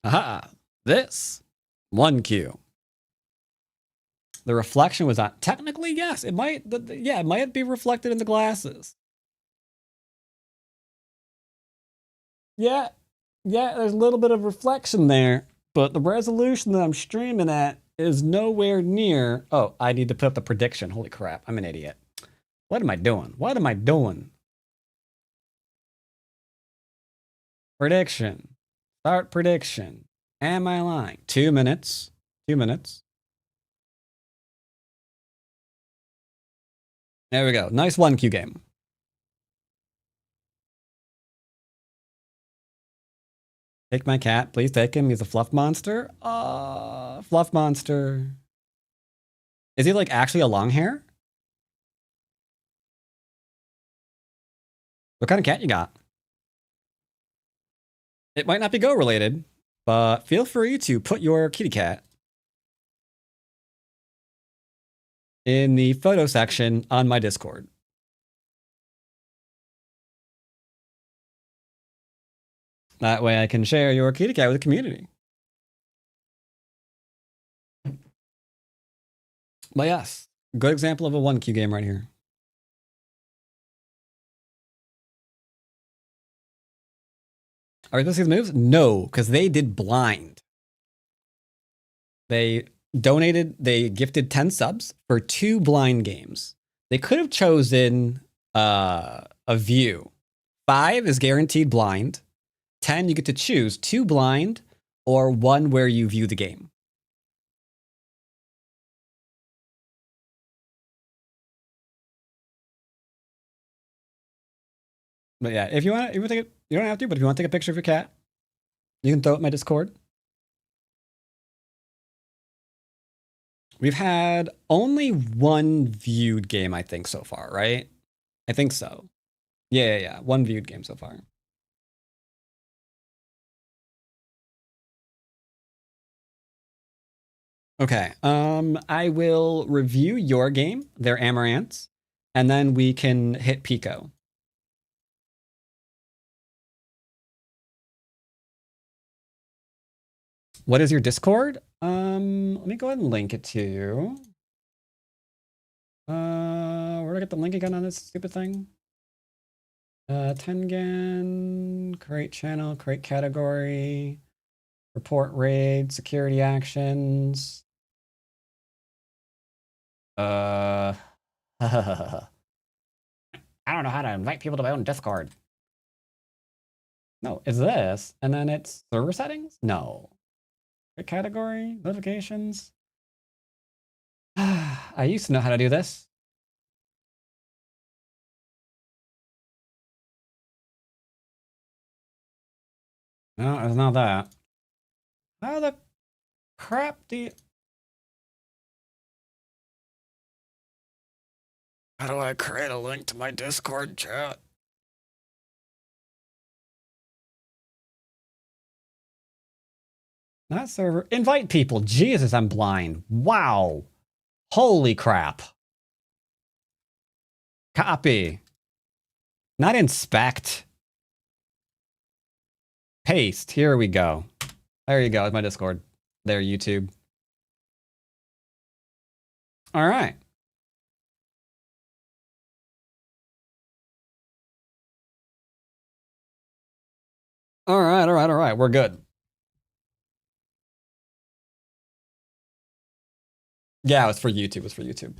Aha! This 1Q. The reflection was on. Technically, yes, it might. Yeah, it might be reflected in the glasses. Yeah, there's a little bit of reflection there, but the resolution that I'm streaming at is nowhere near. Oh, I need to put up the prediction. Holy crap, I'm an idiot. What am I doing? What am I doing? Prediction. Start prediction. Am I lying? 2 minutes. 2 minutes. There we go. Nice 1Q game. Take my cat. Please take him. He's a fluff monster. Fluff monster. Is he like actually a long hair? What kind of cat you got? It might not be Go related, but feel free to put your kitty cat in the photo section on my Discord. That way I can share your kitty cat with the community. But yes, good example of a 1Q game right here. Are we supposed to see the moves? No, because they did blind. They gifted 10 subs for 2 blind games. They could have chosen a view. 5 is guaranteed blind. 10, you get to choose 2 blind or 1 where you view the game. But yeah, if you want to take it, you don't have to, but if you want to take a picture of your cat, you can throw it in my Discord. We've had only 1 viewed game, I think, so far, right? I think so. Yeah. 1 viewed game so far. Okay. I will review your game, their Amarance, and then we can hit Pico. What is your Discord? Let me go ahead and link it to you. Where do I get the link again on this stupid thing? Tengen, create channel, create category, report raid, security actions. I don't know how to invite people to my own Discord. No, it's this, and then it's server settings? No. Create category, notifications. I used to know how to do this. No, it's not that. How the crap do you... How do I create a link to my Discord chat? Not server. Invite people. Jesus, I'm blind. Wow. Holy crap. Copy. Not inspect. Paste. Here we go. There you go. It's my Discord. There, YouTube. All right. All right. We're good. Yeah, it was for YouTube.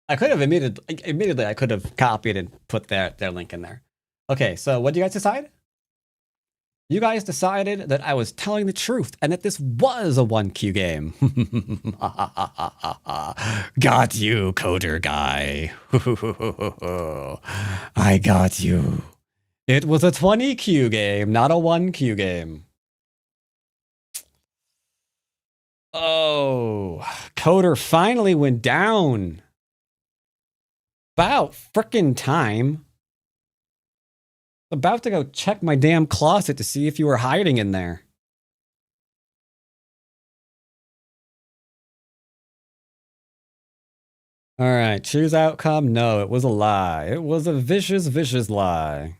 I could have immediately I could have copied and put their link in there. Okay, so what do you guys decide? You guys decided that I was telling the truth and that this was a 1Q game. Got you, coder guy. I got you. It was a 20Q game, not a 1Q game. Oh, coder finally went down. About frickin' time. About to go check my damn closet to see if you were hiding in there. All right, choose outcome. No, it was a lie. It was a vicious, vicious lie.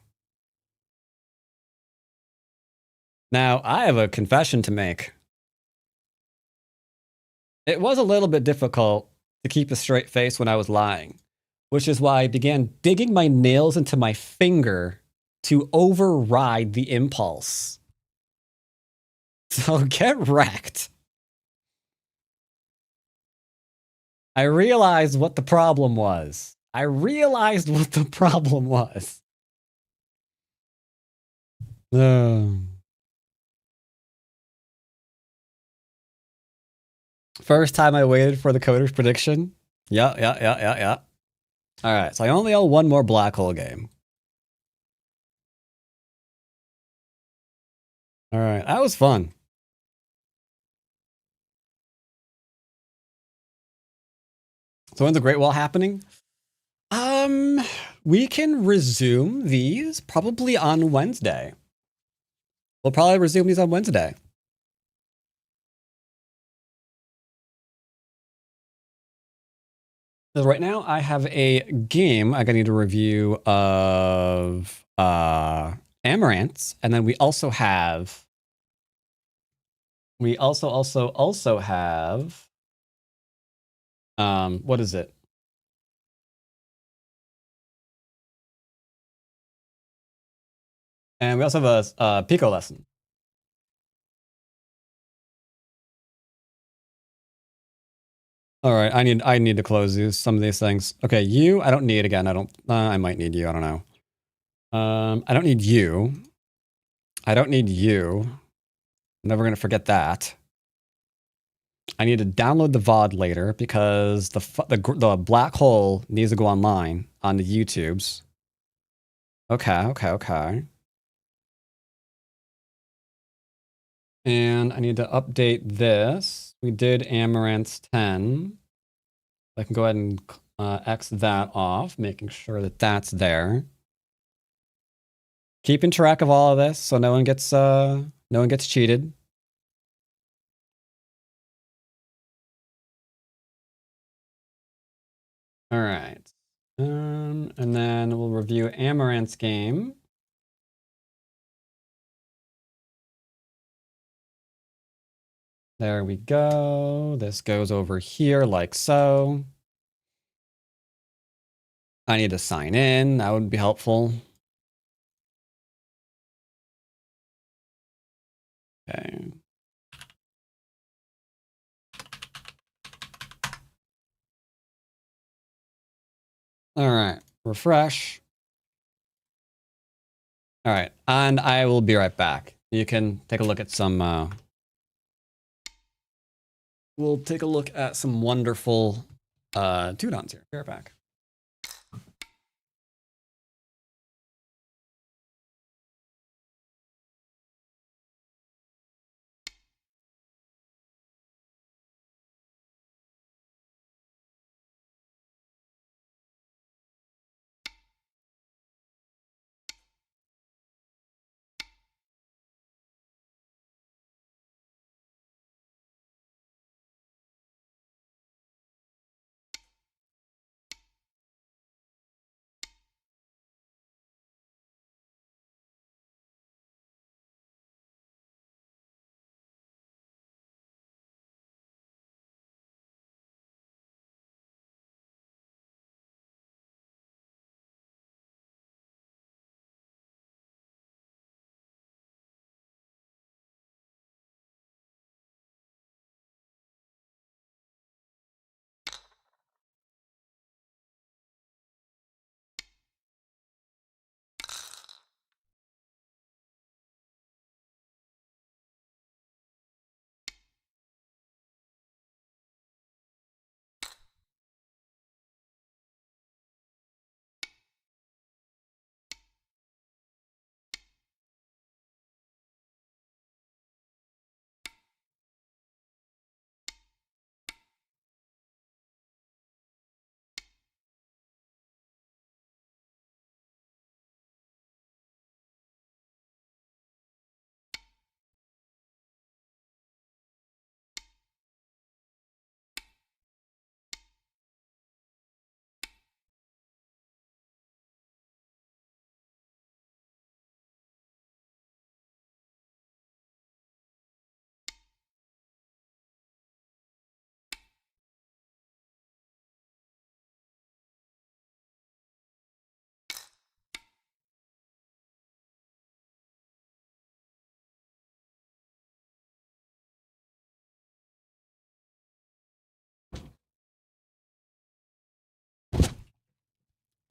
Now, I have a confession to make. It was a little bit difficult to keep a straight face when I was lying, which is why I began digging my nails into my finger to override the impulse. So get wrecked. I realized what the problem was. First time I waited for the coder's prediction. Yeah. All right, so I only owe 1 more black hole game. All right, that was fun. So when's the Great Wall happening? We can resume these probably on Wednesday. We'll probably resume these on Wednesday. So right now I have a game I need to review of Amarance, and then we also have. We also have. What is it? And we also have a Pico lesson. All right, I need to close some of these things. Okay, you I don't need again. I might need you. I don't know. I don't need you. I don't need you. I'm never gonna forget that. I need to download the VOD later because the black hole needs to go online on the YouTubes. Okay. And I need to update this. We did Amarance 10. I can go ahead and X that off, making sure that that's there. Keeping track of all of this so no one gets cheated. All right. And then we'll review Amarance game. There we go. This goes over here like so. I need to sign in. That would be helpful. Okay. All right. Refresh. All right. And I will be right back. You can take a look at some... we'll take a look at some wonderful Tudons here. Be right back.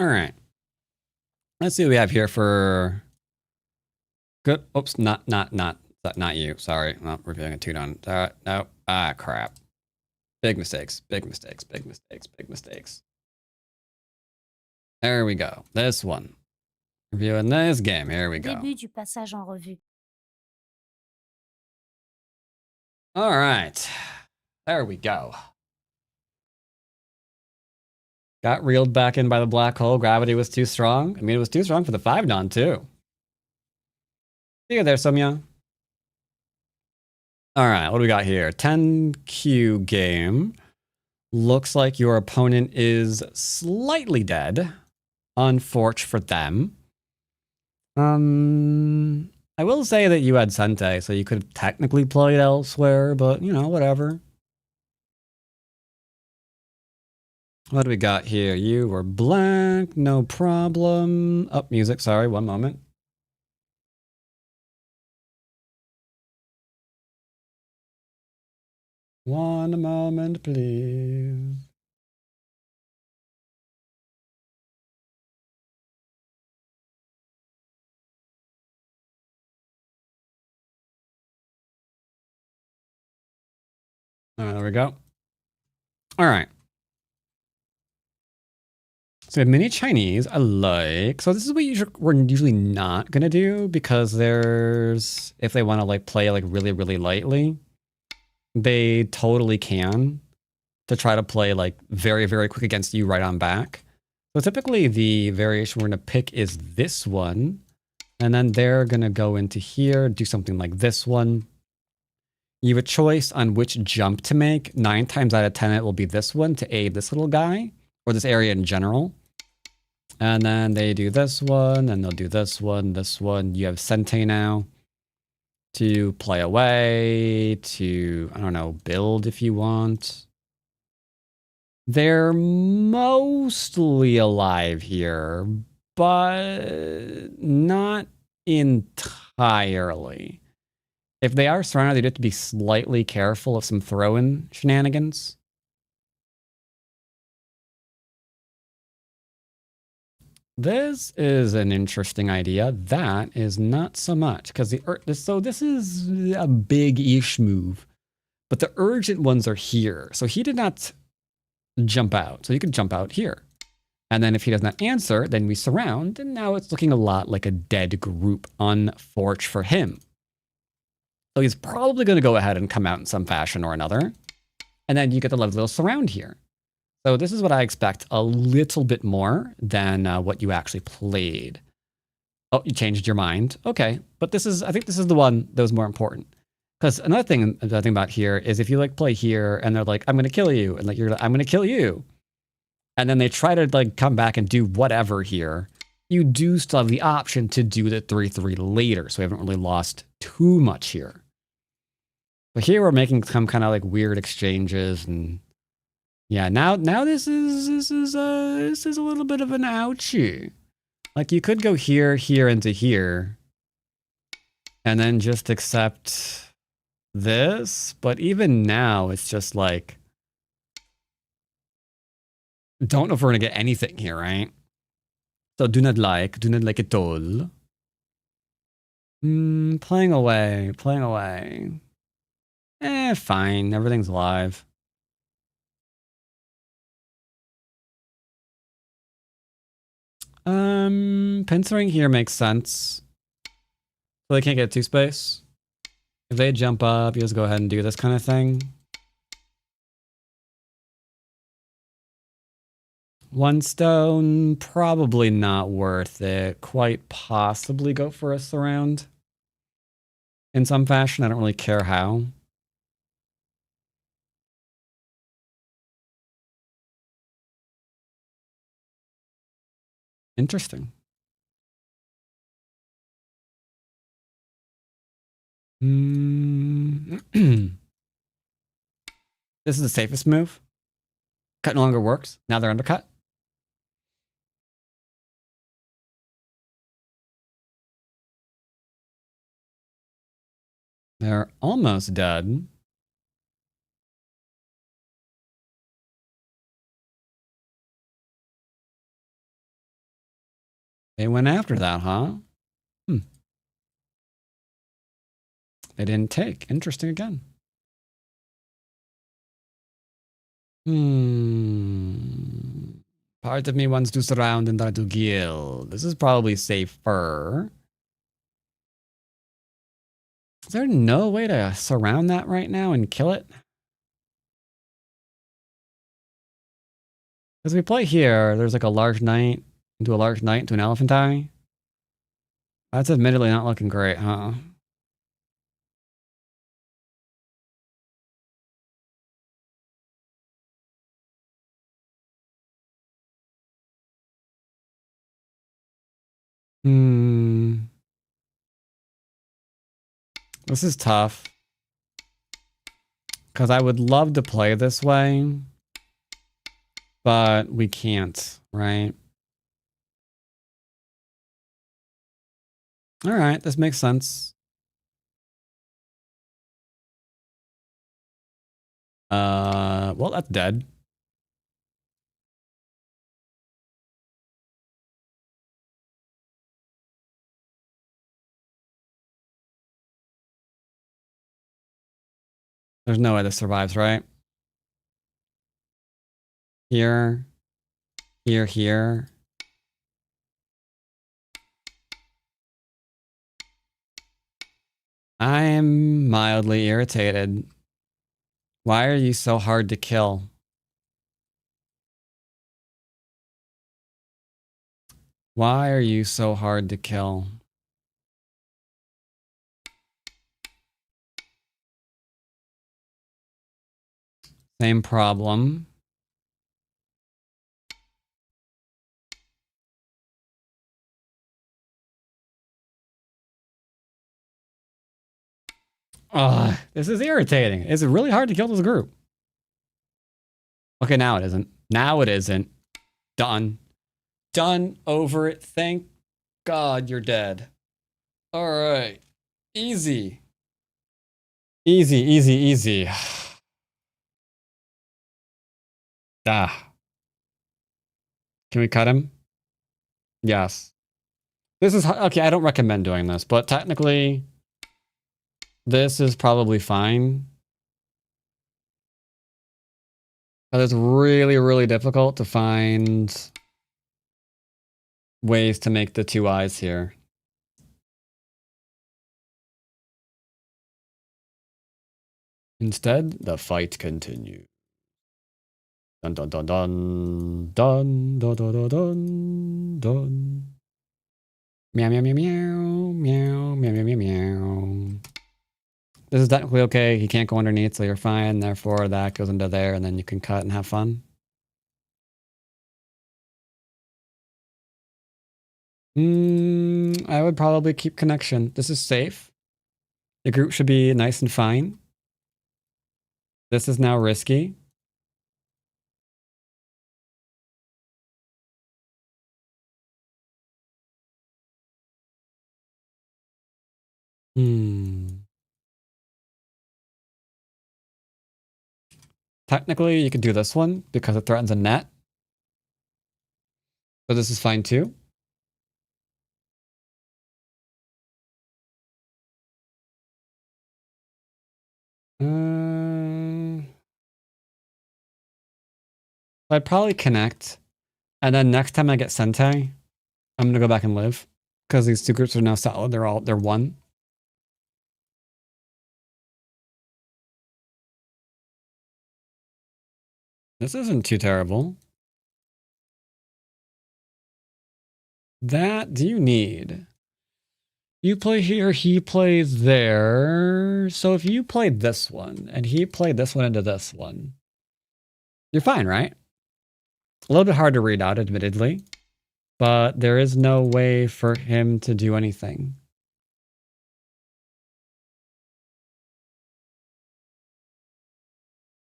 All right. Let's see what we have here for good. Oops, not you. Sorry, not reviewing a Tudon. No. Crap. Big mistakes. There we go. This one. Reviewing this game. Here we go. Début du passage en revue. All right. There we go. Got reeled back in by the black hole. Gravity was too strong. I mean, it was too strong for the 5-don, too. See you there, Sumya. All right, what do we got here? 10Q game. Looks like your opponent is slightly dead. Unfortunate for them. I will say that you had Sente, so you could have technically played elsewhere, but you know, whatever. What do we got here? You were black, no problem. Oh, music, sorry, one moment. One moment, please. All right, there we go. All right. So we have mini Chinese, I like. So this is what we're usually not gonna do because there's, if they want to like play like really, really lightly, they totally can to try to play like very, very quick against you right on back. So typically the variation we're gonna pick is this one. And then they're gonna go into here, do something like this one. You have a choice on which jump to make. 9 times out of 10, it will be this one to aid this little guy or this area in general. And then they do this one, and they'll do this one, this one. You have Sente now to play away, to, I don't know, build if you want. They're mostly alive here, but not entirely. If they are surrounded, they have to be slightly careful of some throw-in shenanigans. This is an interesting idea. That is not so much because so this is a big-ish move, but the urgent ones are here. So he did not jump out, so he could jump out here, and then if he does not answer, then we surround, and now it's looking a lot like a dead group on Forge for him. So he's probably going to go ahead and come out in some fashion or another, and then you get the lovely little surround here. So this is what I expect a little bit more than what you actually played. Oh, you changed your mind. Okay, but this is, I think this is the one that was more important. Because another thing I think about here is if you like play here and they're like, I'm going to kill you, and like you're like, I'm going to kill you, and then they try to like come back and do whatever here, you do still have the option to do the 3-3 later. So we haven't really lost too much here. But here we're making some kind of like weird exchanges and. Yeah, now this is a little bit of an ouchie. Like you could go here, here, into here, and then just accept this. But even now, it's just like, don't know if we're gonna get anything here, right? So do not like at all. Playing away, playing away. Fine, everything's live. Pincering here makes sense. So they can't get 2 space. If they jump up, you just go ahead and do this kind of thing. 1 stone, probably not worth it. Quite possibly go for a surround. In some fashion, I don't really care how. Interesting. This is the safest move. Cut no longer works. Now they're undercut. They're almost dead. They went after that, huh? They didn't take. Interesting again. Part of me wants to surround and try to kill. This is probably safer. Is there no way to surround that right now and kill it? As we play here, there's like a large knight into a large knight into an elephant eye. That's admittedly not looking great, huh? This is tough. Because I would love to play this way. But we can't, right? Alright, this makes sense. Well, that's dead. There's no way this survives, right? Here. Here, here. I'm mildly irritated. Why are you so hard to kill? Why are you so hard to kill? Same problem. Ugh, this is irritating. It's really hard to kill this group. Okay, now it isn't. Now it isn't. Done. Done. Over it. Thank God you're dead. All right. Easy. Easy, easy, easy. Ah. Can we cut him? Yes. This is okay. I don't recommend doing this, but technically, this is probably fine. But it's really, really difficult to find ways to make the two eyes here. Instead, the fight continues. Dun dun dun dun dun dun dun dun dun dun. Meow meow meow meow meow meow meow meow meow. This is technically okay. He can't go underneath, so you're fine. Therefore, that goes into there, and then you can cut and have fun. I would probably keep connection. This is safe. The group should be nice and fine. This is now risky. Technically, you could do this one because it threatens a net. So this is fine too. I'd probably connect. And then next time I get Sentai, I'm gonna go back and live. Because these two groups are now solid. They're one. This isn't too terrible. That do you need? You play here, he plays there. So if you played this one and he played this one into this one, you're fine, right? A little bit hard to read out, admittedly, but there is no way for him to do anything.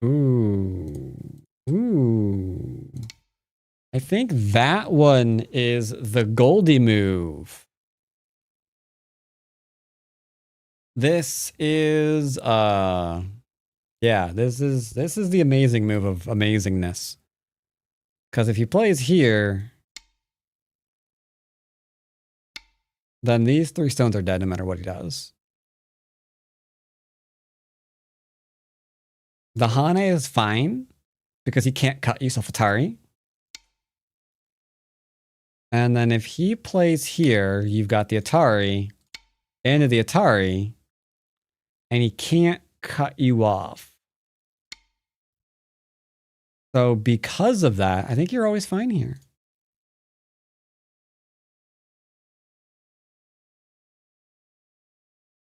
Ooh. Ooh. I think that one is the Goldie move. This is yeah, this is the amazing move of amazingness. Because if he plays here, then these three stones are dead no matter what he does. The Hane is fine because he can't cut you, so Fatari. And then if he plays here, you've got the Atari into the Atari, and he can't cut you off. So because of that, I think you're always fine here.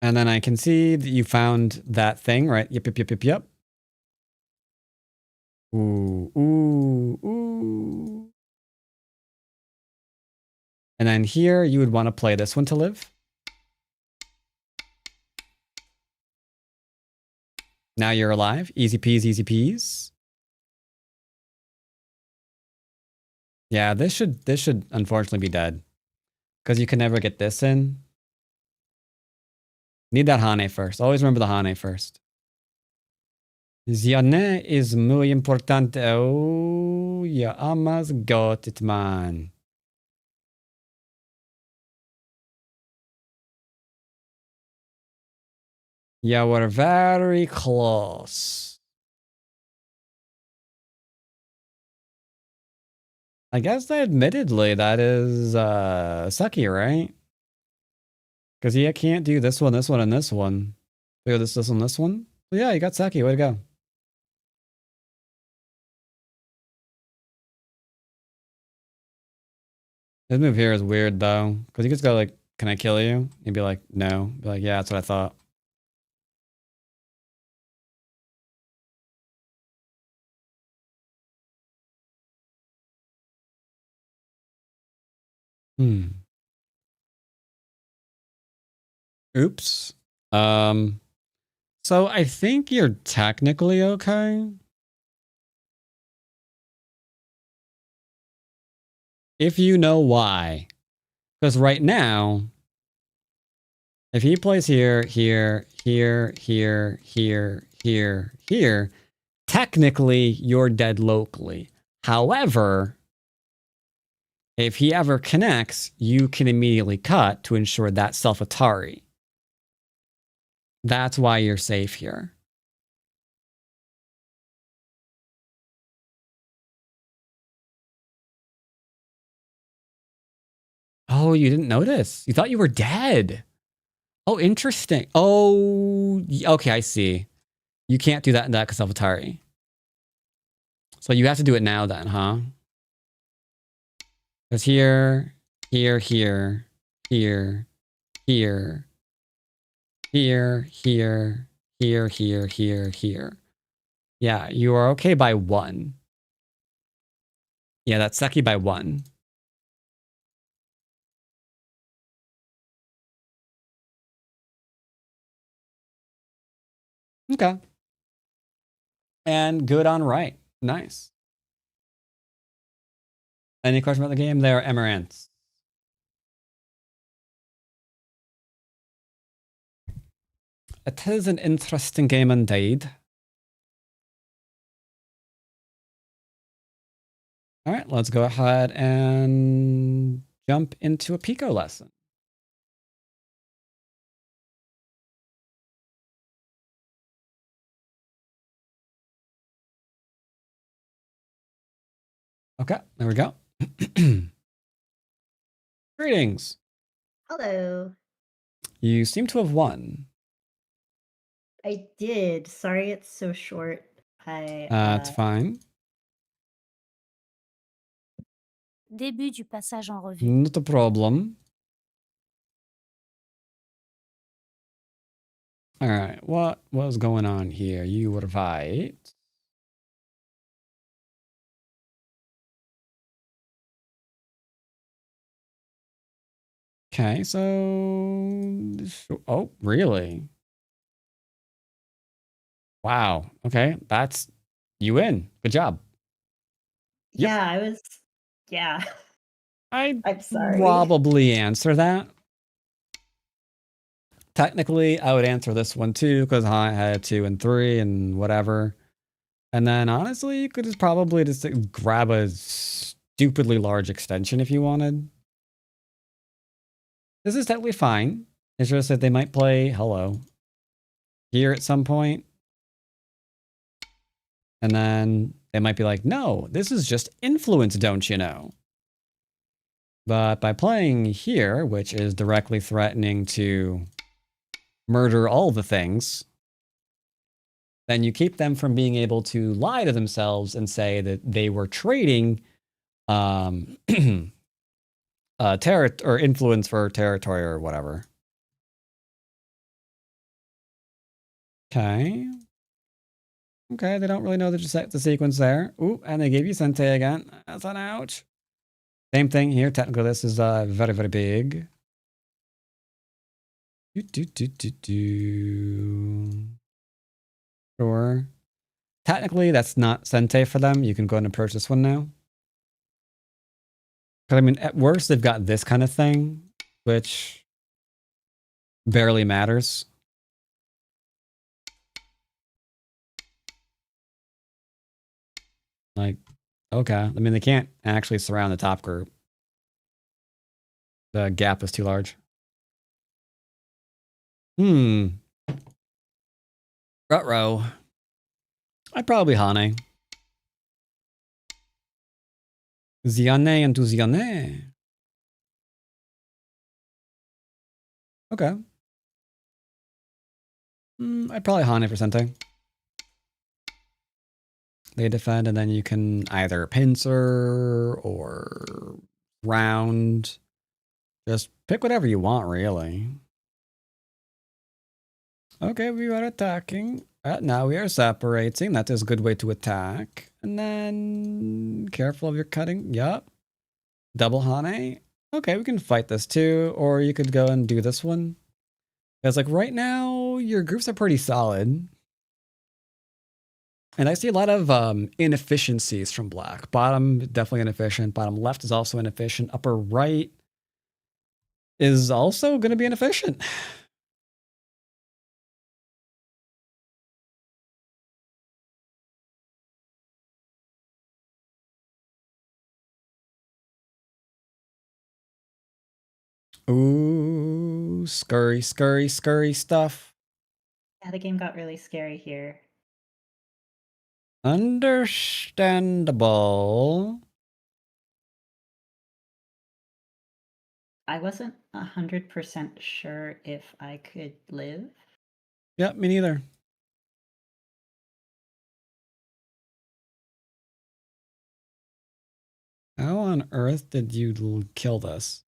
And then I can see that you found that thing, right? Yep, yep, yep, yep, yep. Ooh, ooh, ooh. And then here, you would want to play this one to live. Now you're alive. Easy peasy, easy peas. Yeah, this should unfortunately be dead. Because you can never get this in. Need that Hane first. Always remember the Hane first. Ziane is muy importante. Oh, you almost got it, man. Yeah, we're very close. I guess admittedly that is sucky, right? Because he can't do this one, and this one. Do this one, this one. So yeah, you got Saki. Way to go. This move here is weird though, because you just go like, "Can I kill you?" He'd be like, "No." Be like, "Yeah, that's what I thought." Oops. So I think you're technically okay. If you know why. Because right now, if he plays here, here, here, here, here, here, here, technically you're dead locally. However, if he ever connects, you can immediately cut to ensure that self-Atari. That's why you're safe here. Oh, you didn't notice? You thought you were dead. Oh, interesting. Oh, okay, I see. You can't do that in that self-Atari. So you have to do it now then, huh? Because here, here, here, here, here, here, here, here, here, here, here. Yeah, you are okay by 1. Yeah, that's sucky by 1. Okay. And good on right. Nice. Any question about the game? There, Amarance. It is an interesting game indeed. All right, let's go ahead and jump into a Pico lesson. Okay, there we go. Greetings. Hello. You seem to have won. I did. Sorry it's so short. That's fine. Début du passage en revue. Not a problem. All right, what was going on here? You were right. Okay, so... Oh, really? Wow. Okay, that's... You win. Good job. Yep. Yeah, I was... Yeah. I'd I'm sorry. probably answer that. Technically, I would answer this one too, because I had 2 and 3 and whatever. And then honestly, you could just probably just grab a stupidly large extension if you wanted. This is totally fine. It's just that they might play hello here at some point. And then they might be like, no, this is just influence, don't you know? But by playing here, which is directly threatening to murder all the things, then you keep them from being able to lie to themselves and say that they were trading or influence for territory or whatever. Okay. Okay, they don't really know the sequence there. Ooh, and they gave you Sente again. That's an ouch. Same thing here. Technically, this is very, very big. Sure. Technically, that's not Sente for them. You can go and approach this one now. Because, I mean, at worst, they've got this kind of thing, which barely matters. Like, okay. I mean, they can't actually surround the top group. The gap is too large. Ruh-roh. I'd probably Hane. Ziane into Ziane. Okay. I'd probably Hane for Sente. They defend, and then you can either pincer or round. Just pick whatever you want, really. Okay, we are attacking. Now we are separating. That is a good way to attack. And then careful of your cutting. Yup. Double Hane. Okay, we can fight this too. Or you could go and do this one. Because like right now, your groups are pretty solid. And I see a lot of inefficiencies from black. Bottom, definitely inefficient. Bottom left is also inefficient. Upper right is also going to be inefficient. Ooh, scurry, scurry, scurry stuff. Yeah, the game got really scary here. Understandable. I wasn't 100% sure if I could live. Yep, me neither. How on earth did you kill this?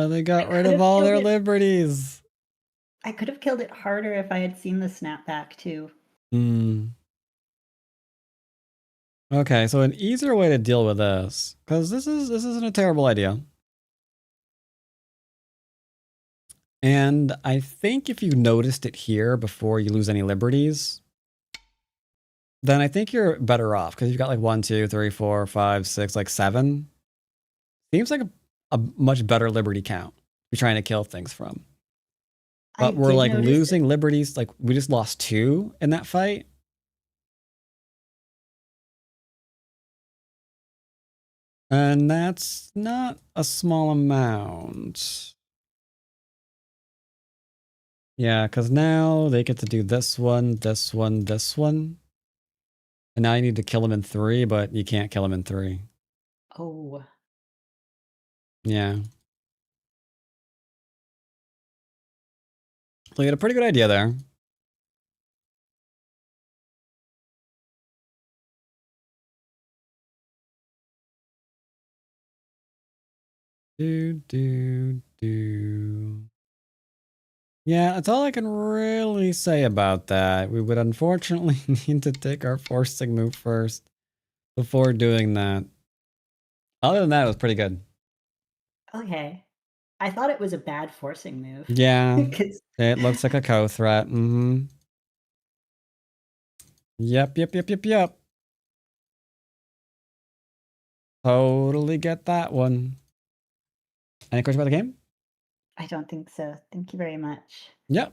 They got rid of all their liberties. I could have killed it harder if I had seen the snapback too. Okay, so an easier way to deal with this, because this isn't a terrible idea. And I think if you noticed it here before you lose any liberties, then I think you're better off because you've got like 1, 2, 3, 4, 5, 6, like 7. Seems like a much better liberty count you're trying to kill things from. But we're like losing liberties. Like we just lost 2 in that fight. And that's not a small amount. Yeah, because now they get to do this one, this one, this one. And now you need to kill them in 3, but you can't kill them in 3. Oh. Yeah. So you had a pretty good idea there. Do. Yeah, that's all I can really say about that. We would unfortunately need to take our forcing move first before doing that. Other than that, it was pretty good. Okay. I thought it was a bad forcing move. Yeah, it looks like a co-threat. Yep. Totally get that one. Any questions about the game? I don't think so. Thank you very much. Yep.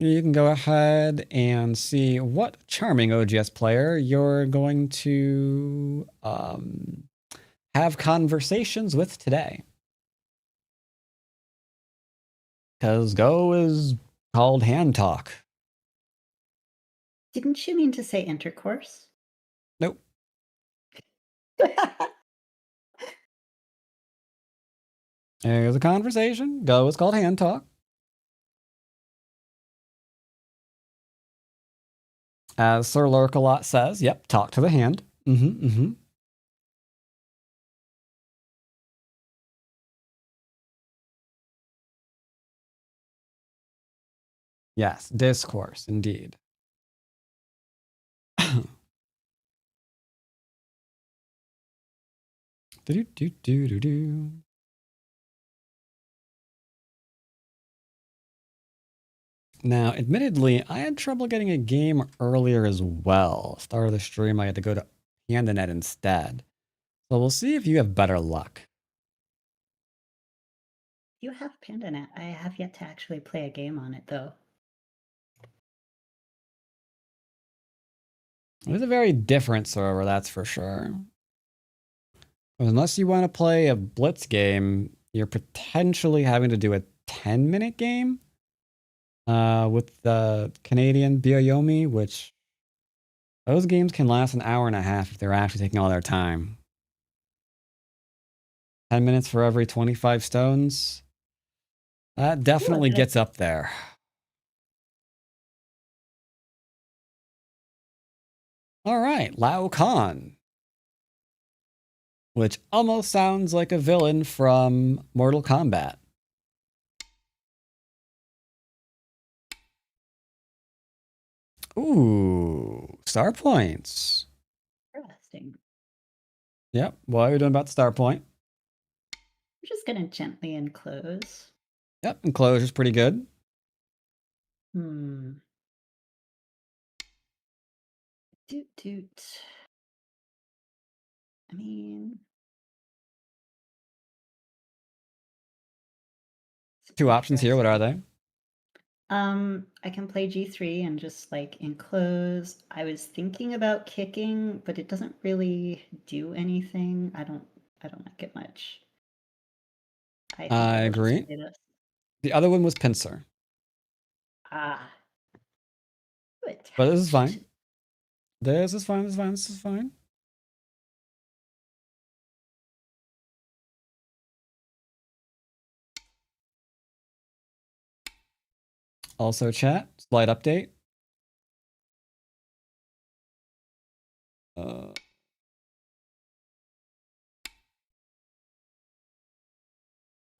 You can go ahead and see what charming OGS player you're going to have conversations with today. Because Go is called hand talk. Didn't you mean to say intercourse? Nope. There's a conversation. Go is called hand talk. As Sir Lurkalot says, yep, talk to the hand. Yes, discourse, indeed. Do. Now, admittedly, I had trouble getting a game earlier as well. Start of the stream, I had to go to Pandanet instead. So we'll see if you have better luck. You have Pandanet. I have yet to actually play a game on it, though. It's a very different server, that's for sure. Unless you want to play a Blitz game, you're potentially having to do a 10-minute game with the Canadian Bioyomi, which those games can last an hour and a half if they're actually taking all their time. 10 minutes for every 25 stones. That definitely gets up there. All right, Lao Khan. Which almost sounds like a villain from Mortal Kombat. Ooh, star points. Interesting. Yep, what are you doing about the star point? We're just gonna gently enclose. Yep, enclosure's pretty good. Hmm. Doot doot. I mean, Two options here, what are they? I can play G3 and just like enclose. I was thinking about kicking, but it doesn't really do anything. I don't like it much. I think I will just agree. play this. The other one was pincer. Ah. But this is fine. This is fine, this is fine, this is fine. Also chat, slight update.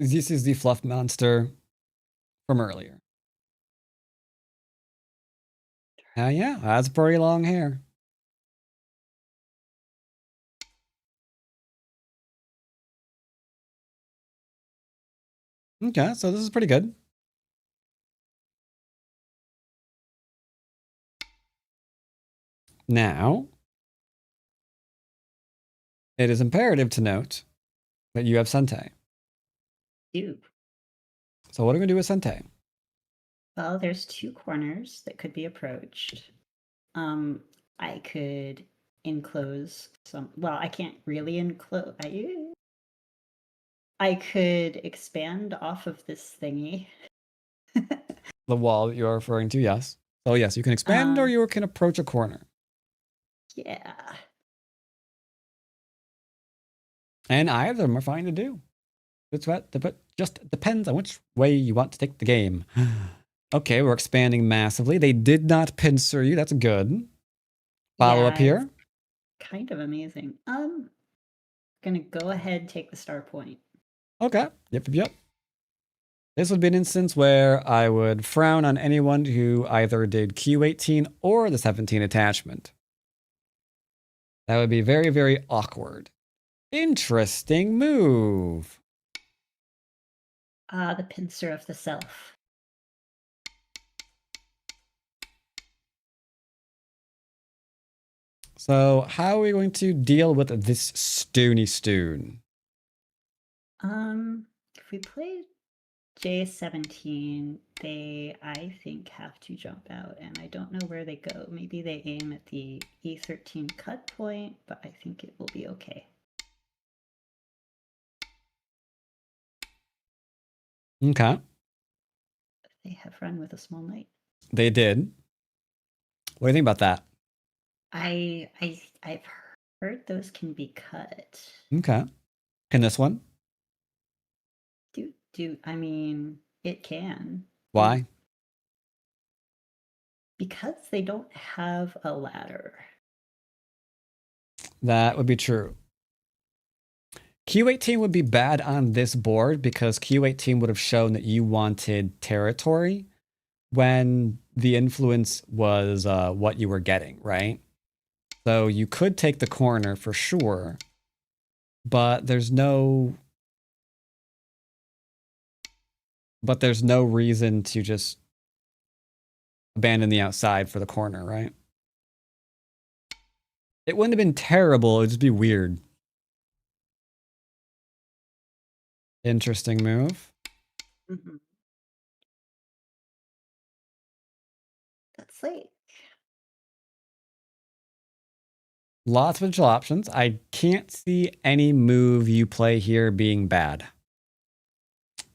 This is the fluff monster from earlier. Yeah, that's pretty long hair. Okay, so this is pretty good. Now, it is imperative to note that you have Sente. Ew. So what are we going to do with Sente? Well, there's two corners that could be approached. I could enclose some. Well, I can't really enclose. I could expand off of this thingy. The wall that you're referring to, yes. So yes, you can expand or you can approach a corner. Yeah. And either of them are fine to do. It's what, but just depends on which way you want to take the game. Okay, we're expanding massively. They did not pincer you. That's good. Follow up here. Kind of amazing. Gonna go ahead, take the star point. Okay. Yep. This would be an instance where I would frown on anyone who either did Q18 or the 17 attachment. That would be very, very awkward. Interesting move. The pincer of the self. So how are we going to deal with this Stoony Stoon? If we play J17, they, I think, have to jump out, and I don't know where they go. Maybe they aim at the E13 cut point, but I think it will be okay. Okay. They have run with a small knight. They did. What do you think about that? I've heard those can be cut. Okay. Can this one? I mean, it can. Why? Because they don't have a ladder. That would be true. Q18 would be bad on this board because Q18 would have shown that you wanted territory when the influence was what you were getting, right? So you could take the corner for sure, but there's no reason to just abandon the outside for the corner, right? It wouldn't have been terrible, it'd just be weird. Interesting move. Mhm. That's late. Lots of potential options. I can't see any move you play here being bad.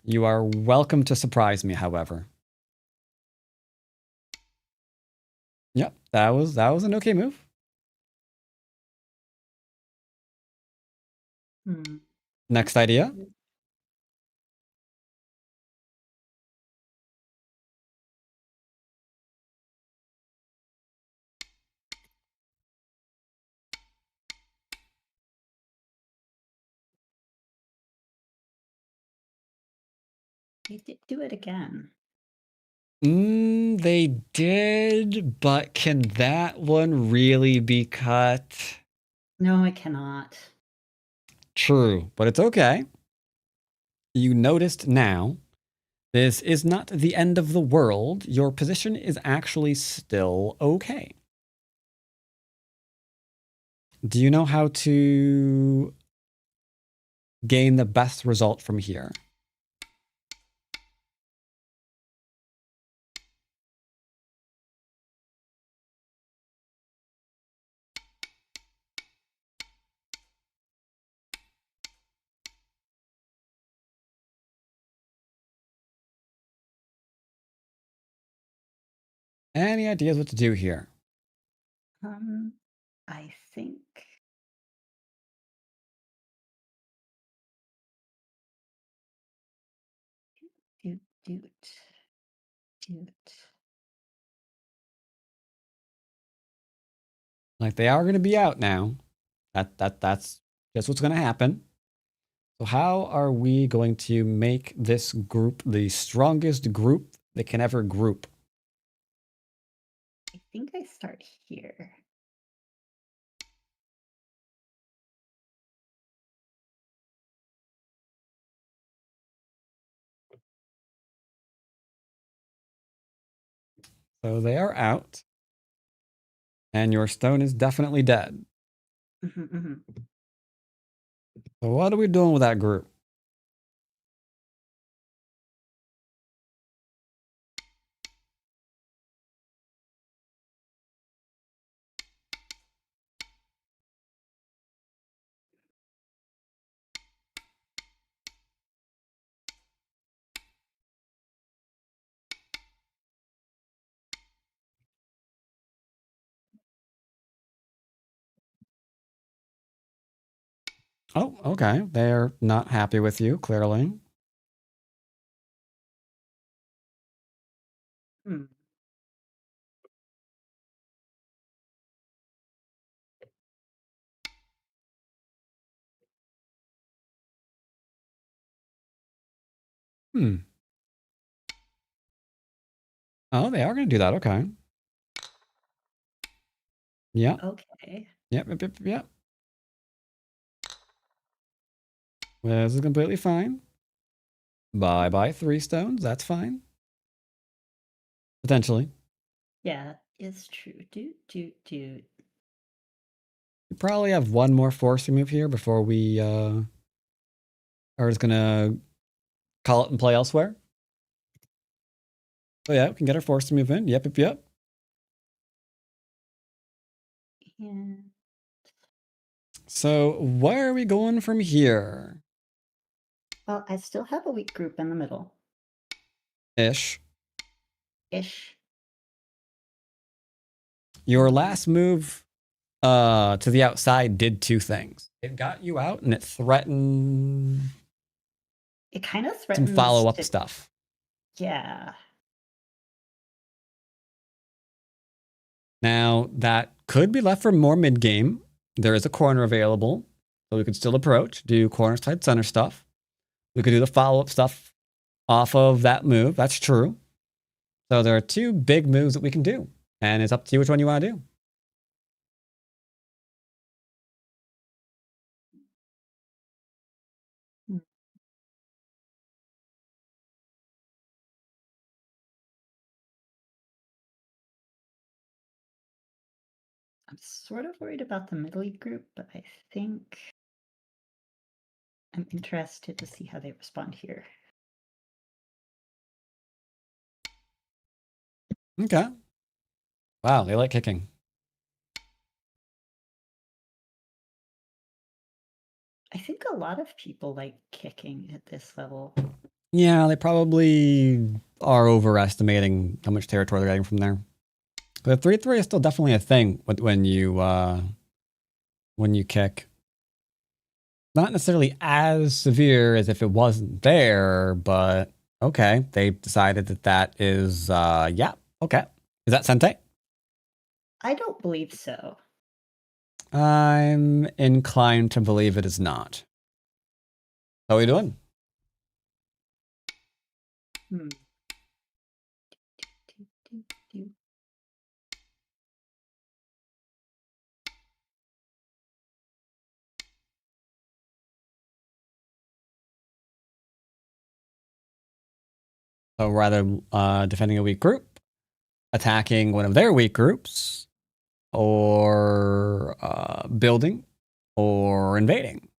You are welcome to surprise me, however. Yep, that was an okay move. Hmm. Next idea. They did do it again. They did, but can that one really be cut? No, I cannot. True, but it's okay. You noticed now. This is not the end of the world. Your position is actually still okay. Do you know how to gain the best result from here? Any ideas what to do here? I think doot. Like they are going to be out now. That's just what's going to happen. So how are we going to make this group the strongest group that can ever group? I think I start here. So they are out. And your stone is definitely dead. Mhm. So what are we doing with that group? Oh, okay. They're not happy with you, clearly. Hmm. Hmm. Oh, they are going to do that. Okay. Yeah. Okay. Yep. This is completely fine. Bye 3 stones. That's fine. Potentially. Yeah, it's true. Doot. We probably have one more force move here before we are just going to call it and play elsewhere. Oh, yeah. We can get our force move in. Yep. Yeah. So where are we going from here? Well, I still have a weak group in the middle. Ish. Ish. Your last move to the outside did 2 things. It got you out and it threatened It kind of some threatens follow-up to, stuff. yeah. Now, that could be left for more mid-game. There is a corner available, so we could still approach, do corner side center stuff. We could do the follow-up stuff off of that move. That's true. So there are 2 big moves that we can do, and it's up to you which one you want to do. Hmm. I'm sort of worried about the middle group, but I think I'm interested to see how they respond here. Okay. Wow, they like kicking. I think a lot of people like kicking at this level. Yeah, they probably are overestimating how much territory they're getting from there. The 3-3 is still definitely a thing when you kick. Not necessarily as severe as if it wasn't there, but okay. They decided that is yeah, okay. Is that Sente? I don't believe so. I'm inclined to believe it is not. How are we doing? Hmm. So rather defending a weak group, attacking one of their weak groups, or building, or invading.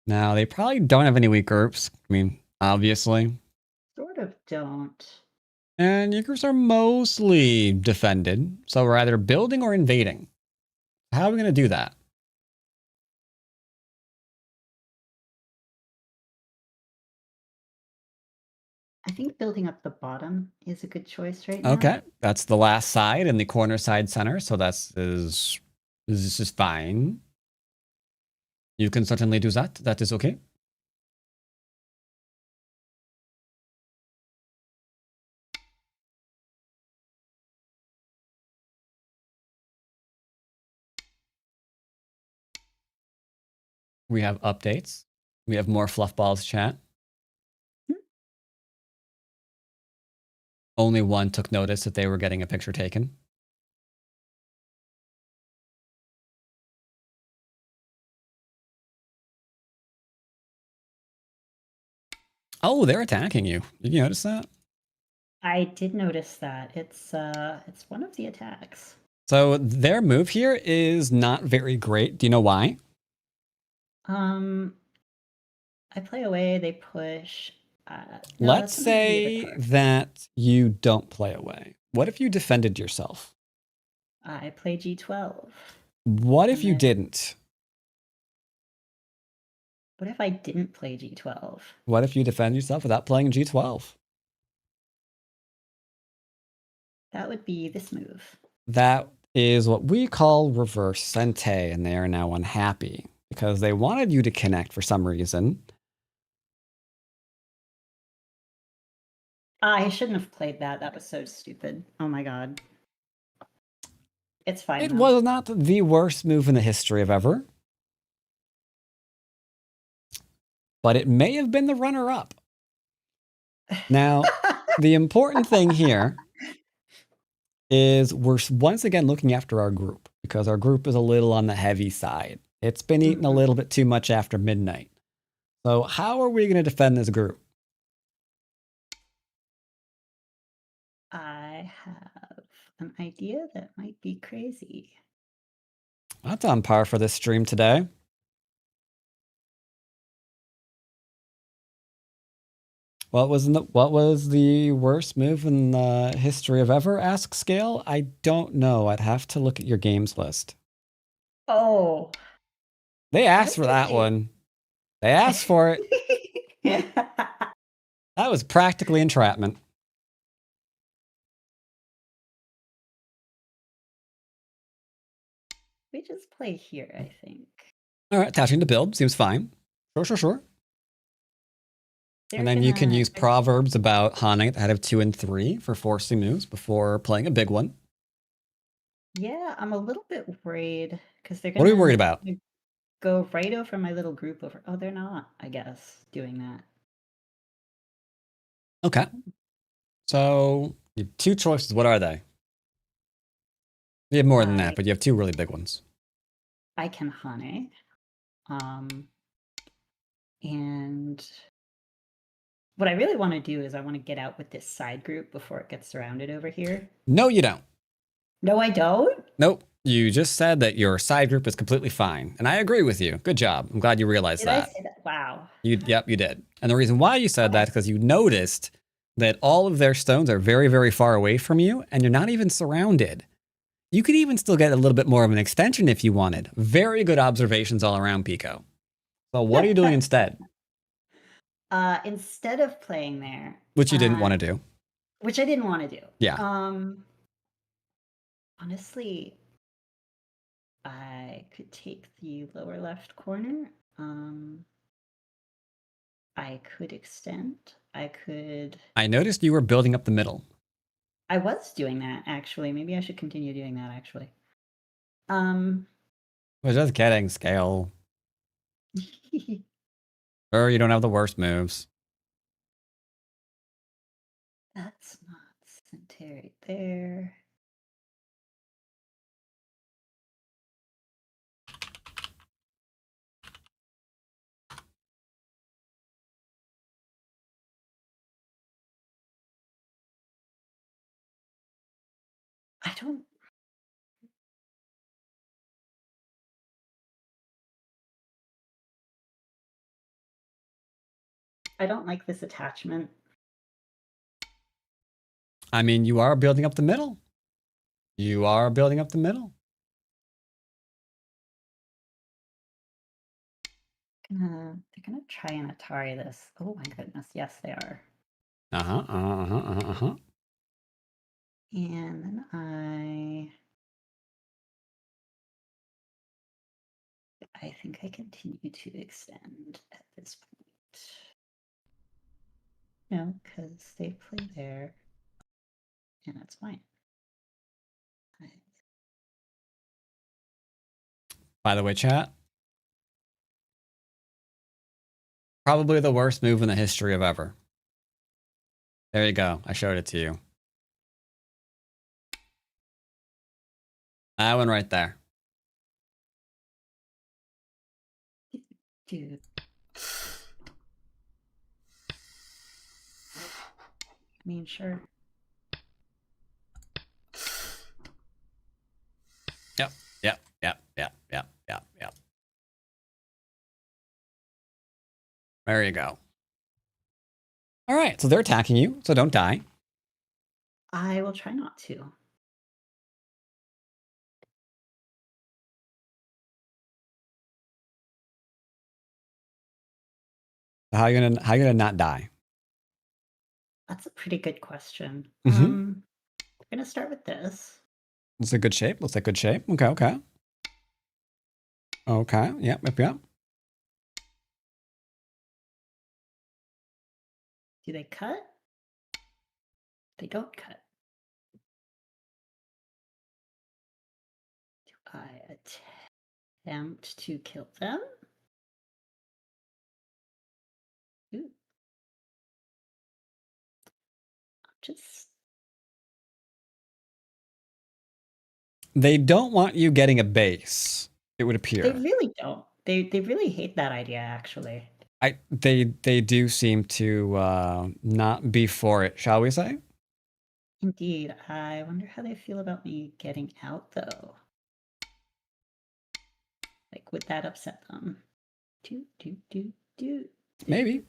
Now, they probably don't have any weak groups. I mean, obviously. Sort of don't. And your groups are mostly defended. So we're either building or invading. How are we going to do that? I think building up the bottom is a good choice right now. Okay, that's the last side and the corner side center. So this is fine. You can certainly do that. That is okay. We have updates. We have more Fluffballs chat. Only one took notice that they were getting a picture taken. Oh, they're attacking you. Did you notice that? I did notice that. It's one of the attacks. So their move here is not very great. Do you know why? I play away, they push. No, Let's that's one of the other say cards. that you don't play away. What if you defended yourself? I play G12. What if And you then- didn't? What if I didn't play G12? What if you defend yourself without playing G12? That would be this move. That is what we call reverse Sente, and they are now unhappy because they wanted you to connect for some reason. I shouldn't have played that. That was so stupid. Oh my god. It's fine. It though. was not the worst move in the history of ever, but it may have been the runner-up. Now, the important thing here is we're once again looking after our group because our group is a little on the heavy side. It's been eating a little bit too much after midnight. So how are we going to defend this group? I have an idea that might be crazy. That's on par for this stream today. What was the worst move in the history of ever? Ask Scale. I don't know. I'd have to look at your games list. Oh. They asked for that one. They asked for it. That was practically entrapment. We just play here, I think. All right, attaching to build seems fine. Sure. And then you can use proverbs about Hane ahead of 2 and 3 for forcing moves before playing a big one. Yeah, I'm a little bit worried because they're What gonna are we worried about? go right over my little group over. Oh, they're not, I guess, doing that. Okay. So you have two choices. What are they? You have more than that, but you have two really big ones. I can Hane. And what I really want to do is I want to get out with this side group before it gets surrounded over here. No, you don't. No, I don't? Nope. You just said that your side group is completely fine. And I agree with you. Good job. I'm glad you realized Did I that. say that? Wow. Yep, you did. And the reason why you said that is because you noticed that all of their stones are very, very far away from you, and you're not even surrounded. You could even still get a little bit more of an extension if you wanted. Very good observations all around, Pico. So what are you doing instead? Instead of playing there, Which you didn't want to do. which I didn't want to do. Yeah. Honestly, I could take the lower left corner. I could extend. I could. I noticed you were building up the middle. I was doing that actually. Maybe I should continue doing that actually. We're just getting scale. Or you don't have the worst moves. That's not centered there. I don't like this attachment. I mean, you are building up the middle. You are building up the middle. They're gonna try and Atari this. Oh my goodness, yes they are. And then I think I continue to extend at this point. No, because they play there, and that's fine. By the way, chat. Probably the worst move in the history of ever. There you go. I showed it to you. That one right there. Dude. I mean, sure. Yep. There you go. All right, so they're attacking you, so don't die. I will try not to. How you gonna not die? That's a pretty good question. Mm-hmm. We're gonna start with this. Looks like good shape. Looks like good shape. Okay. Yep. Do they cut? They don't cut. Do I attempt to kill them? Ooh. Just. They don't want you getting a base, it would appear. They really don't. They really hate that idea, actually. They do seem to not be for it, shall we say? Indeed. I wonder how they feel about me getting out, though. Like, would that upset them? Maybe.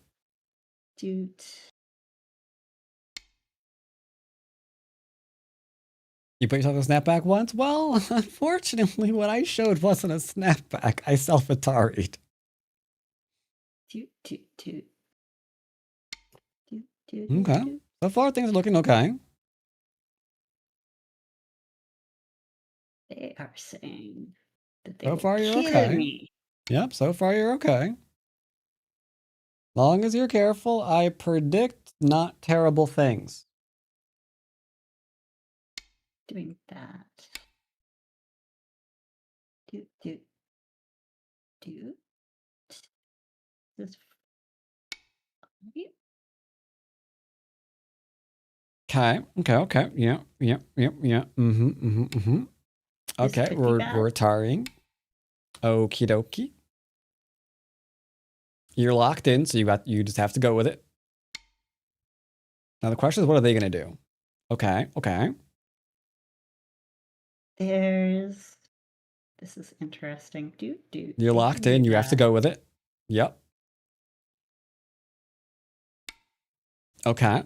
You put yourself in a snapback once? Well, unfortunately, what I showed wasn't a snapback. I self-ataried. Okay. So far, things are looking okay. They are saying that they so far you're kill okay. me. Yep, so far you're okay. Long as you're careful, I predict not terrible things. Doing that. This. Okay. Yeah. Okay, we're tarring. Okie dokie. You're locked in, so you just have to go with it. Now the question is, what are they gonna do? Okay. There's. This is interesting. You're locked in. You have to go with it. Yep. Okay.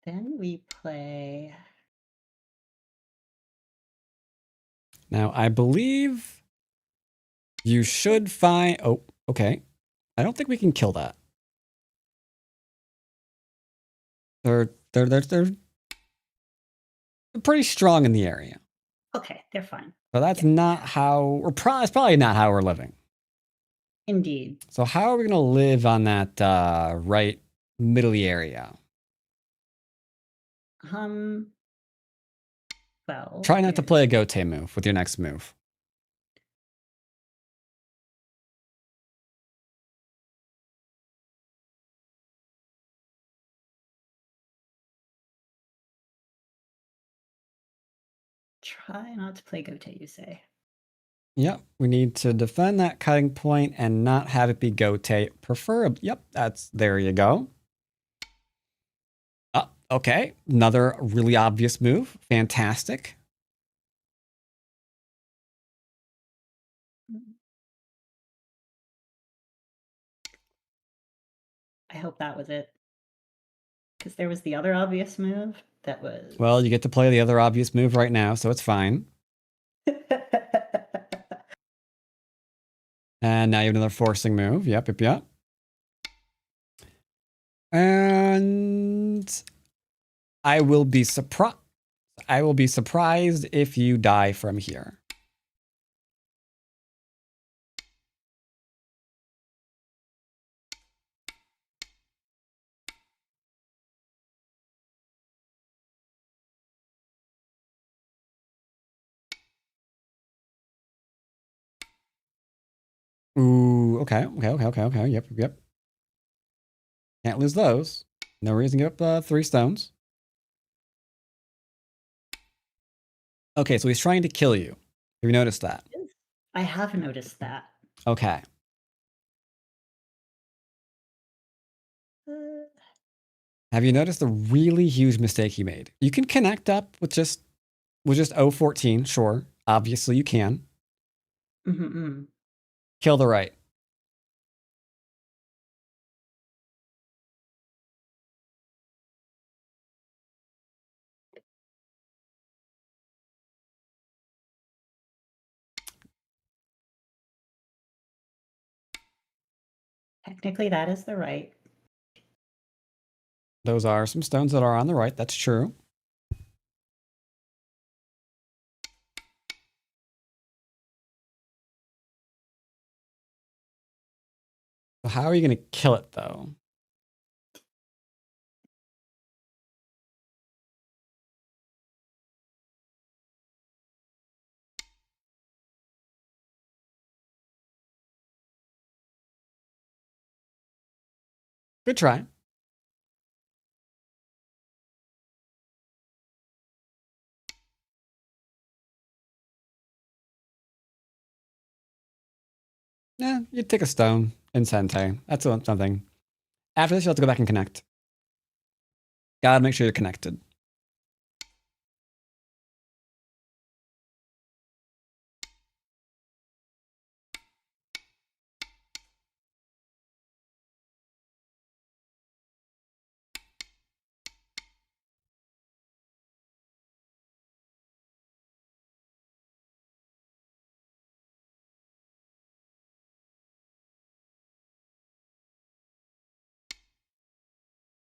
Then we play. Now, I believe you should find... Oh, okay. I don't think we can kill that. They're pretty strong in the area. Okay, they're fine. So that's not how... It's probably not how we're living. Indeed. So how are we going to live on that right middle area? Well... Try not to play a Gote move with your next move. Try not to play Gote, you say? Yep, we need to defend that cutting point and not have it be Gote. Preferably, yep, there you go. Okay, another really obvious move. Fantastic. I hope that was it. Because there was the other obvious move that was... Well, you get to play the other obvious move right now, so it's fine. And now you have another forcing move. Yep. And I will be surprised if you die from here. Ooh, okay. Yep. Can't lose those. No reason to give up 3 stones. Okay, so he's trying to kill you. Have you noticed that? I have noticed that. Okay. Have you noticed the really huge mistake he made? You can connect up with just O14, sure. Obviously you can. Kill the right. Technically, that is the right. Those are some stones that are on the right. That's true. So how are you going to kill it, though? Good try. Yeah, you take a stone in Sente. That's something. After this, you'll have to go back and connect. Gotta make sure you're connected.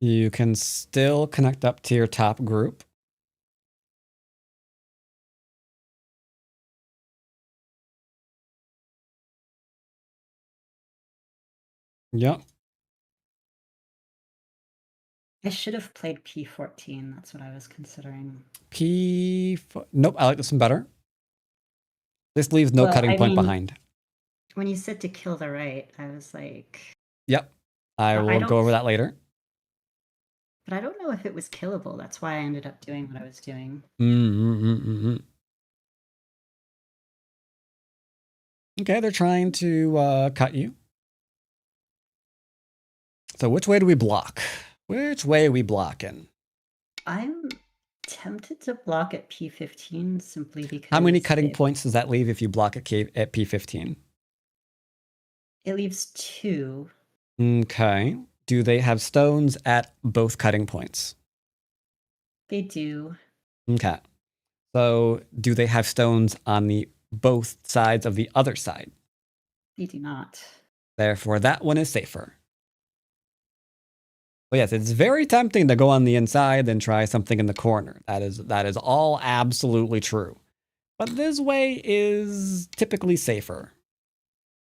You can still connect up to your top group. Yep. I should have played P14. That's what I was considering. Nope, I like this one better. This leaves no cutting point behind. When you said to kill the right, I was like... Yep. I will go over that later. But I don't know if it was killable. That's why I ended up doing what I was doing. Okay, they're trying to cut you. So which way do we block? Which way are we blocking? I'm tempted to block at P15 simply because How many cutting points does that leave if you block at P15? It leaves 2. Okay. Do they have stones at both cutting points? They do. Okay. So do they have stones on the both sides of the other side? They do not. Therefore, that one is safer. But yes, it's very tempting to go on the inside and try something in the corner. That is all absolutely true. But this way is typically safer.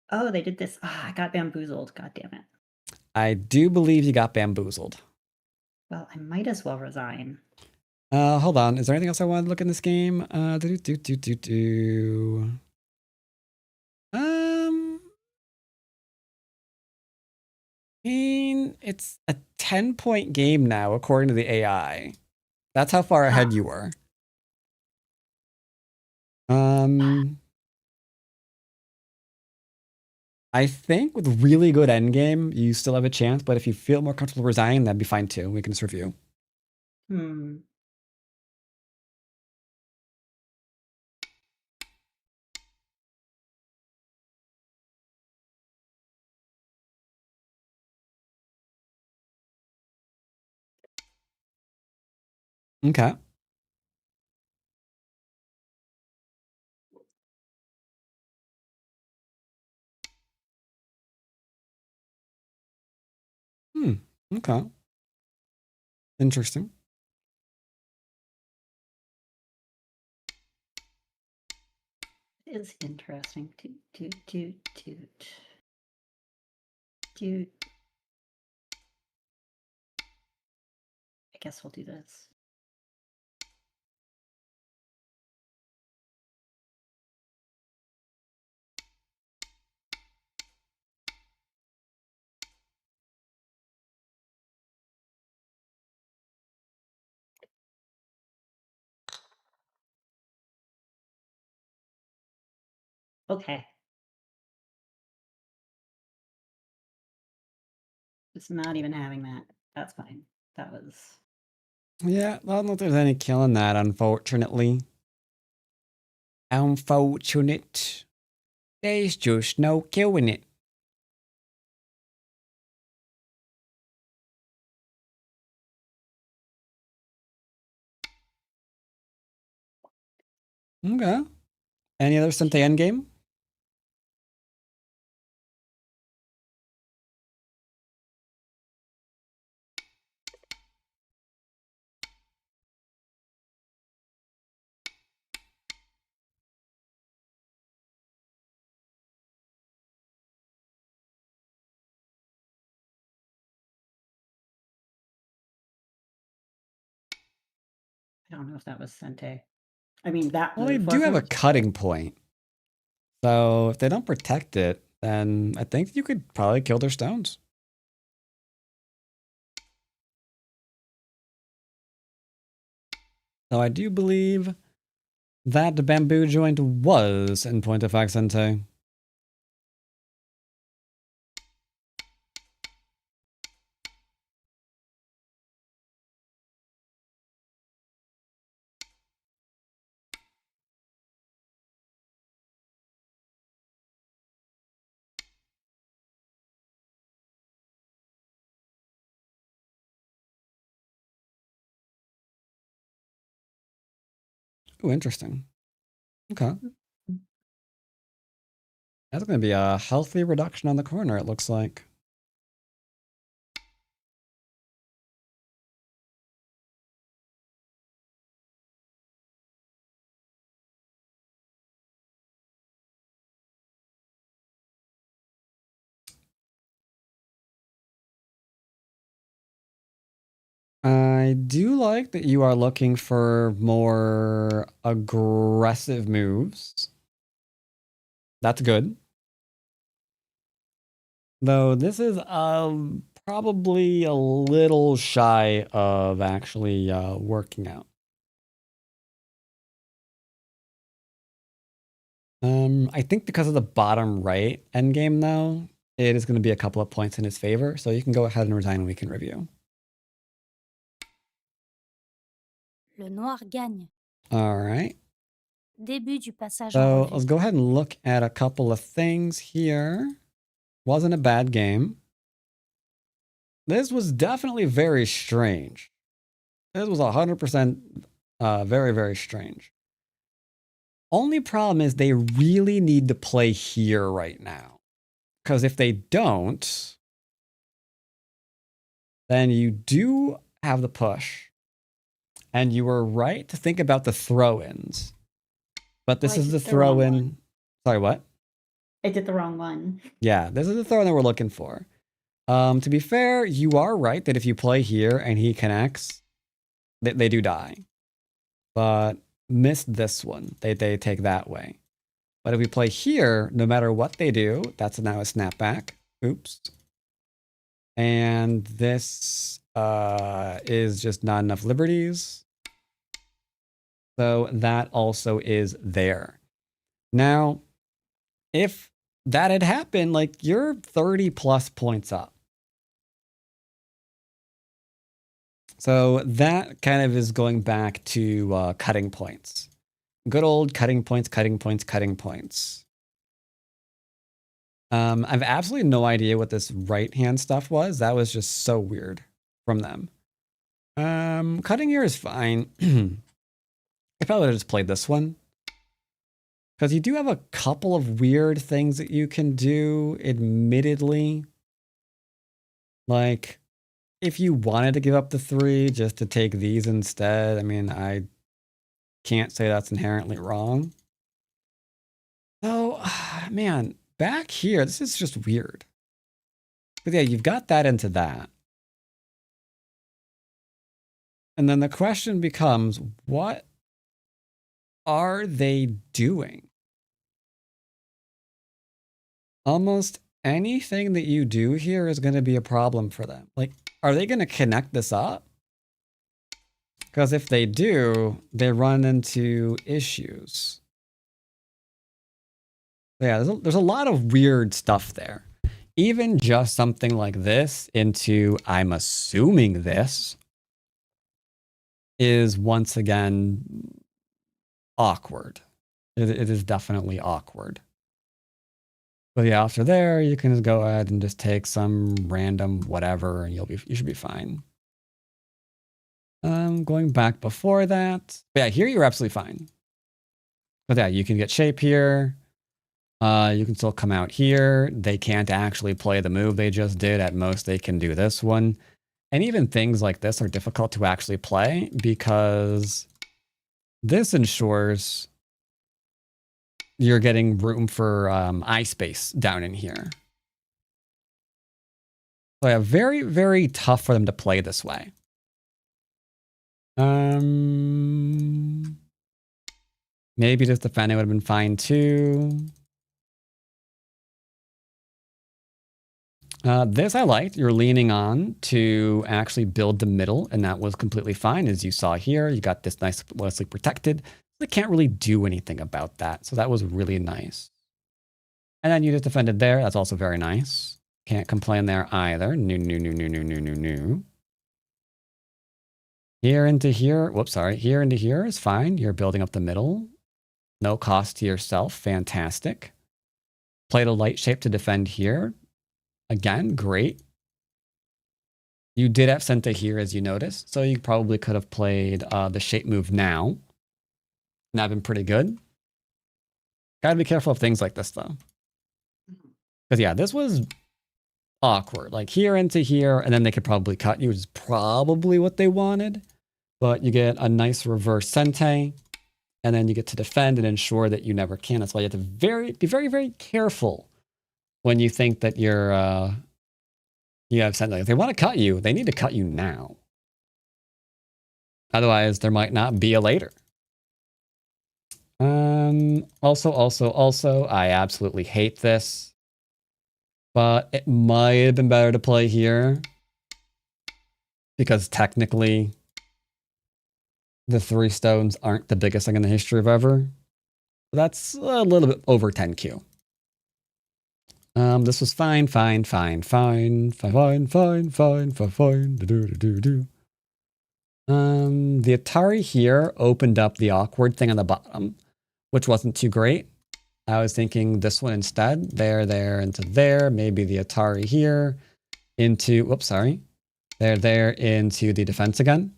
Oh, they did this. I got bamboozled. God damn it. I do believe you got bamboozled. Well, I might as well resign. Hold on. Is there anything else I want to look in this game? I mean, it's a 10-point game now, according to the AI. That's how far ahead you were. I think with really good endgame, you still have a chance, but if you feel more comfortable resigning, that'd be fine too. We can just review. Okay. Okay. Interesting. It is interesting. Dude. I guess we'll do this. Okay. It's not even having that. That's fine. That was... Yeah, I don't know if there's any killing that, unfortunately. Unfortunate. There's just no killing it. Okay. Any other Sente endgame? I don't know if that was Sente. I mean, that Well, they move do have a wasn't. cutting point. So if they don't protect it, then I think you could probably kill their stones. So I do believe that the bamboo joint was in point of fact Sente. Ooh, interesting. Okay. That's going to be a healthy reduction on the corner, it looks like. I do like that you are looking for more aggressive moves. That's good. Though this is probably a little shy of actually working out. I think because of the bottom right endgame, though, it is going to be a couple of points in his favor. So you can go ahead and resign and we can review. Le noir gagne. All right. Début du passage en So revue. let's go ahead and look at a couple of things here. Wasn't a bad game. This was definitely very strange. This was 100% very, very strange. Only problem is they really need to play here right now. Because if they don't, then you do have the push. And you were right to think about the throw-ins. But this Well, I is the did the wrong throw-in. one. Sorry, what? I did the wrong one. Yeah, this is the throw-in that we're looking for. To be fair, you are right that if you play here and he connects, they do die. But missed this one. They take that way. But if we play here, no matter what they do, that's now a snapback. Oops. And this is just not enough liberties. So that also is there. Now, if that had happened, like you're 30 plus points up. So that kind of is going back to cutting points. Good old cutting points, cutting points, cutting points. I've absolutely no idea what this right-hand stuff was. That was just so weird from them. Cutting here is fine. I probably would have just played this one. Because you do have a couple of weird things that you can do, admittedly. Like, if you wanted to give up the 3 just to take these instead, I mean, I can't say that's inherently wrong. So, man, back here, this is just weird. But yeah, you've got that into that. And then the question becomes, what are they doing? Almost anything that you do here is going to be a problem for them. Like, are they going to connect this up? Because if they do, they run into issues. Yeah, there's a lot of weird stuff there. Even just something like this into, I'm assuming this, is once again awkward. It is definitely awkward. But yeah, after there, you can just go ahead and just take some random whatever, and you should be fine. Going back before that, but yeah, here you're absolutely fine. But yeah, you can get shape here. You can still come out here. They can't actually play the move they just did. At most, they can do this one. And even things like this are difficult to actually play because this ensures you're getting room for eye space down in here. So yeah, very, very tough for them to play this way. Maybe just defending would have been fine too. This I liked. You're leaning on to actually build the middle, and that was completely fine. As you saw here, you got this nicely protected. They can't really do anything about that, so that was really nice. And then you just defended there. That's also very nice. Can't complain there either. No. Here into here. Whoops, sorry. Here into here is fine. You're building up the middle. No cost to yourself. Fantastic. Played a light shape to defend here. Again, great. You did have Senta here, as you noticed, so you probably could have played the shape move now. That'd been pretty good. Gotta be careful of things like this, though. Because, yeah, this was awkward. Like, here into here, and then they could probably cut you, which is probably what they wanted. But you get a nice reverse Sente, and then you get to defend and ensure that you never can. That's why you have to be very, very careful when you think that you're, you have something. If they want to cut you, they need to cut you now. Otherwise, there might not be a later. Also, I absolutely hate this. But it might have been better to play here. Because technically, the 3 stones aren't the biggest thing in the history of ever. That's a little bit over 10Q. This was fine. Do. The Atari here opened up the awkward thing on the bottom, which wasn't too great. I was thinking this one instead. There, into there. Maybe the Atari here into, whoops, sorry. There, into the defense again.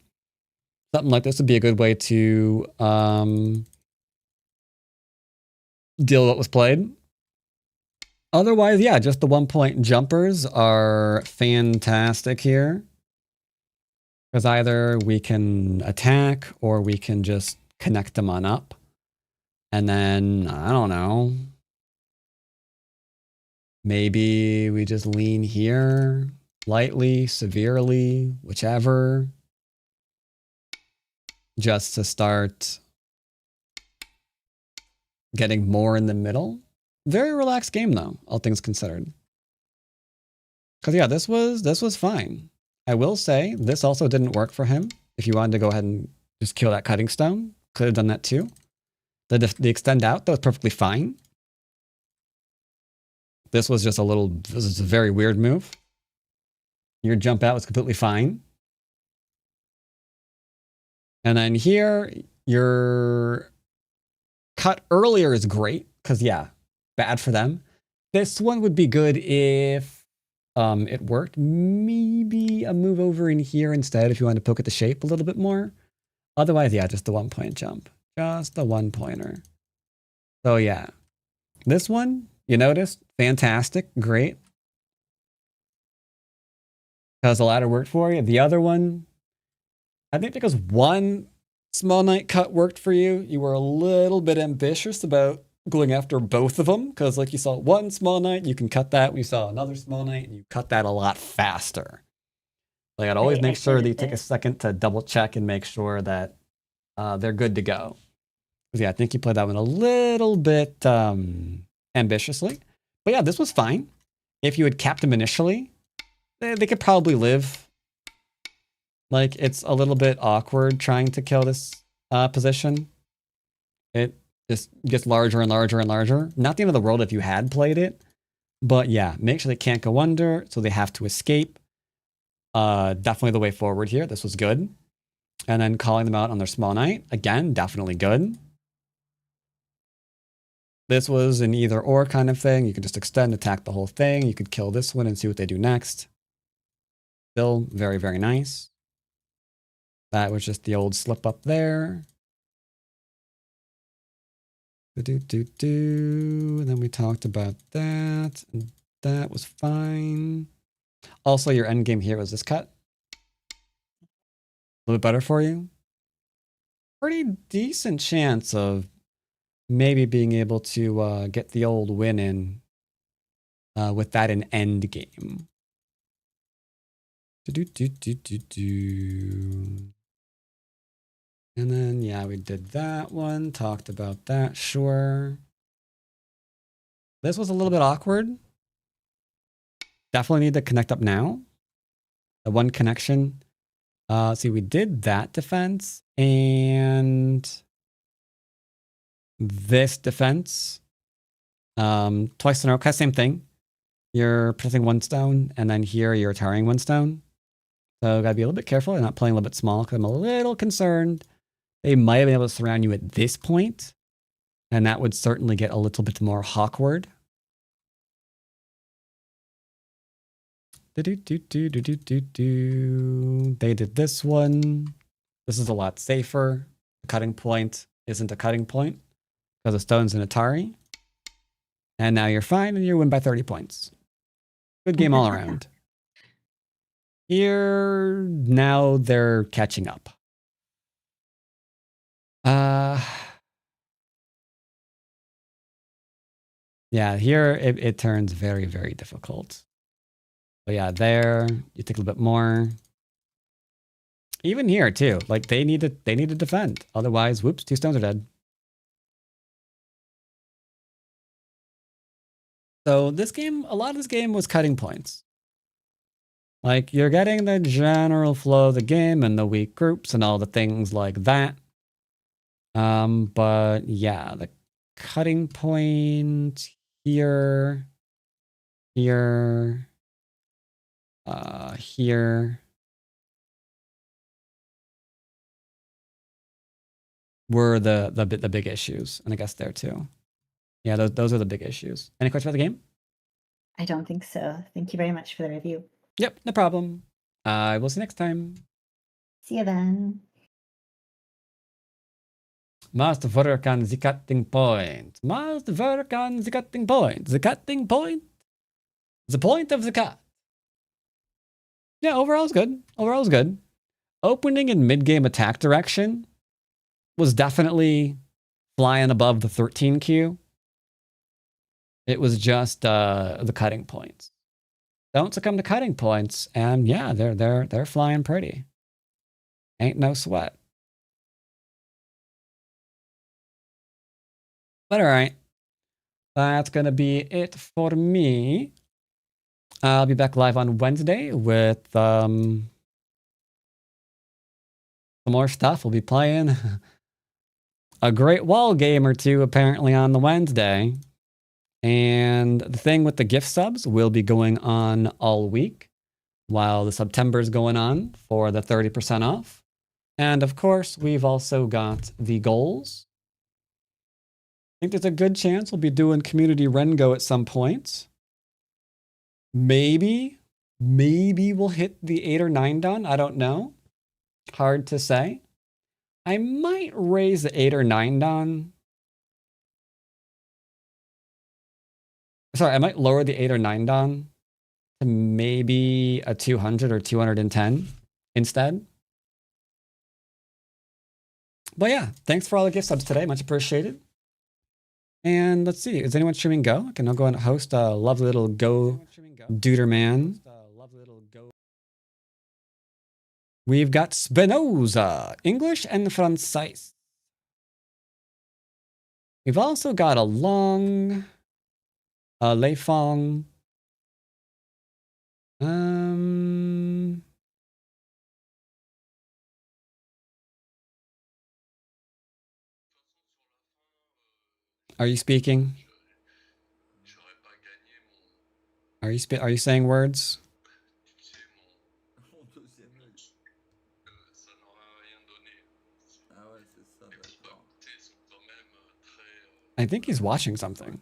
Something like this would be a good way to deal with what was played. Otherwise, yeah, just the 1-point jumpers are fantastic here. Because either we can attack or we can just connect them on up. And then, I don't know. Maybe we just lean here, lightly, severely, whichever. Just to start getting more in the middle. Very relaxed game though, all things considered. Because yeah, this was fine. I will say, this also didn't work for him. If you wanted to go ahead and just kill that cutting stone, could have done that too. The extend out, that was perfectly fine. This was just this is a very weird move. Your jump out was completely fine. And then here, your cut earlier is great, because yeah, bad for them. This one would be good if it worked. Maybe a move over in here instead if you want to poke at the shape a little bit more. Otherwise, yeah, just the 1-point jump. Just the 1-pointer. So yeah, this one, you noticed, fantastic, great. Because the ladder worked for you. The other one, I think because one small knight cut worked for you, you were a little bit ambitious about going after both of them. Because like you saw one small knight, you can cut that. We saw another small knight, and you cut that a lot faster. Like I'd always make sure that you take a second to double check and make sure that they're good to go. Yeah, I think you played that one a little bit ambitiously. But yeah, this was fine. If you had capped them initially, they could probably live. Like, it's a little bit awkward trying to kill this position. It just gets larger and larger and larger. Not the end of the world if you had played it. But yeah, make sure they can't go under, so they have to escape. Definitely the way forward here. This was good. And then calling them out on their small knight. Again, definitely good. This was an either or kind of thing. You could just extend, attack the whole thing. You could kill this one and see what they do next. Still very, very nice. That was just the old slip up there. And then we talked about that. And that was fine. Also, your end game here was this cut. A little bit better for you. Pretty decent chance of maybe being able to get the old win in with that in Endgame. And then, yeah, we did that one, talked about that, sure. This was a little bit awkward. Definitely need to connect up now. The one connection. See, we did that defense and this defense. Twice in a row, kind of same thing. You're protecting one stone, and then here you're retiring one stone. So gotta be a little bit careful. I'm not playing a little bit small because I'm a little concerned. They might have been able to surround you at this point, and that would certainly get a little bit more awkward. They did this one. This is a lot safer. The cutting point isn't a cutting point because the stone's an Atari. And now you're fine, and you win by 30 points. Good game all around. Here, now they're catching up. Yeah, here it turns very, very difficult. But yeah, there, you take a little bit more. Even here too, like they need to defend. Otherwise, whoops, 2 stones are dead. So this game, a lot of this game was cutting points. Like you're getting the general flow of the game and the weak groups and all the things like that. But yeah, the cutting point here, here, here. were the big issues, and I guess there too. Yeah, those are the big issues. Any questions about the game? I don't think so. Thank you very much for the review. Yep, no problem. I will see you next time. See you then. Must work on the cutting point. Must work on the cutting point. The cutting point. The point of the cut. Yeah, overall is good. Overall is good. Opening and mid-game attack direction was definitely flying above the 13 queue. It was just the cutting points. Don't succumb to cutting points, and yeah, they're flying pretty. Ain't no sweat. But all right, that's gonna be it for me. I'll be back live on Wednesday with some more stuff. We'll be playing a great wall game or two apparently on the Wednesday. And the thing with the gift subs will be going on all week while the September is going on for the 30% off. And of course, we've also got the goals. I think there's a good chance we'll be doing community Rengo at some point. Maybe we'll hit the 8 or 9 done. I don't know. Hard to say. I might raise the 8 or 9 done. Sorry, I might lower the 8 or 9 done to maybe a 200 or 210 instead. But yeah, thanks for all the gift subs today. Much appreciated. And let's see, is anyone streaming Go? I can now go and host a lovely little Go Duder man. We've got Spinoza, English and Francais. We've also got a long, Leifong. Are you speaking? Are you saying words? I think he's watching something.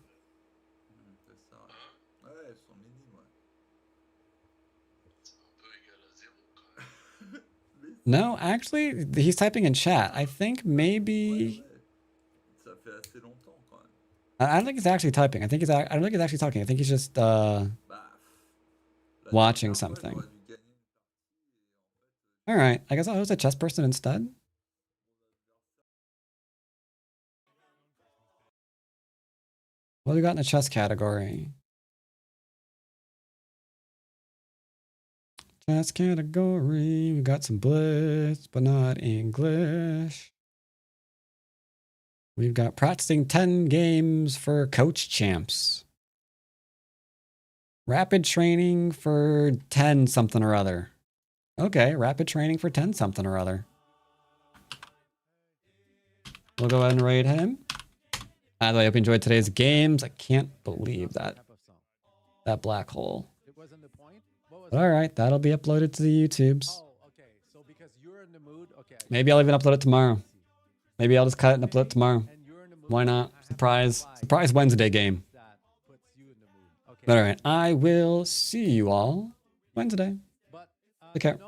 No, actually, he's typing in chat. I think maybe... I don't think he's actually typing. I don't think he's actually talking. I think he's just watching something. All right, I guess I'll host a chess person instead. What do we got in the chess category? Chess category. We got some Blitz, but not English. We've got practicing 10 games for coach champs. Rapid training for 10 something or other. Okay, rapid training for 10 something or other. We'll go ahead and raid him. By the way, I hope you enjoyed today's games. I can't believe that black hole. But all right, that'll be uploaded to the YouTubes. Maybe I'll even upload it tomorrow. Maybe I'll just cut it and upload it tomorrow. Why not? Surprise Wednesday game. But all right, I will see you all Wednesday. Take care.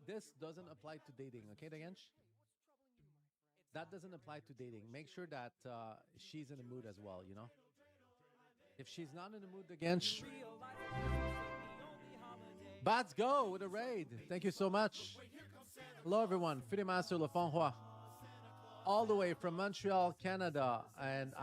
This doesn't apply to dating, okay, Dagensh? That doesn't apply to dating. Make sure that she's in the mood as well, you know? If she's not in the mood, Dagensh... Bats go with a raid. Thank you so much. Hello, everyone. Master Le Fonroy. All the way from Montreal, Canada. And